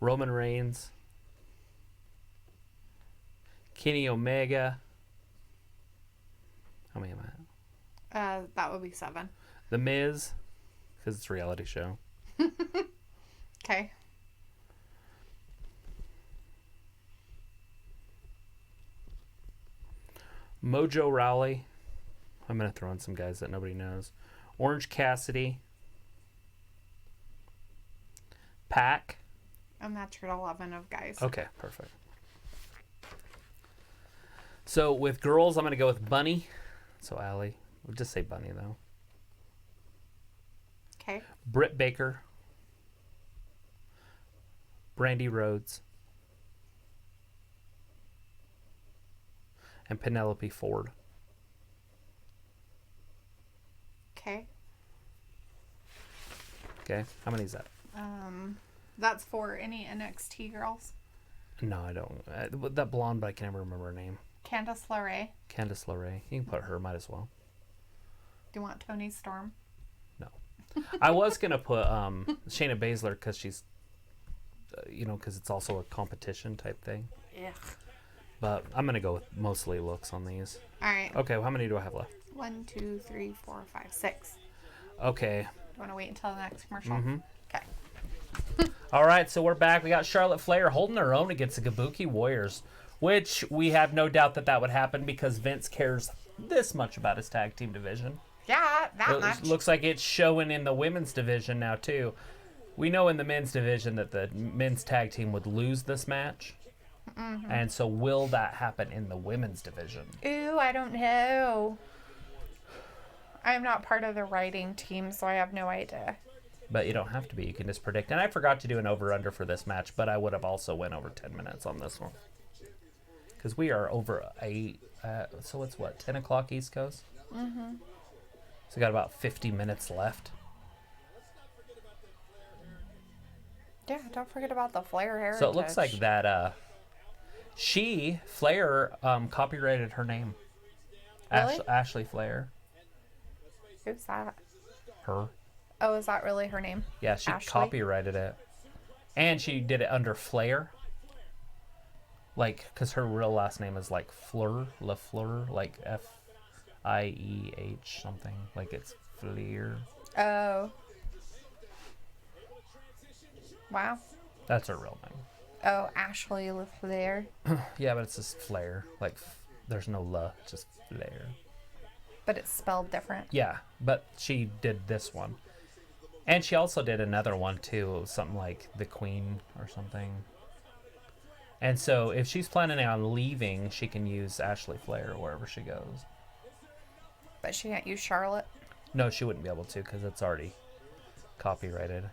Roman Reigns, Kenny Omega. How many am I at? That would be 7. The Miz, because it's a reality show. Okay. Mojo Rawley. I'm going to throw in some guys that nobody knows. Orange Cassidy. Pac. And that's your 11 of guys. Okay, perfect. So with girls, I'm going to go with Bunny. So Allie. We'll just say Bunny, though. Okay. Britt Baker. Brandy Rhodes. And Penelope Ford. Okay. Okay, how many is that? That's for any NXT girls. No, I don't. That blonde, but I can never remember her name. Candice LeRae. Candice LeRae. You can put her, might as well. Do you want Tony Storm? No. I was going to put Shayna Baszler because she's, because it's also a competition type thing. Yeah. But I'm going to go with mostly looks on these. All right. Okay, well, how many do I have left? 1, 2, 3, 4, 5, 6. Okay. You want to wait until the next commercial? Mhm. Okay. All right, so we're back. We got Charlotte Flair holding her own against the Kabuki Warriors, which we have no doubt that would happen because Vince cares this much about his tag team division. Yeah, that It much. looks like it's showing in the women's division now, too. We know in the men's division that the men's tag team would lose this match. Mm-hmm. And so will that happen in the women's division? Ooh, I don't know. I'm not part of the writing team, so I have no idea. But you don't have to be. You can just predict. And I forgot to do an over-under for this match, but I would have also went over 10 minutes on this one. Because we are over 8. So it's what, 10 o'clock East Coast? Mm-hmm. So we got about 50 minutes left. Yeah, don't forget about the Flair heritage. So it looks like that Flair, copyrighted her name. Really? Ashley Flair. Who's that? Her. Oh, is that really her name? Yeah, she Ashley? copyrighted it. And she did it under Flair. Like, because her real last name is like Fleur, LaFleur, like F-I-E-H something. Like it's Flair. Oh. Wow. That's her real name. Oh, Ashley LaFleur. Yeah, but it's just Flair. Like, there's no La, just Flair. But it's spelled different. Yeah, but she did this one. And she also did another one, too. It was something like The Queen or something. And so if she's planning on leaving, she can use Ashley Flair wherever she goes. But she can't use Charlotte. No, she wouldn't be able to because it's already copyrighted.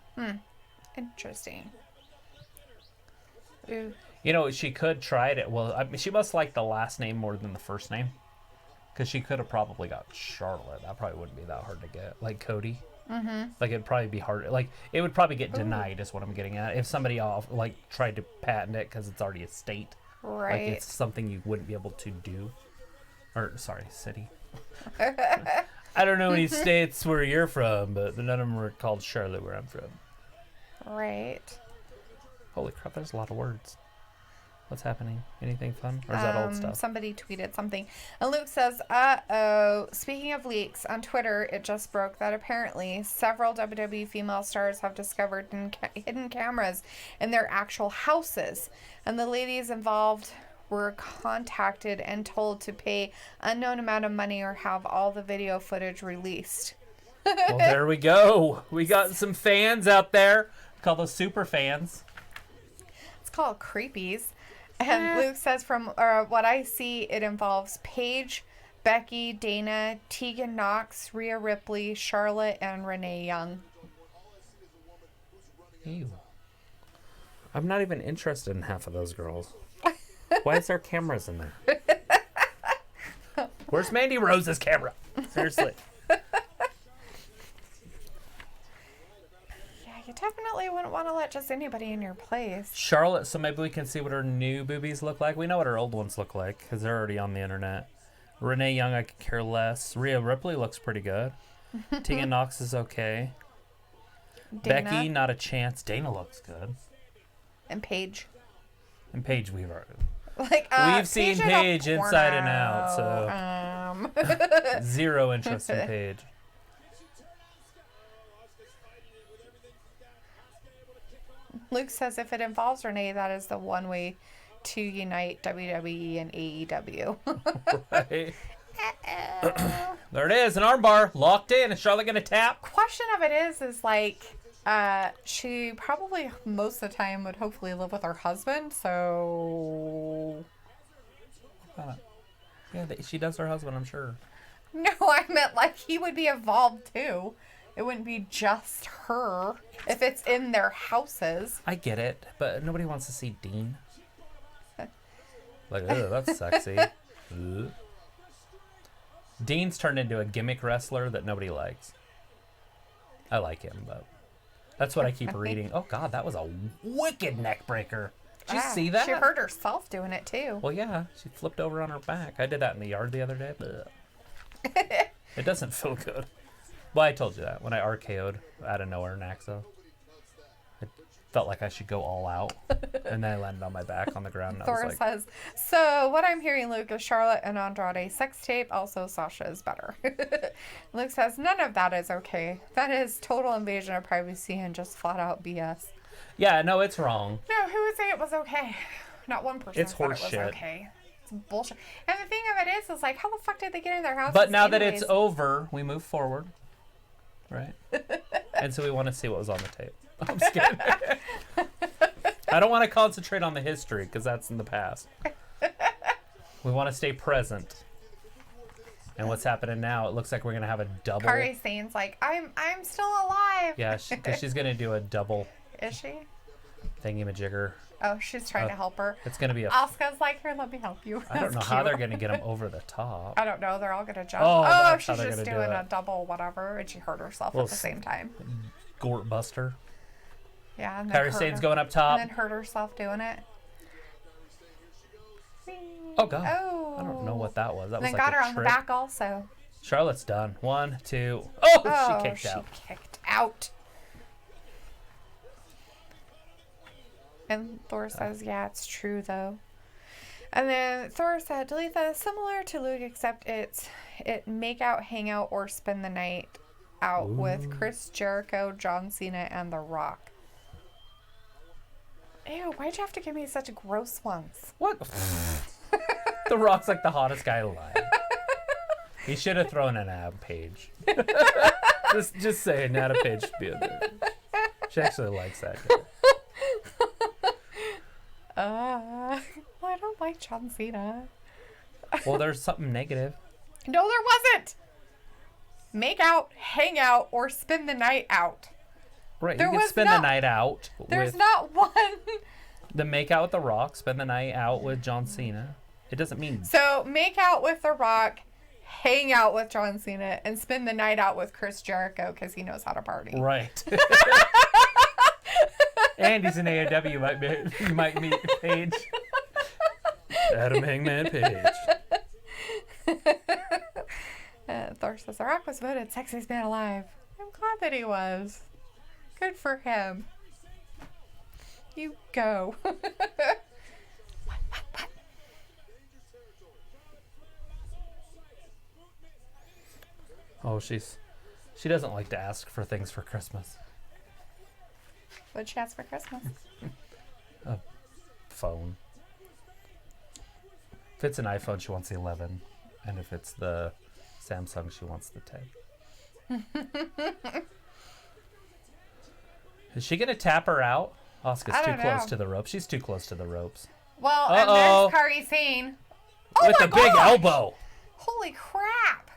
Interesting. Ooh. She could try it. Well, I mean, she must like the last name more than the first name. Because she could have probably got Charlotte. That probably wouldn't be that hard to get. Like Cody. Mm-hmm. Like, it'd probably be hard. Like, it would probably get denied is what I'm getting at. If somebody tried to patent it because it's already a state. Right. Like, it's something you wouldn't be able to do. Or, sorry, city. I don't know any states where you're from, but none of them are called Charlotte where I'm from. Right. Holy crap, there's a lot of words. What's happening? Anything fun? Or is that old stuff? Somebody tweeted something. And Luke says, uh-oh. Speaking of leaks, on Twitter, it just broke that apparently several WWE female stars have discovered hidden cameras in their actual houses. And the ladies involved were contacted and told to pay unknown amount of money or have all the video footage released. Well, there we go. We got some fans out there. Call those super fans. It's called Creepies. And Luke says, from what I see, it involves Paige, Becky, Dana, Tegan Knox, Rhea Ripley, Charlotte, and Renee Young. Ew. I'm not even interested in half of those girls. Why is there cameras in there? Where's Mandy Rose's camera? Seriously. You definitely wouldn't want to let just anybody in your place. Charlotte, so maybe we can see what her new boobies look like. We know what her old ones look like because they're already on the internet. Renee Young, I could care less. Rhea Ripley looks pretty good. Tegan Knox is okay. Dana Becky, not a chance. Dana looks good. and Paige. And Paige, we've already. We've seen Paige inside and out, so zero interest in Paige. Luke says if it involves Renee, that is the one way to unite WWE and AEW. Right. There it is, an armbar locked in. Is Charlotte gonna tap? Question of it is like, she probably most of the time would hopefully live with her husband, so. Yeah, she does her husband, I'm sure. No, I meant like he would be involved too. It wouldn't be just her if it's in their houses. I get it, but nobody wants to see Dean. Like, oh, that's sexy. Ugh. Dean's turned into a gimmick wrestler that nobody likes. I like him, but that's what I keep reading. Oh, God, that was a wicked neck breaker. Did you see that? She hurt herself doing it too. Well, yeah, she flipped over on her back. I did that in the yard the other day. It doesn't feel good. Well, I told you that when I RKO'd out of nowhere Naxa. It felt like I should go all out. And then I landed on my back on the ground. And I Thor was like, says, so what I'm hearing, Luke, is Charlotte and Andrade sex tape. Also, Sasha is better. Luke says, none of that is okay. That is total invasion of privacy and just flat out BS. yeah, no, it's wrong. No, who would say it was okay? Not one person It's said it was horseshit. okay. It's bullshit. And the thing of it is like, how the fuck did they get in their house? But now that it's over, we move forward. Right? And so we want to see what was on the tape. I'm just kidding. I don't want to concentrate on the history because that's in the past. We want to stay present. And what's happening now, it looks like we're going to have a double. Kari Sane's like, I'm still alive. Yeah, because she's going to do a double Is she? thingy-majigger. Oh, she's trying to help her. It's going to be a... Asuka's like, here, let me help you. I don't That's know how they're cute. going to get him over the top. I don't know. They're all gonna jump. Oh, Oh, that's how she's they're just gonna do doing a it. double whatever, and she hurt herself Well, at the same time. Gort Buster. Yeah, and then Kari hurt Sane's her- going up top. and then hurt herself doing it. Oh, God. Oh. I don't know what that was. That And was then like got a her on the trick. back also. Charlotte's done. 1, 2. Oh, Oh, she kicked out. kicked out. And Thor says, yeah, it's true though. And then Thor said, Dalitha, similar to Luke, except it make out, hang out, or spend the night out with Chris Jericho, John Cena, and The Rock. Ew, why'd you have to give me such gross ones? What? The Rock's like the hottest guy alive. He should have thrown an ab page. just saying, Adam Page should be in there. She actually likes that guy. Well, I don't like John Cena. Well, there's something negative. No, there wasn't. Make out, hang out, or spend the night out. Right, There you can was spend the not- night out There's with not one. the make out with The Rock, spend the night out with John Cena. It doesn't mean So make out with The Rock, hang out with John Cena, and spend the night out with Chris Jericho because he knows how to party. right. And he's in AEW. You might meet Paige. Adam Hangman Page. Thor says The Rock was voted sexiest man alive. I'm glad that he was. Good for him. You go. Oh, she doesn't like to ask for things for Christmas. What'd she ask for Christmas? Phone. If it's an iPhone, she wants the 11, and if it's the Samsung, she wants the 10. Is she gonna tap her out? Asuka's I too don't close know. to the ropes. She's too close to the ropes. Well, Uh-oh. and there's Kari Sane. Oh With my the big gosh! elbow. Holy crap!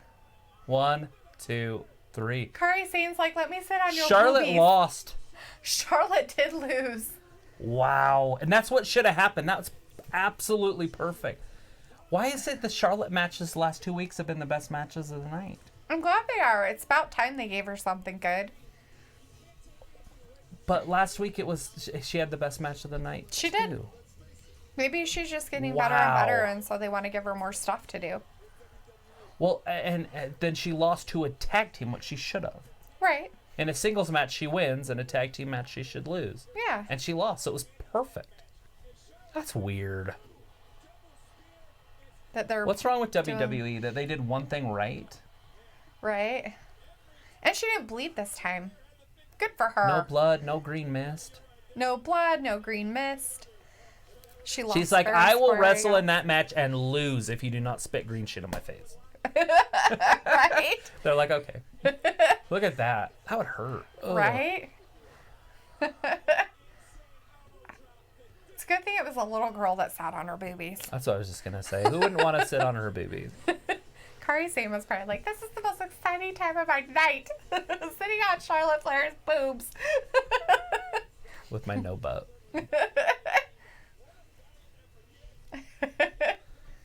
1, 2, 3. Kari Sane's like, let me sit on your Charlotte boobies. lost. Charlotte did lose. Wow. And that's what should have happened. That's absolutely perfect. Why is it the Charlotte matches the last 2 weeks have been the best matches of the night? I'm glad they are. It's about time they gave her something good. But last week it was she had the best match of the night. She too. did. Maybe she's just getting better and better, Wow. and so they want to give her more stuff to do. Well, and then she lost to a tag team, which she should have. Right. In a singles match, she wins. In a tag team match, she should lose. Yeah. And she lost, so it was perfect. That's weird. That they're What's wrong with WWE? That they did one thing right? right. And she didn't bleed this time. Good for her. No blood, no green mist. No blood, no green mist. She lost. She's like, very I will square, wrestle yeah. in that match and lose if you do not spit green shit on my face. Right. They're like, okay. Look at that. That would hurt. Ugh. Right. It's a good thing it was a little girl that sat on her boobies. That's what I was just going to say. Who wouldn't want to sit on her boobies? Kari Sane was probably like, this is the most exciting time of my night. Sitting on Charlotte Flair's boobs. With my no butt.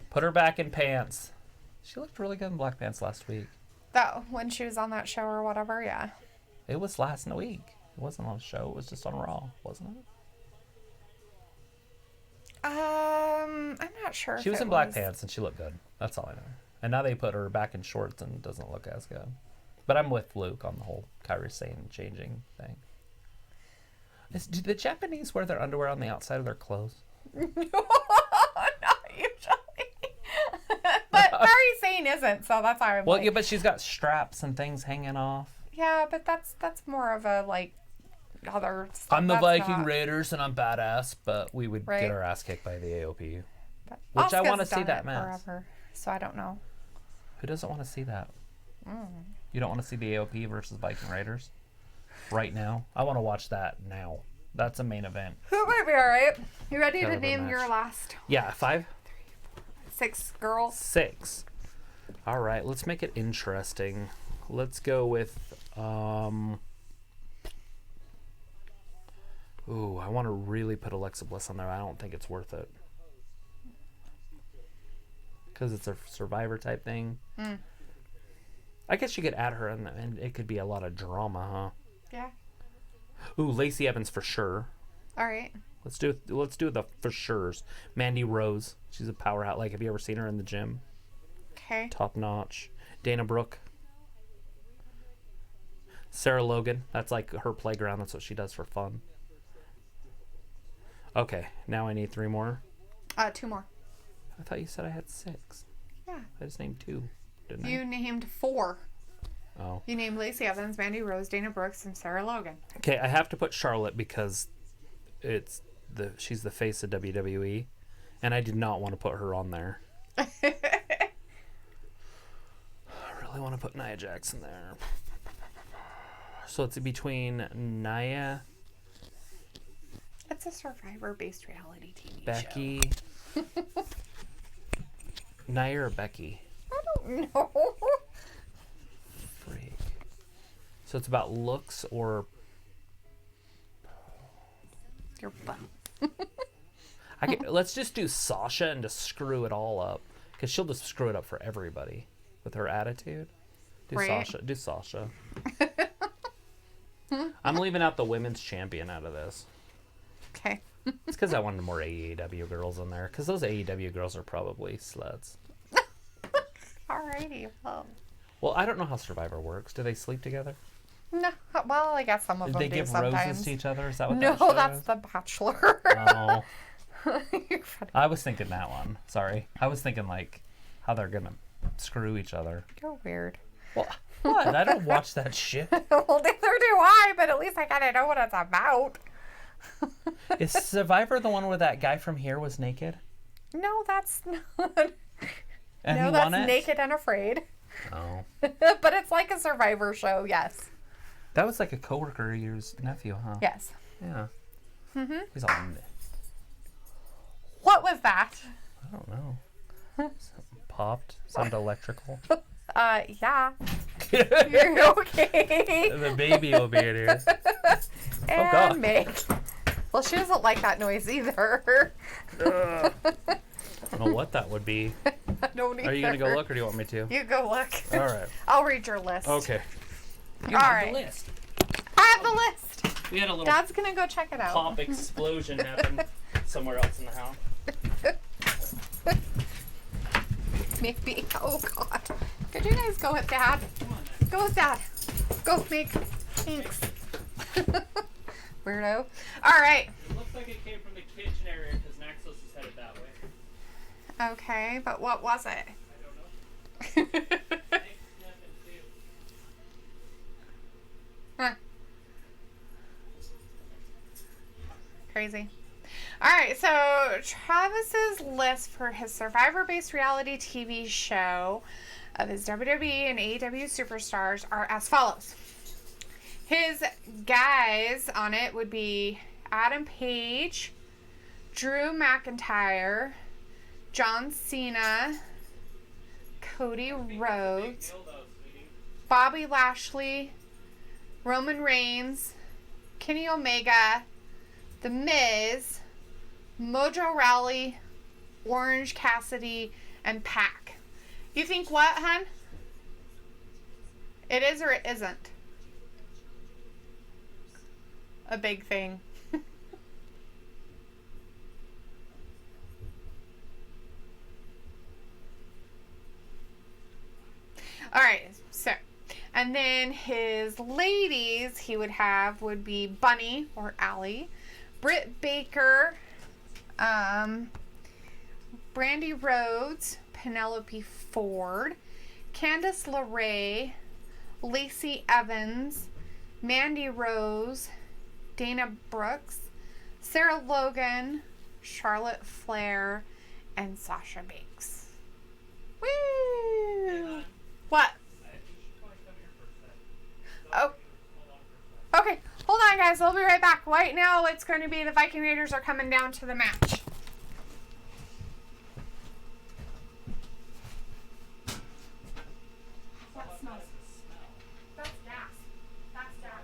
Put her back in pants. She looked really good in black pants last week. That when she was on that show or whatever, yeah. It was last week. It wasn't on a show. It was just on Raw, wasn't it? I'm not sure. She if was it in black pants and she looked good. That's all I know. And now they put her back in shorts and it doesn't look as good. But I'm with Luke on the whole Kairi Sane changing thing. Do the Japanese wear their underwear on the outside of their clothes? Not usually. But Kairi Sane isn't, so that's how I'm Well, like, yeah, but she's got straps and things hanging off. yeah, but that's more of a like other stuff. I'm the That's Viking not- Raiders and I'm badass, but we would Right. get our ass kicked by the AOP. but Which I Asuka's wanna see done that it match. forever, so I don't know. Who doesn't want to see that? Mm. You don't want to see the AOP versus Viking Raiders right now? I want to watch that now. That's a main event. Who might be all right? You ready Hell to of a name your match. last Yeah, 5, 6 girls? 6. All right, let's make it interesting. Let's go with ooh, I want to really put Alexa Bliss on there. I don't think it's worth it. Because it's a Survivor type thing. Mm. I guess you could add her in, and it could be a lot of drama, Yeah. huh? Ooh, Lacey Evans for sure. All right. Let's do the for sure's. Mandy Rose. She's a powerhouse. Like, have you ever seen her in the gym? Okay. Top notch. Dana Brooke. Sarah Logan. That's like her playground. That's what she does for fun. Okay, now I need 3 more. 2 more. I thought you said I had 6. Yeah. I just named 2, didn't You named 4. I? Oh. You named Lacey Evans, Mandy Rose, Dana Brooks, and Sarah Logan. Okay, I have to put Charlotte because she's the face of WWE, and I did not want to put her on there. I really want to put Nia Jax in there. So it's between Nia, It's a Survivor-based reality TV show. Becky. Nia or Becky? I don't know. Freak. So it's about looks or Your butt. let's just do Sasha and just screw it all up, because she'll just screw it up for everybody with her attitude. Do Right. Sasha. Do Sasha. I'm leaving out the women's champion out of this. Okay. It's because I wanted more AEW girls in there, because those AEW girls are probably sluts. Alrighty. Well, I don't know how Survivor works. Do they sleep together? No. Well, I guess some of Did them they do give sometimes. roses to each other? Is that what No, that show that's is? The Bachelor. Oh, You're funny. I was thinking that one. Sorry. I was thinking, like, how they're going to screw each other. You're weird. Well, what? I don't watch that shit. Well, neither do I, but at least I kind of know what it's about. Is Survivor the one where that guy from here was naked? No, that's not. And No, he that's won it? Naked and Afraid. Oh. But it's like a Survivor show, yes. That was like a coworker of yours nephew, huh? Yes. Yeah. Mm-hmm. He's all, What was that? I don't know. Something popped. Sounded electrical. Yeah. You're okay. The baby will be in here. And God. Meg. Well, she doesn't like that noise either. I don't know what that would be. I don't either. Are you going to go look, or do you want me to? You go look. All right. I'll read your list. Okay. All right. list. I have the list. We had a little Dad's gonna go check it out. pop explosion happen somewhere else in the house. Maybe. Oh God. Could you guys go with Dad? Go with Dad. Go, Meg. Thanks. Weirdo. All right. It looks like it came from the kitchen area because Naxos is headed that way. Okay, but what was it? I don't know. Huh. Crazy. All right, so Travis's list for his Survivor-based reality TV show of his WWE and AEW superstars are as follows. His guys on it would be Adam Page, Drew McIntyre, John Cena, Cody Rhodes, Bobby Lashley, Roman Reigns, Kenny Omega, The Miz, Mojo Rawley, Orange Cassidy, and Pac. You think what, hun? It is or it isn't? A big thing. And then his ladies he would be Bunny or Allie, Britt Baker, Brandy Rhodes, Penelope Ford, Candice LeRae, Lacey Evans, Mandy Rose, Dana Brooks, Sarah Logan, Charlotte Flair, and Sasha Banks. Woo! What? Oh. Okay, hold on, guys. I'll be right back. Right now, it's going to be the Viking Raiders are coming down to the match. That smells. That's gas. That's gas.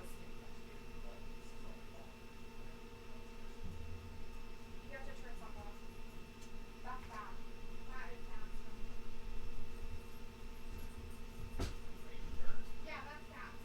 You have to turn something off. That's bad. That is gas. Yeah, that's gas.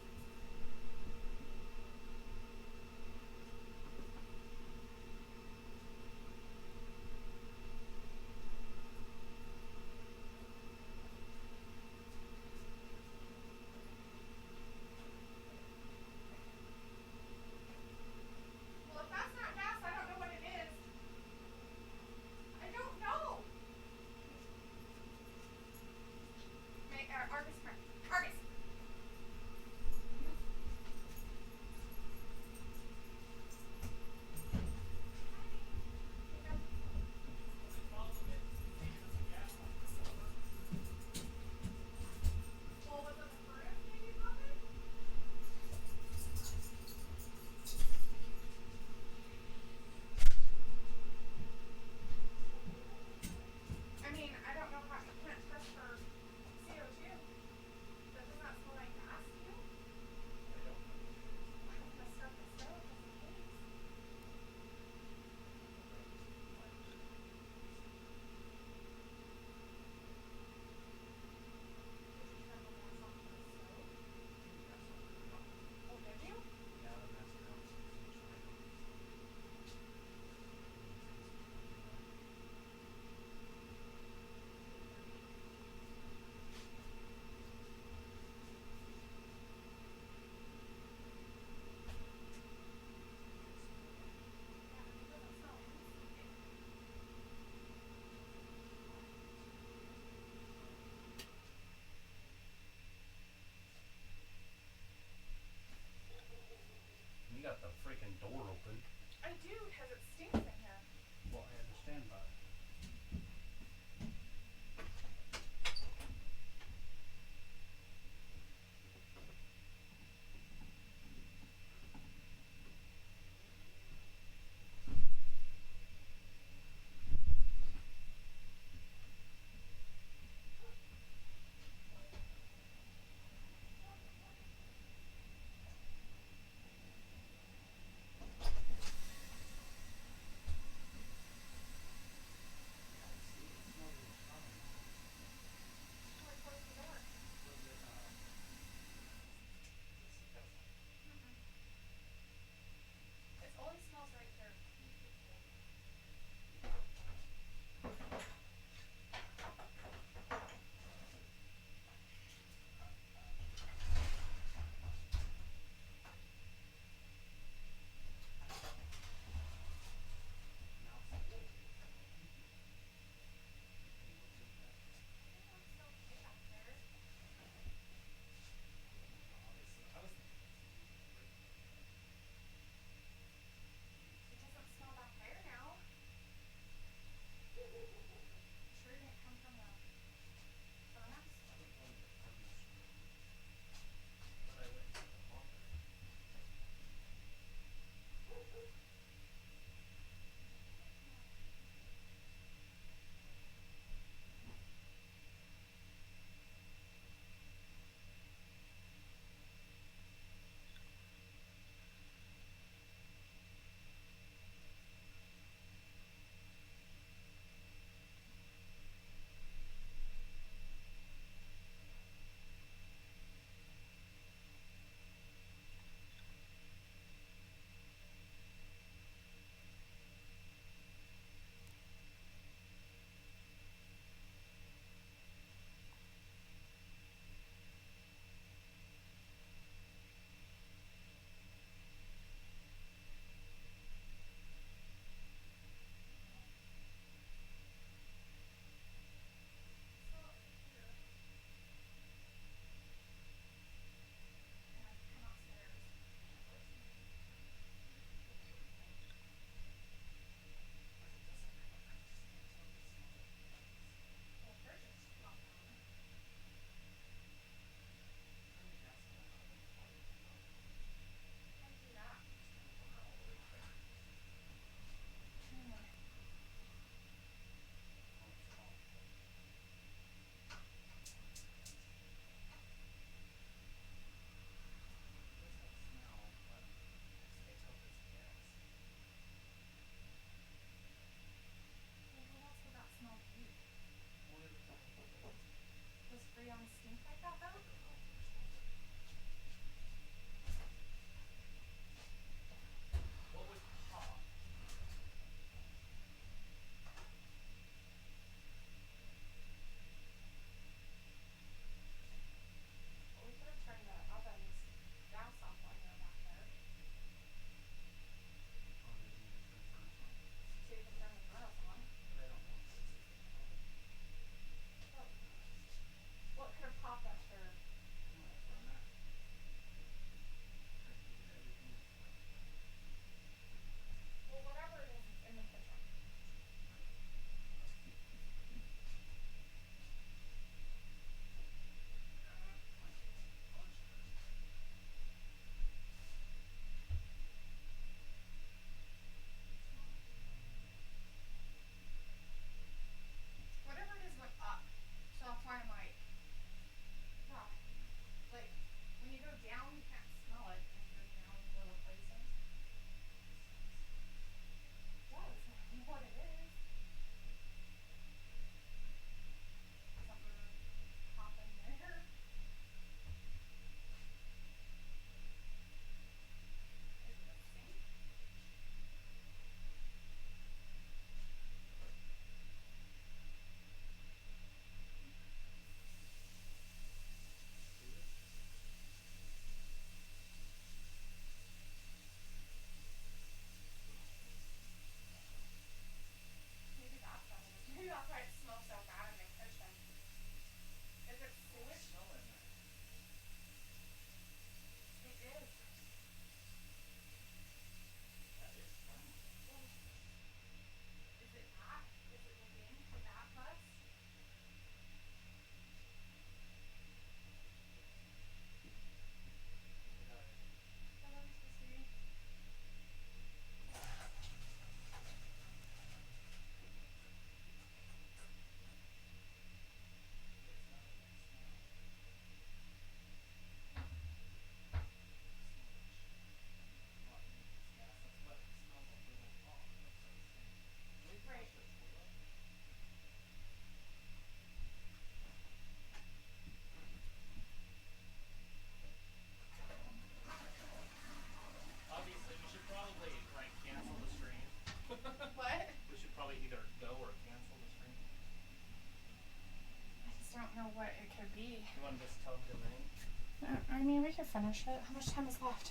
don't know what it could be. You want to just tell Jermaine? I mean, we could finish it. How much time is left?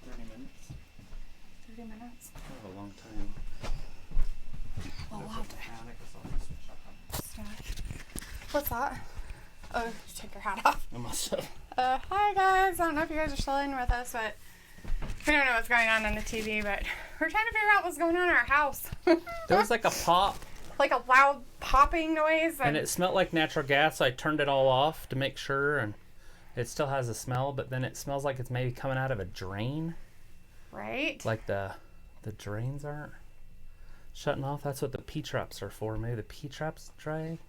30 minutes. 30 minutes. Kind of a long time. Well, we'll There's have a to panic or something. stack. What's that? Oh, take your hat off. I must have. Hi guys. I don't know if you guys are still in with us, but we don't know what's going on the TV, but we're trying to figure out what's going on in our house. There was like a pop, Like a loud popping noise. and it smelled like natural gas, so I turned it all off to make sure, and it still has a smell, but then it smells like it's maybe coming out of a drain. Right? Like the drains aren't shutting off. That's what the P-traps are for. Maybe the P-traps dry.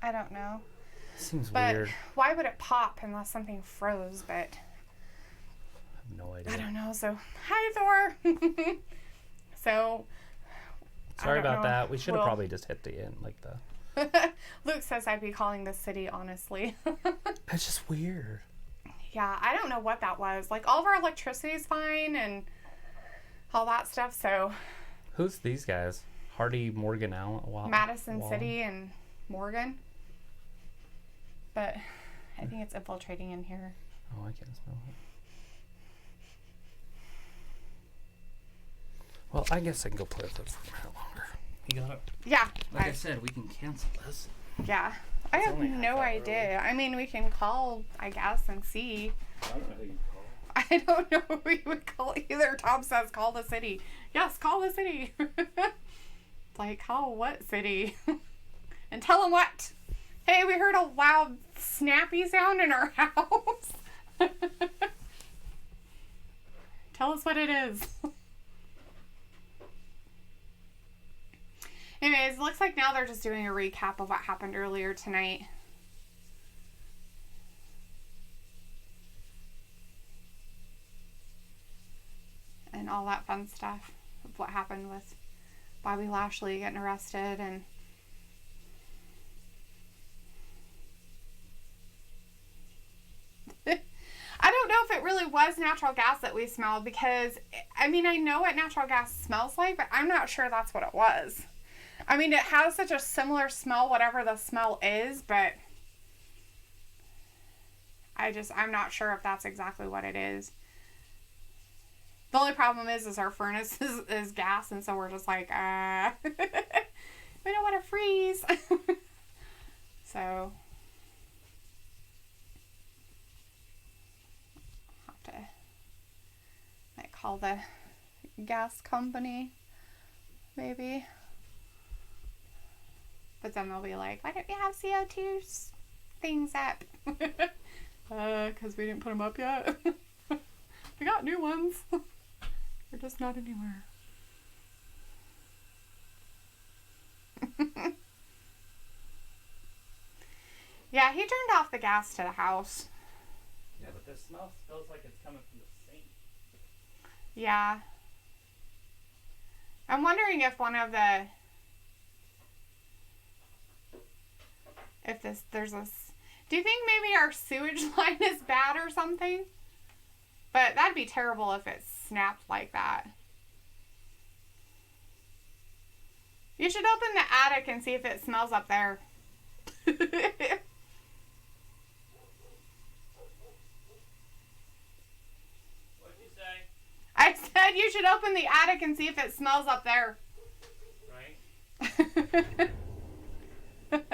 I don't know. Seems But weird. why would it pop unless something froze? But I have no idea. I don't know. So, hi Thor. So, Sorry I don't about know. that. We should have Well- probably just hit the end, like the. Luke says I'd be calling the city, honestly. It's just weird. Yeah, I don't know what that was. Like, all of our electricity is fine and all that stuff. So, Who's these guys? Hardy, Morgan, Allen, Madison City and Morgan. But I think it's infiltrating in here. Oh, I can't smell it. Well, I guess I can go play with it for a minute longer. You got it. Yeah. Like I said, we can cancel this. Yeah. I have only half no hour idea. I mean, we can call, I guess, and see. I don't know who you call. I don't know who we would call either. Tom says call the city. Yes, call the city. Like, call what city? And tell them what? Hey, we heard a loud snappy sound in our house. Tell us what it is. Anyways, looks like now they're just doing a recap of what happened earlier tonight. And all that fun stuff of what happened with Bobby Lashley getting arrested and I don't know if it really was natural gas that we smelled because, I mean, I know what natural gas smells like, but I'm not sure that's what it was. I mean, it has such a similar smell, whatever the smell is, but I'm not sure if that's exactly what it is. The only problem is our furnace is gas, and so we're just like, we don't want to freeze. So, have to might call the gas company, maybe. But then they'll be like, why don't you have CO2 things up? Because we didn't put them up yet. We got new ones. They're just not anywhere. Yeah, he turned off the gas to the house. Yeah, but this smell smells like it's coming from the sink. Yeah. I'm wondering if one of the... Do you think maybe our sewage line is bad or something? But that'd be terrible if it snapped like that. You should open the attic and see if it smells up there. What'd you say? I said you should open the attic and see if it smells up there. Right? Since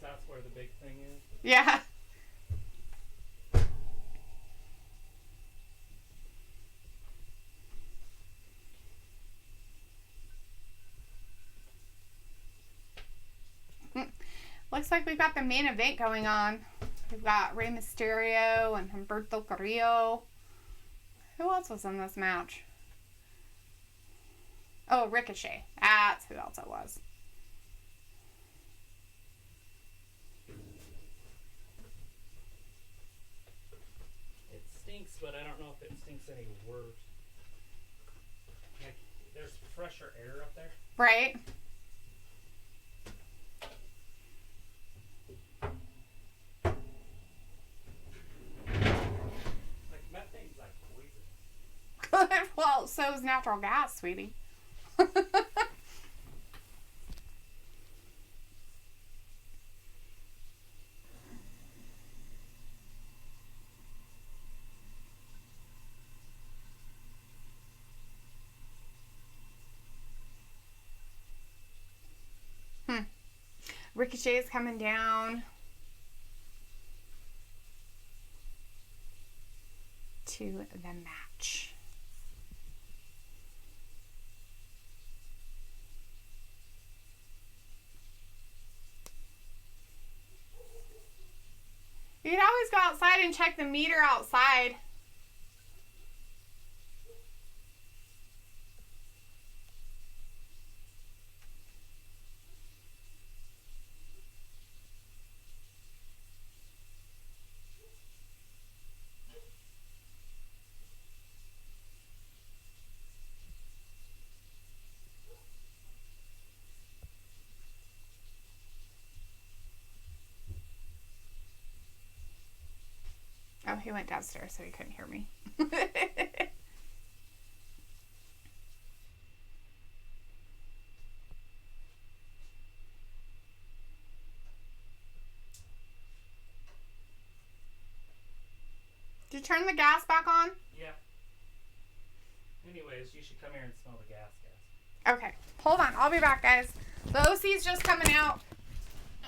that's where the big thing is. Yeah. Looks like we've got the main event going on. We've got Rey Mysterio and Humberto Carrillo. Who else was in this match? Oh, Ricochet. That's who else it was. It stinks, but I don't know if it stinks any worse. Like, there's fresher air up there. Right? Like, methane's like poison. Well, so is natural gas, sweetie. Ricochet is coming down to the match. You can always go outside and check the meter outside. Oh, he went downstairs, so he couldn't hear me. Did you turn the gas back on? Yeah. Anyways, you should come here and smell the gas. Okay, hold on. I'll be back, guys. The OC's just coming out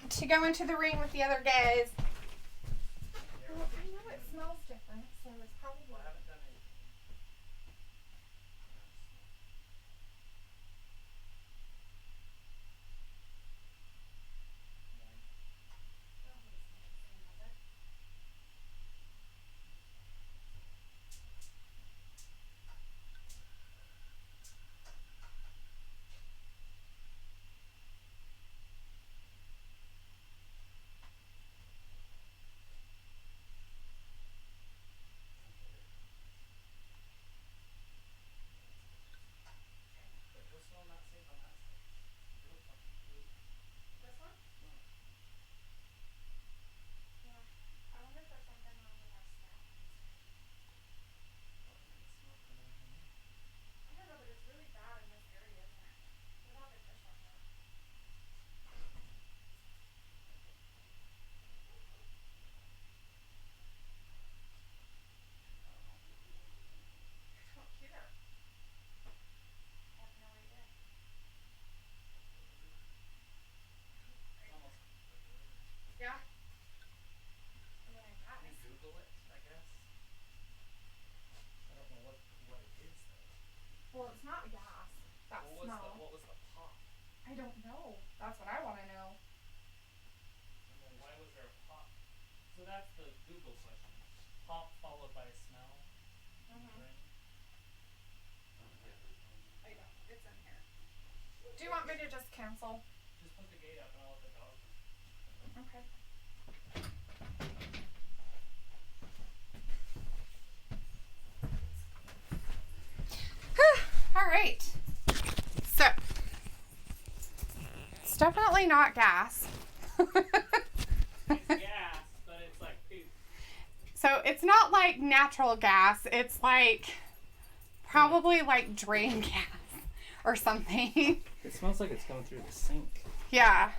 to go into the ring with the other guys. Well, I know it smells different, so it's probably... I haven't done any. Well, it's not gas. That smell. What was the pop? I don't know. That's what I want to know. And then why was there a pop? So that's the Google question. Pop followed by a smell. Ring. I don't. It's in here. Do you want me to just cancel? Just put the gate up and I'll let the dog in. Okay. All right. So, it's definitely not gas. It's gas, but it's like poop. So, it's not like natural gas. It's like probably like drain gas or something. It smells like it's going through the sink. Yeah.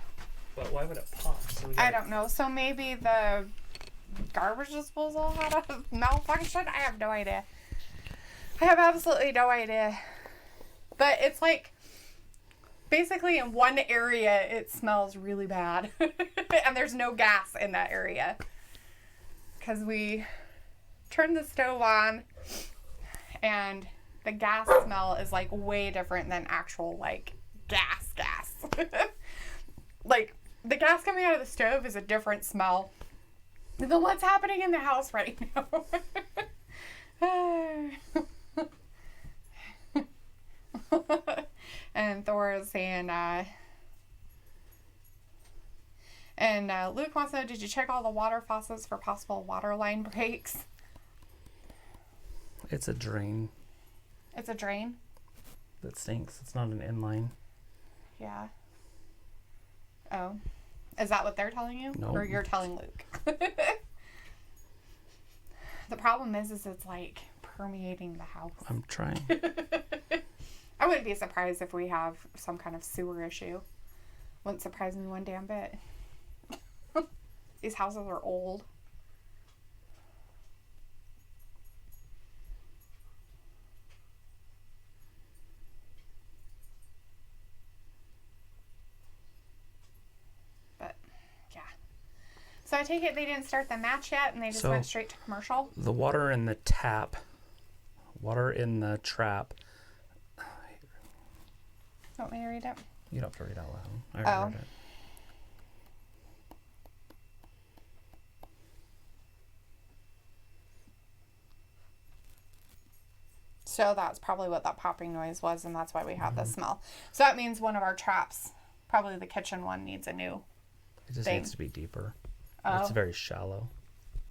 But why would it pop? So we I don't know. So, maybe the garbage disposal had a malfunction? I have no idea. I have absolutely no idea. But it's like, basically in one area it smells really bad. And there's no gas in that area. Because we turned the stove on and the gas smell is like way different than actual like gas. Like the gas coming out of the stove is a different smell than what's happening in the house right now. And Thor is saying, Luke wants to know, did you check all the water faucets for possible water line breaks? It's a drain It's a drain? that stinks. It's not an inline. Yeah. Oh. Is that what they're telling you? No. Or you're telling Luke? The problem is it's like permeating the house. I'm trying. I wouldn't be surprised if we have some kind of sewer issue. Wouldn't surprise me one damn bit. These houses are old. But So I take it they didn't start the match yet, and they just So- went straight to commercial. The water in the tap, water in the trap. Want me to read it? You don't have to read out loud. I Oh. already read it. So that's probably what that popping noise was, and that's why we had the smell. So that means one of our traps, probably the kitchen one, needs a new. It just thing. needs to be deeper. Oh. It's very shallow,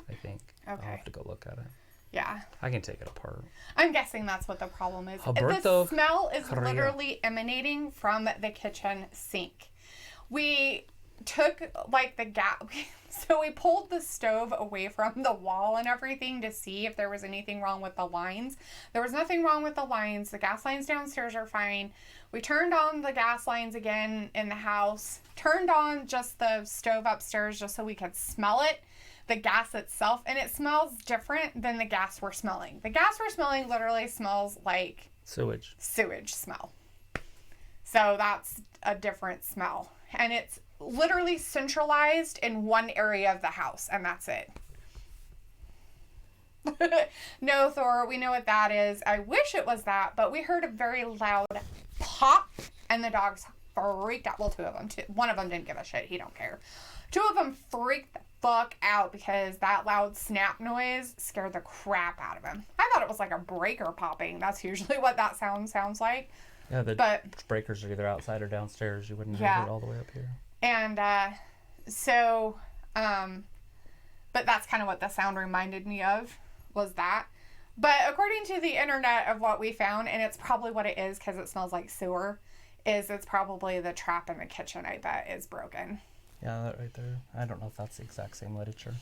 I think. I'll Okay. have to go look at it. Yeah. I can take it apart. I'm guessing that's what the problem is. Alberto The smell is Carrillo. literally emanating from the kitchen sink. We took like the gas, so we pulled the stove away from the wall and everything to see if there was anything wrong with the lines. There was nothing wrong with the lines. The gas lines downstairs are fine. We turned on the gas lines again in the house, turned on just the stove upstairs just so we could smell it, the gas itself, and it smells different than the gas we're smelling. The gas we're smelling literally smells like Sewage. sewage smell. So that's a different smell. And it's literally centralized in one area of the house, and that's it. No, Thor, we know what that is. I wish it was that, but we heard a very loud pop, and the dogs freaked out. Well, two of them. One of them didn't give a shit. He don't care. Two of them freaked the fuck out because that loud snap noise scared the crap out of him. I thought it was like a breaker popping. That's usually what that sounds like. Yeah, the But breakers are either outside or downstairs. You wouldn't Yeah. hear it all the way up here. And but that's kind of what the sound reminded me of, was that. But according to the internet of what we found, and it's probably what it is because it smells like sewer, is it's probably the trap in the kitchen, I bet, is broken. Yeah, that right there. I don't know if that's the exact same literature.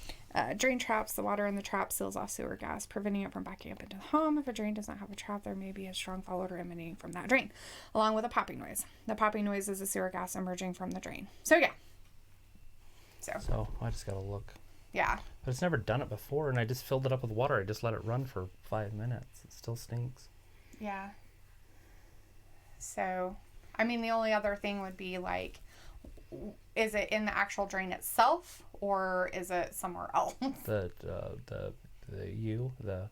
Drain traps, the water in the trap seals off sewer gas, preventing it from backing up into the home. If a drain does not have a trap, there may be a strong foul odor emanating from that drain, along with a popping noise. The popping noise is the sewer gas emerging from the drain. So, yeah. So I just gotta look. Yeah. But it's never done it before, and I just filled it up with water. I just let it run for 5 minutes. It still stinks. Yeah. So, I mean, the only other thing would be like, is it in the actual drain itself, or is it somewhere else? The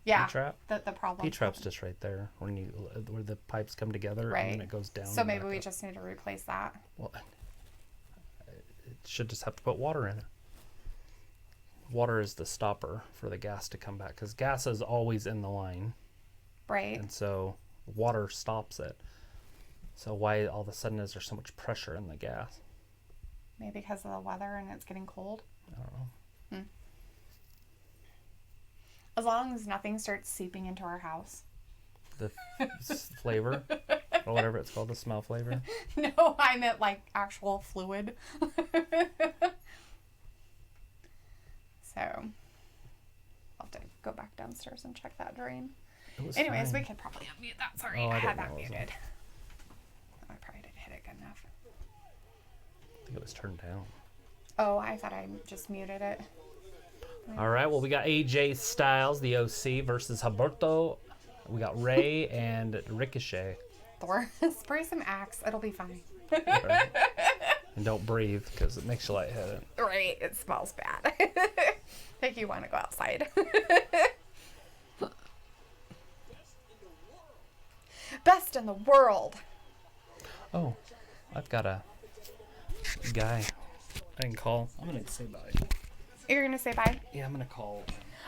Yeah. P-trap. The problem. P-trap's just right there where the pipes come together and Right. then it goes down. So and maybe back we up. just need to replace that. Well, it should just have to put water in it. Water is the stopper for the gas to come back because gas is always in the line, Right. and so water stops it. So why all of a sudden is there so much pressure in the gas? Maybe because of the weather and it's getting cold. I don't know. As long as nothing starts seeping into our house. The flavor or whatever it's called, the smell flavor. No, I meant like actual fluid. So, I'll have to go back downstairs and check that drain. It was Anyways, fine. we could probably unmute that. Sorry, Oh, I I had didn't that know it was on. muted. I probably didn't hit it good enough. I think it was turned down. Oh, I thought I just muted it. All right, well, we got AJ Styles, the OC, versus Humberto. We got Ray and Ricochet. Thor, spray some Axe. It'll be fine. Right. And don't breathe because it makes you lightheaded. Right, it smells bad. Make you want to go outside. Best in the world. Oh, I've got a guy I can call. I'm going to say bye. You're going to say bye? Yeah, I'm going to call.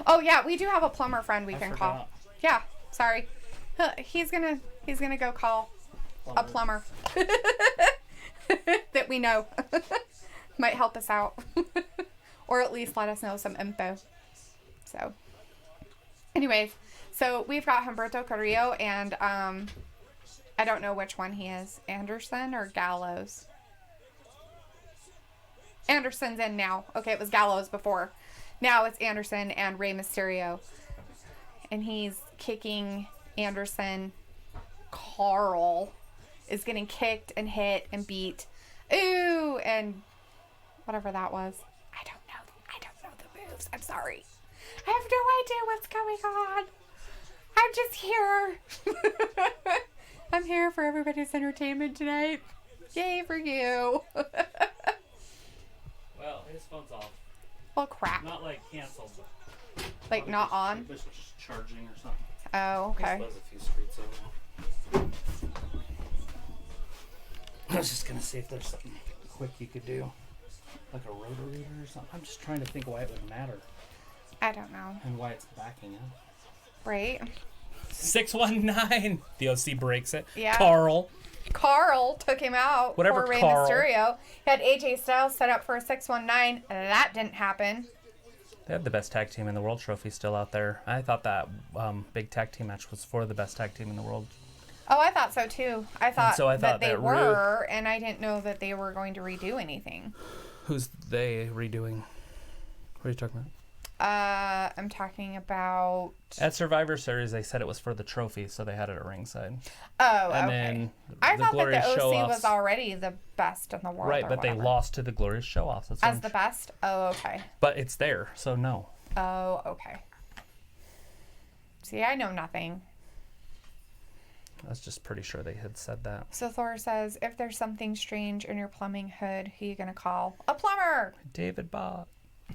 Oh, yeah, we do have a plumber friend we I can forgot. call. Yeah, sorry. He's gonna go call a plumber that we know might help us out, or at least let us know some info. So, anyways, so we've got Humberto Carrillo, and I don't know which one he is, Anderson or Gallows. Anderson's in now. Okay, it was Gallows before. Now it's Anderson and Rey Mysterio. And he's kicking Anderson. Carl is getting kicked and hit and beat. Ooh, and whatever that was. I don't know the moves. I'm sorry. I have no idea what's going on. I'm just here. I'm here for everybody's entertainment tonight. Yay for you. Well, his phone's off. Well, crap. Not like canceled, but Like not on. just charging or something. Oh, okay. Buzz a few streets over. I was just gonna see if there's something quick you could do, like a rotor reader or something. I'm just trying to think why it would matter I don't know. and why it's backing up. Right? 619. The OC breaks it. Yeah. Carl. Carl took him out. Whatever, Poor Rey Carl. Mysterio. He had AJ Styles set up for a 619. That didn't happen. They have the best tag team in the world trophy still out there. I thought that big tag team match was for the best tag team in the world. Oh, I thought so too. I thought so I thought that they that were, and I didn't know that they were going to redo anything. Who's they redoing? What are you talking about? I'm talking about. At Survivor Series, they said it was for the trophy, so they had it at ringside. Oh, And okay. then I the thought that Glorious the OC Show-Offs. was already the best in the world. Right, or but they whatever. lost to the Glorious Show-Offs. That's what As I'm the best? Oh, okay. But it's there, so no. Oh, okay. See, I know nothing. I was just pretty sure they had said that. So Thor says, if there's something strange in your plumbing hood, who you gonna call? A plumber! David Bott.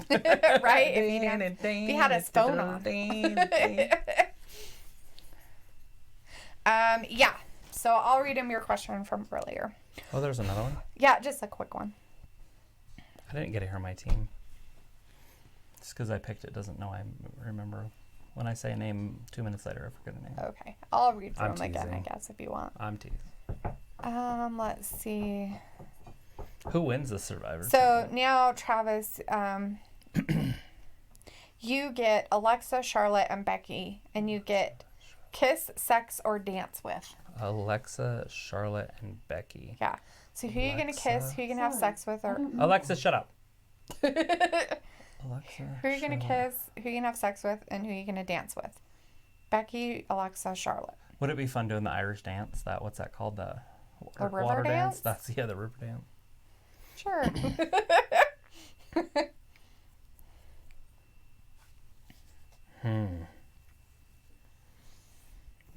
Right? If he had his phone on. Yeah. So I'll read him your question from earlier. Oh, there's another one. Yeah, just a quick one. I didn't get to hear my team. Just because I picked it doesn't know I remember. When I say a name, 2 minutes later, I forget a name. Okay. I'll read through I'm them again, I teasing. guess, if you want. I'm teasing. Let's see. Who wins the Survivor? So now, Travis, you get Alexa, Charlotte, and Becky, and you get kiss, sex, or dance with. Alexa, Charlotte, and Becky. Yeah. So who are you gonna kiss? Alexa. Who you gonna have sex with? Or Alexa, shut up. Alexa. who are you gonna Charlotte. kiss? Who you gonna have sex with? And who you gonna dance with? Becky, Alexa, Charlotte. Would it be fun doing the Irish dance? What's that called? The river water dance? That's the river dance. Sure.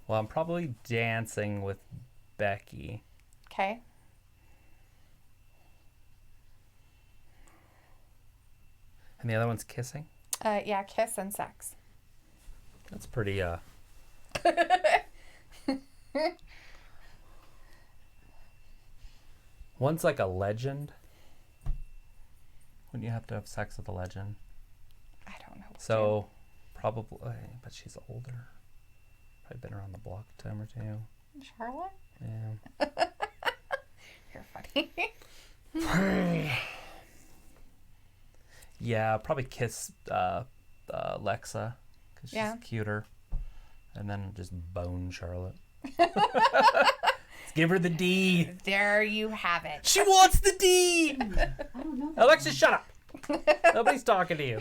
Well, I'm probably dancing with Becky. Okay. And the other one's kissing. Yeah, kiss and sex. That's pretty One's like a legend. Wouldn't you have to have sex with a legend? I don't know. So, probably, but she's older. Probably been around the block a time or two. Charlotte? Yeah. You're funny. Yeah, probably kiss Alexa because she's Yeah. cuter, and then just bone Charlotte. Let's give her the D. There you have it. She wants the D. I don't know. Alexa, shut up. Nobody's talking to you.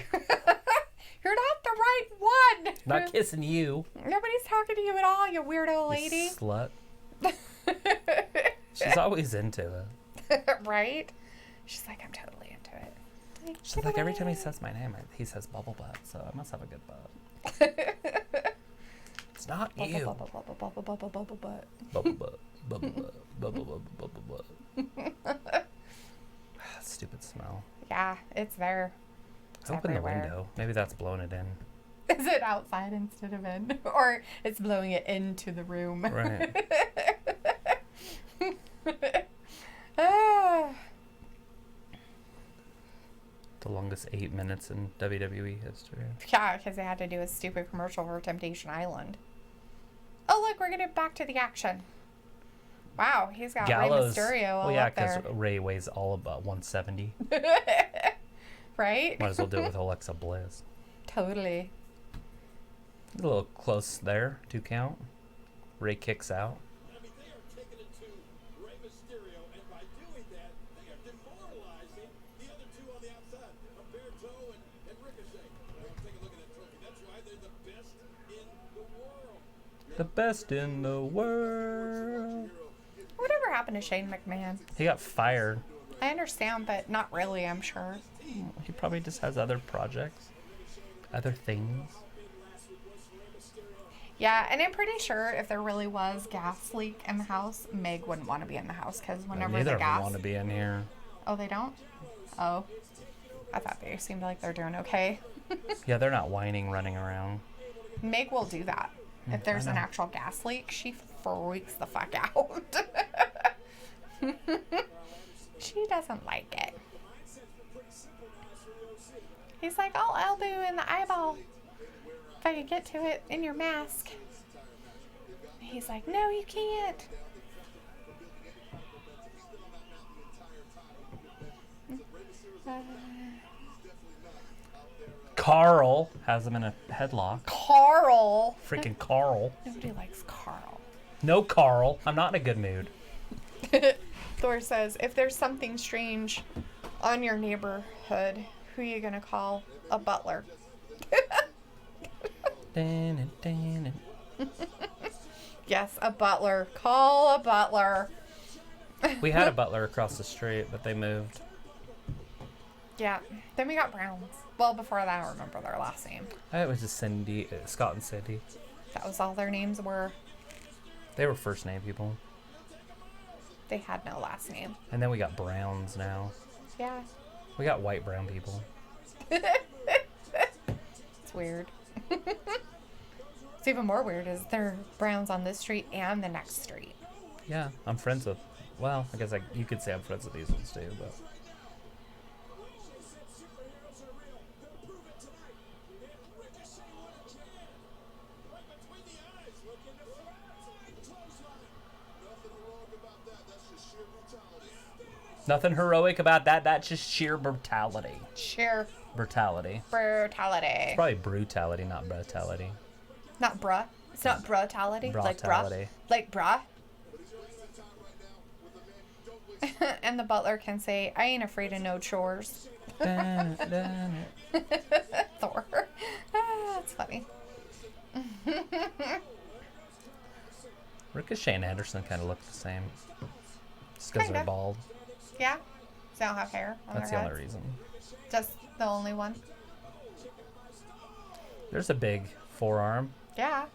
You're not the right one. Not kissing you. Nobody's talking to you at all, you weirdo you lady. slut. She's always into it. Right? She's like, I'm totally into it. She's like, every time he says my name, he says bubble butt, so I must have a good butt. It's not you. Bubble butt. Bubble butt. Bubble butt. Bubble butt. Bubble butt. Stupid smell. Yeah, it's there. It's Open the everywhere. window. Maybe that's blowing it in. Is it outside instead of in? Or it's blowing it into the room. Right. Ah. The longest 8 minutes in WWE history. Yeah, because they had to do a stupid commercial for Temptation Island. Oh, look, we're getting back to the action. Wow, he's got Gallows. Rey Mysterio all Well, yeah, up there. because Ray weighs all about 170. Right? Might as well do it with Alexa Bliss. Totally. A little close there. 2 count. Ray kicks out. I mean, they are taking it to Rey Mysterio, and by doing that, they are demoralizing the other two on the outside, Humberto and Ricochet. Take a look at that trophy. That's why they're the best in the world. The best in the world. Whatever happened to Shane McMahon? He got fired. I understand, but not really, I'm sure. He probably just has other projects. Other things. Yeah, and I'm pretty sure if there really was gas leak in the house, Meg wouldn't want to be in the house because whenever Neither the of them gas. want to be in here. Oh, they don't? Oh. I thought they seemed like they're doing okay. Yeah, they're not whining, running around. Meg will do that. If there's an actual gas leak, she freaks the fuck out. She doesn't like it. He's like, I'll elbow you in the eyeball if I can get to it in your mask. He's like, no, you can't. Carl has him in a headlock. Carl. Freaking Carl. Nobody likes Carl. No, Carl. I'm not in a good mood. Thor says, if there's something strange on your neighborhood, who are you going to call? A butler. Yes, a butler. Call a butler. We had a butler across the street, but they moved. Yeah. Then we got Browns. Well, before that, I don't remember their last name. It was just Cindy, Scott and Cindy. That was all their names were. They were first name people. They had no last name. And then we got Browns now. Yeah. We got white brown people. It's weird. It's even more weird is there are Browns on this street and the next street. Yeah, I'm friends with. Well, I guess you could say I'm friends with these ones too, but. Nothing heroic about that. That's just sheer brutality. Sheer Brutality. brutality. Probably brutality, not brutality. Not bruh. It's not brutality. Like bruh. Brutality. Like bruh. And the butler can say, I ain't afraid of no chores. Dun, dun. Thor. Ah, that's funny. Ricochet and Anderson kind of look the same. Just because they're Kinda. bald. Yeah? They don't have hair on That's the their only heads? reason. Just the only one? There's a big forearm. Yeah.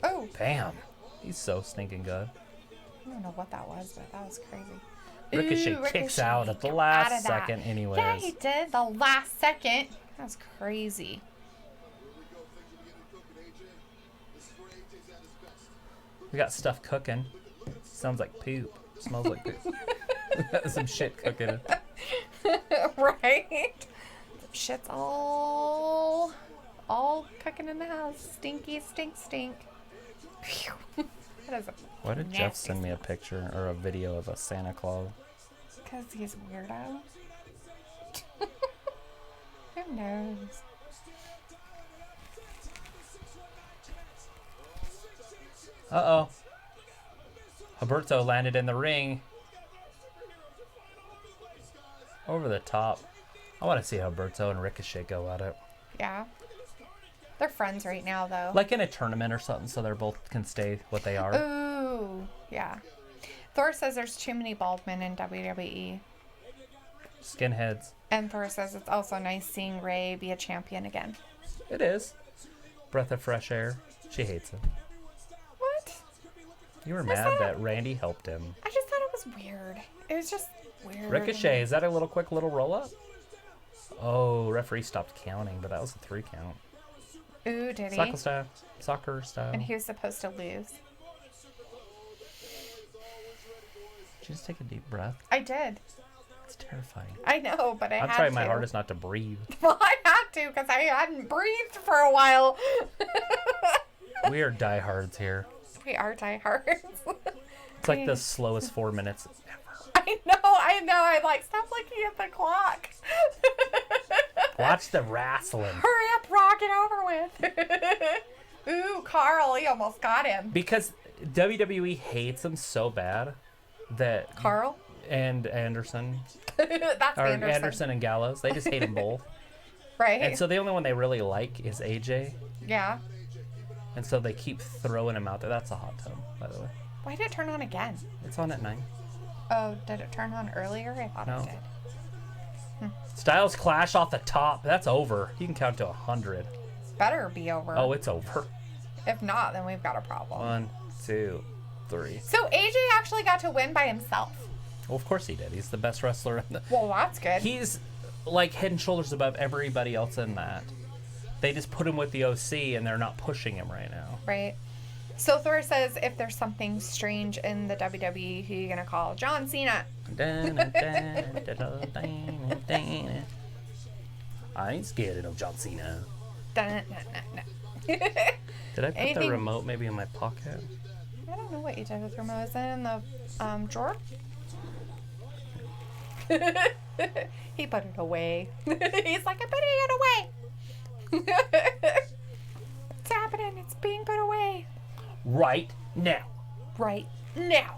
Oh, Bam. He's so stinking good. I don't know what that was, but that was crazy. Ricochet Ooh, kicks Ricochet out at the got last out of that. second anyways. Yeah, he did. The last second. That was crazy. We got stuff cooking. Sounds like poop. Smells like poop. We got some shit cooking. Right? Shit's all cooking in the house. Stinky, stink. Phew. That is a Why did Jeff nasty send me a picture or a video of a Santa Claus? because he's a weirdo. Who knows? Uh-oh. Humberto landed in the ring. Over the top. I want to see Humberto and Ricochet go at it. Yeah. They're friends right now, though. Like in a tournament or something, so they both can stay what they are. Ooh, yeah. Thor says there's too many bald men in WWE. Skinheads. And Thor says it's also nice seeing Ray be a champion again. It is. Breath of fresh air. She hates him. What? You were What's mad that? that Randy helped him. I just thought it was weird. It was just weird. Ricochet, is that a little quick little roll up? Oh, referee stopped counting, but that was a 3 count. Ooh, did he? Soccer style. And he was supposed to lose. Did you just take a deep breath? I did. It's terrifying. I know, but I I'm had trying to. my hardest not to breathe. Well, I had to because I hadn't breathed for a while. We are diehards here. We are diehards. It's like the slowest 4 minutes ever. I know. I'm like, stop looking at the clock. Watch the wrestling. Hurry up, rock it over with. Ooh, Carl, he almost got him. Because WWE hates him so bad that Carl? and Anderson, That's or Anderson. Anderson and Gallows, they just hate them both. Right? And so the only one they really like is AJ. Yeah. And so they keep throwing him out there. That's a hot tub, by the way. Why did it turn on again? It's on at 9. Oh, did it turn on earlier? I thought No. it did. Styles Clash off the top. That's over. You can count to 100. Better be over. Oh, it's over. If not, then we've got a problem. 1, 2, 3. So AJ actually got to win by himself. Well, of course he did. He's the best wrestler in the. Well, that's good. He's like head and shoulders above everybody else in that. They just put him with the OC, and they're not pushing him right now. Right. So Thor says if there's something strange in the WWE, who are you going to call? John Cena. I ain't scared of no John Cena. Dun, dun, dun, dun. Did I put the Anything- remote maybe in my pocket? I don't know what you did with your remote. Is it in the drawer? He put it away. He's like, I'm putting it away. What's happening? It's being put away. Right now. Right now.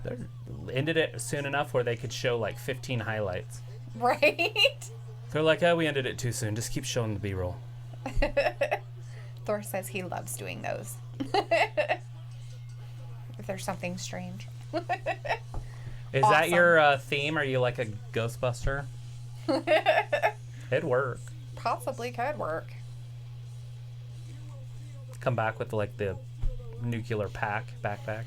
They ended it soon enough where they could show like 15 highlights. Right? They're like, oh, we ended it too soon. Just keep showing the B-roll. Thor says he loves doing those. If there's something strange. Is that Awesome. your theme? Are you like a Ghostbuster? It'd work. Possibly could work. Come back with like the nuclear backpack.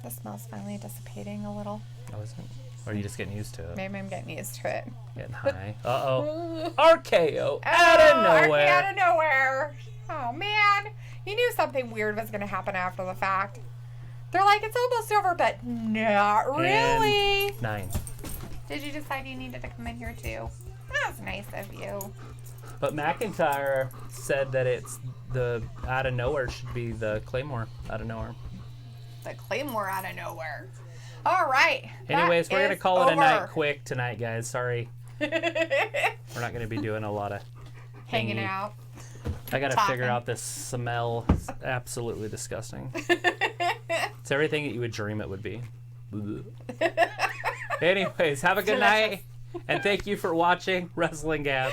The smell's finally dissipating a little. Oh, is it? Or are you just getting used to it? Maybe I'm getting used to it. Getting high. Uh-oh. RKO out of nowhere. Out of nowhere. Oh, man. You knew something weird was going to happen after the fact. They're like, it's almost over, but not really. And 9. Did you decide you needed to come in here, too? That was nice of you. But McIntyre said that it's the out of nowhere should be the Claymore out of nowhere. The Claymore out of nowhere. All right. Anyways, we're going to That call it is a night over. quick tonight, guys. Sorry. We're not going to be doing a lot of Hanging thingy. out. I got to Talking. figure out this smell. It's absolutely disgusting. It's everything that you would dream it would be. Anyways, have a good night. And thank you for watching Wrestling Gab.